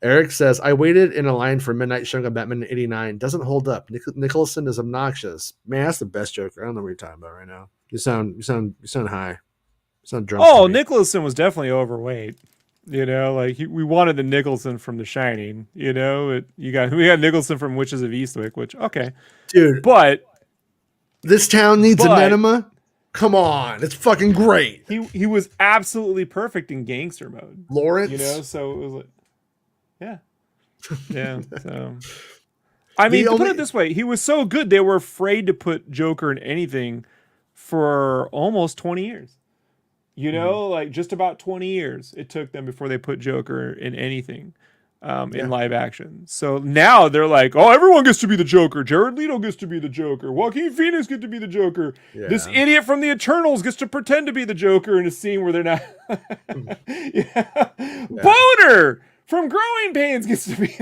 Eric says, I waited in a line for Midnight Showing of Batman in 89. Doesn't hold up. Nicholson is obnoxious. Man, that's the best Joker. I don't know what you're talking about right now. You sound high. You sound drunk. Oh, Nicholson was definitely overweight. Like we wanted the Nicholson from The Shining. We got Nicholson from Witches of Eastwick, which okay. Dude. But this town needs an enema. Come on, it's fucking great. He was absolutely perfect in gangster mode. Lawrence. So it was like yeah. So, I mean, to put it this way, he was so good they were afraid to put Joker in anything for almost 20 years. Like just about 20 years it took them before they put Joker in anything in live action. So now they're like, oh, everyone gets to be the Joker. Jared Leto gets to be the Joker. Joaquin Phoenix gets to be the Joker. Yeah. This idiot from the Eternals gets to pretend to be the Joker in a scene where they're not. Boner from Growing Pains gets to be.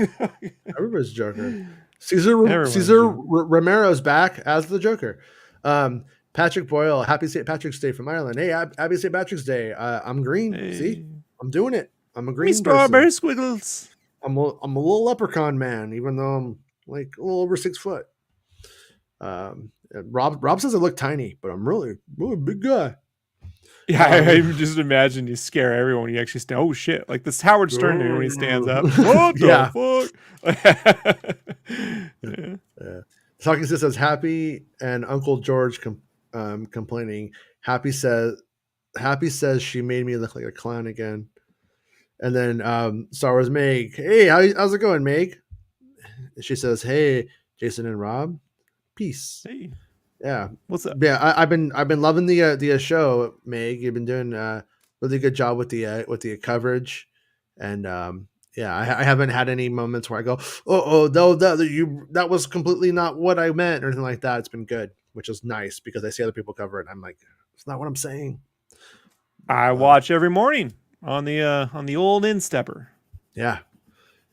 Everybody's Joker. Caesar Romero's back as the Joker. Patrick Boyle, happy St. Patrick's Day from Ireland. Hey, happy St. Patrick's Day. I'm green. Hey. See, I'm doing it. I'm a green strawberry squiggles. I'm a little leprechaun man, even though I'm like a little over 6 foot. Rob says I look tiny, but I'm really big guy. Yeah, I just imagine you scare everyone when you actually stand. Oh shit! Like this Howard Stern dude when he stands up. What the fuck? Yeah. Talking says happy and Uncle George complaining. Happy says she made me look like a clown again. And then Star Wars Meg, hey, how's it going, Meg? And she says, hey, Jason and Rob, peace. Hey. Yeah, what's up? Yeah, I've been loving the show, Meg. You've been doing a really good job with the coverage, and I haven't had any moments where I go, oh no, that was completely not what I meant or anything like that. It's been good, which is nice because I see other people cover it. And I'm like, it's not what I'm saying. I watch every morning on the old Instepper. Yeah.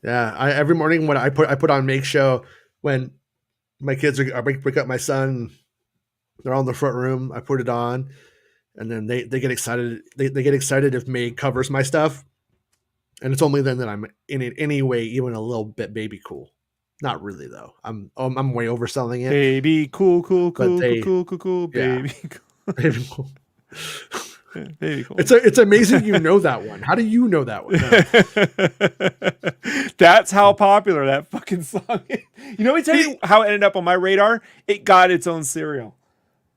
Every morning when I put on Make Show when my kids I wake up my son. They're all in the front room. I put it on, and then they get excited. They get excited if May covers my stuff, and it's only then that I'm in it anyway, even a little bit baby cool. Not really though. I'm way overselling it. Baby cool, baby cool. Baby cool. Yeah, baby cool. It's amazing you know that one. How do you know that one? No. That's how popular that fucking song is. Let me tell you how it ended up on my radar. It got its own cereal.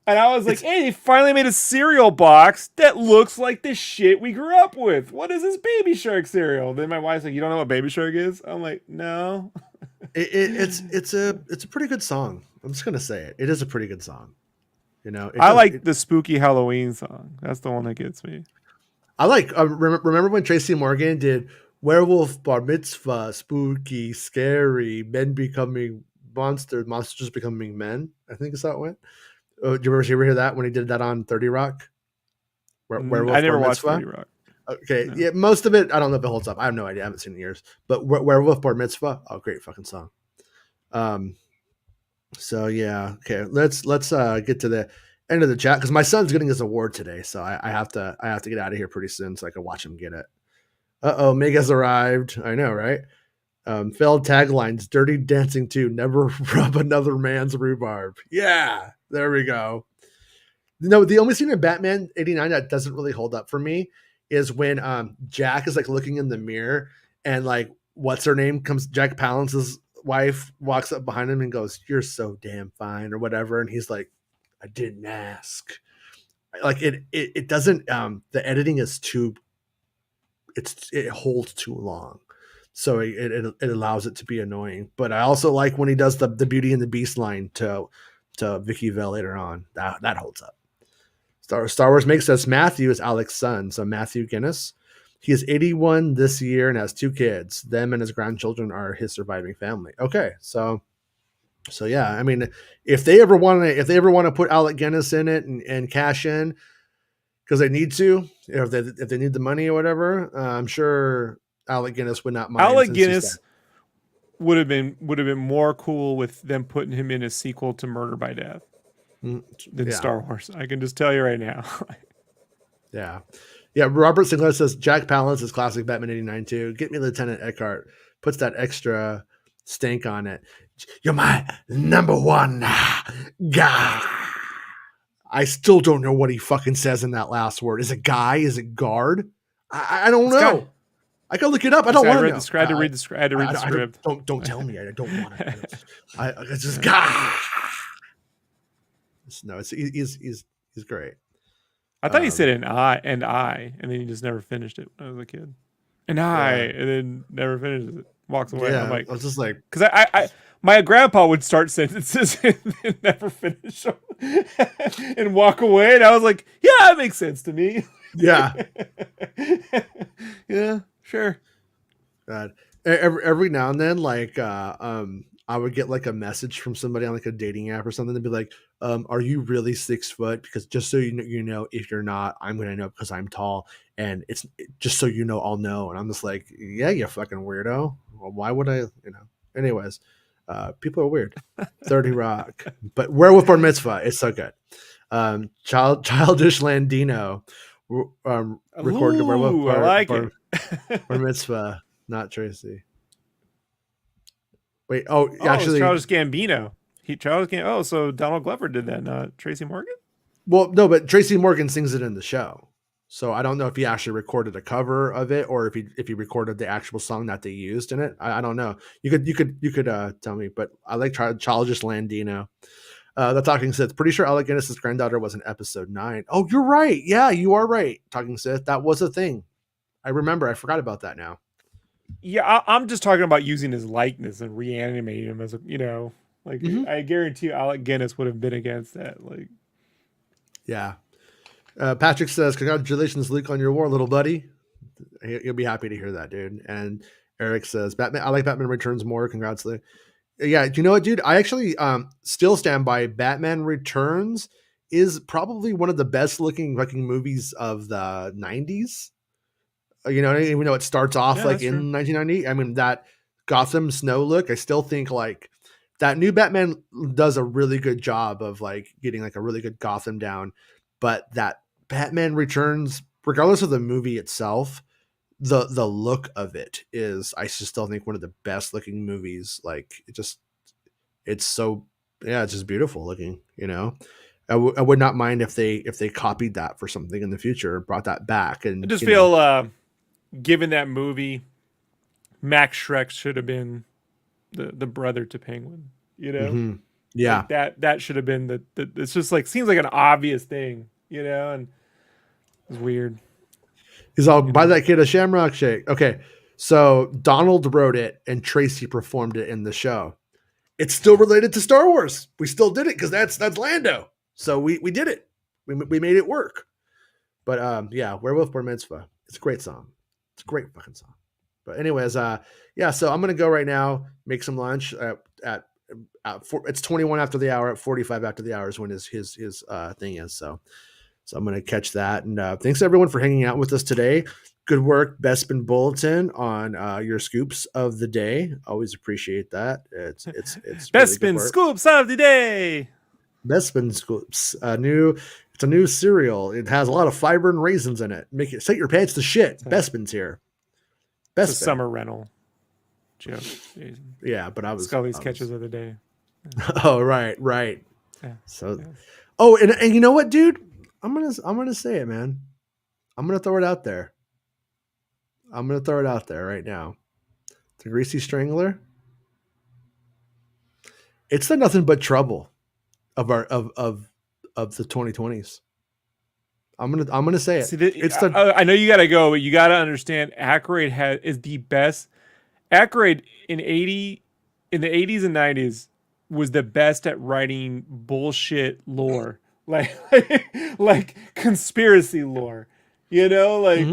And I was like, hey, they finally made a cereal box that looks like the shit we grew up with. What is this Baby Shark cereal? Then my wife's like, you don't know what Baby Shark is? I'm like, no. It's a pretty good song. I'm just gonna say it. It is a pretty good song. I like the spooky Halloween song. That's the one that gets me. I like. Remember when Tracy Morgan did Werewolf Bar Mitzvah, spooky, scary, men becoming monsters becoming men? I think is how it went. Oh, did you ever hear that when he did that on 30 Rock? Werewolf I never watched 30 Rock. Okay, no. Yeah, most of it, I don't know if it holds up. I have no idea. I haven't seen it in years. But Werewolf Bar Mitzvah, great fucking song. So yeah, okay. Let's get to the end of the chat because my son's getting his award today, so I have to get out of here pretty soon so I can watch him get it. Meg has arrived. I know, right? Failed taglines: "Dirty Dancing 2, never rub another man's rhubarb." Yeah, there we go. No, the only scene in Batman 89 that doesn't really hold up for me is when Jack is like looking in the mirror and like what's her name comes, Jack Palance's wife walks up behind him and goes, "You're so damn fine," or whatever, and he's like, "I didn't ask." Like it doesn't the editing is too, it holds too long. So it allows it to be annoying. But I also like when he does the Beauty and the Beast line to Vicky Vale later on. That holds up. Star Wars makes us Matthew is Alex's son, so Matthew Guinness. He is 81 this year and has 2 kids. Them and his grandchildren are his surviving family. Okay, so yeah, I mean, if they ever want to put Alec Guinness in it and cash in because they need to, if they need the money or whatever, I'm sure Alec Guinness would not mind. Alec Guinness would have been more cool with them putting him in a sequel to Murder by Death than Star Wars. I can just tell you right now. Yeah. Robert Sinclair says Jack Palance is classic Batman 89 too. Get me Lieutenant Eckhart. Puts that extra stank on it. You're my number one guy. I still don't know what he fucking says in that last word. Is it guy? Is it guard? I don't know. Guy. I can look it up. I don't want to know. I had to read the script. Don't tell me. I don't want to. It's just guy. No, he's great. I thought he said and then he just never finished it when I was a kid. And then never finishes it. Walks away. Yeah, I'm like, I was just like, because my grandpa would start sentences and never finish them and walk away, and I was like, yeah, that makes sense to me. Yeah, yeah, sure. God, every now and then, like, I would get like a message from somebody on like a dating app or something to be like, are you really 6 foot? Because just so you know, if you're not, I'm going to know because I'm tall. And it's just so you know, I'll know. And I'm just like, yeah, you fucking weirdo. Well, why would I, anyways, people are weird. 30 Rock, but Werewolf Bar Mitzvah. It's so good. Childish Landino recorded Werewolf Bar Mitzvah, not Tracy. Wait, actually, Childish Gambino. So Donald Glover did that, not Tracy Morgan? Well, no, but Tracy Morgan sings it in the show. So I don't know if he actually recorded a cover of it or if he recorded the actual song that they used in it. I don't know. You could tell me, but I like Childish Landino. The Talking Sith. Pretty sure Alec Guinness's granddaughter was in episode 9. Oh, you're right. Yeah, you are right. Talking Sith. That was a thing. I remember. I forgot about that now. Yeah, I'm just talking about using his likeness and reanimating him as a, I guarantee you Alec Guinness would have been against that. Like, yeah. Patrick says, "Congratulations, Luke, on your war, little buddy." You'll be happy to hear that, dude. And Eric says, "Batman. I like Batman Returns more. Congrats, Luke." Yeah, do you know what, dude? I actually still stand by Batman Returns is probably one of the best looking fucking movies of the 90s. Even though it starts off in 1990. I mean, that Gotham Snow look, I still think like that new Batman does a really good job of like getting like a really good Gotham down. But that Batman Returns, regardless of the movie itself, the look of it is, I still think, one of the best looking movies. Like it's just beautiful looking, I would not mind if they copied that for something in the future, brought that back. And I just feel given that movie, Max Schreck should have been the brother to Penguin, Mm-hmm. Yeah. Like that should have been the it's just like, seems like an obvious thing, and it's weird. He's all, buy that kid a Shamrock Shake. Okay. So Donald wrote it and Tracy performed it in the show. It's still related to Star Wars. We still did it because that's Lando. So we did it. We made it work. But Werewolf Bar Mitzvah. It's a great song. It's a great fucking song. But anyways, so I'm gonna go right now, make some lunch at it's 21 after the hour, at 45 after the hour is when his thing is. So I'm gonna catch that. And thanks everyone for hanging out with us today. Good work, Bespin Bulletin, on your scoops of the day. Always appreciate that. It's Bespin really Scoops of the day. Bespin Scoops, it's a new cereal. It has a lot of fiber and raisins in it. Set your pants to shit. Bespin's here. It's a summer rental. joke, Jason. Yeah, but I was Scully's I was- catches of the day. Oh, right. Yeah. So, Yeah. oh, and you know what, dude? I'm gonna say it, man. I'm gonna throw it out there. Right now. The Greasy Strangler. It's the nothing but trouble of the 2020s. I'm gonna say it. See, I know you got to go, but you got to understand. Aykroyd is the best. Aykroyd in the 80s and 90s was the best at writing bullshit lore, like conspiracy lore. You know, like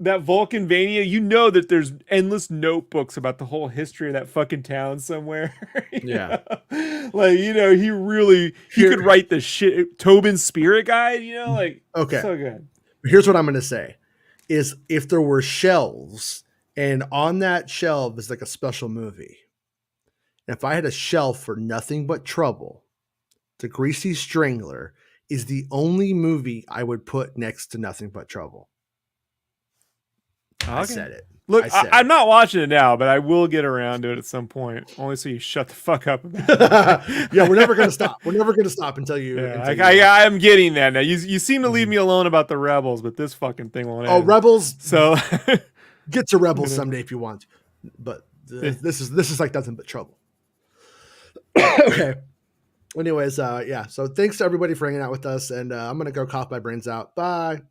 that Vulcanvania. You know that there's endless notebooks about the whole history of that fucking town somewhere. Yeah. Like, you know, he could write the shit. Tobin's Spirit Guide. You know, like Okay. so good. Here's what I'm gonna say: is if there were shelves, and on that shelf is like a special movie. And if I had a shelf for nothing but trouble, The Greasy Strangler is the only movie I would put next to Nothing But Trouble. I said it. Look, I said I'm not watching it now, but I will get around to it at some point. Only so you shut the fuck up about it. Yeah, we're never gonna stop. We're never gonna stop until you. I am getting that now. You seem to leave me alone about the Rebels, but this fucking thing won't end. Oh, Rebels. So get to Rebels someday if you want. But this is like Nothing But Trouble. Okay. Anyways, yeah. So thanks to everybody for hanging out with us, and I'm gonna go cough my brains out. Bye.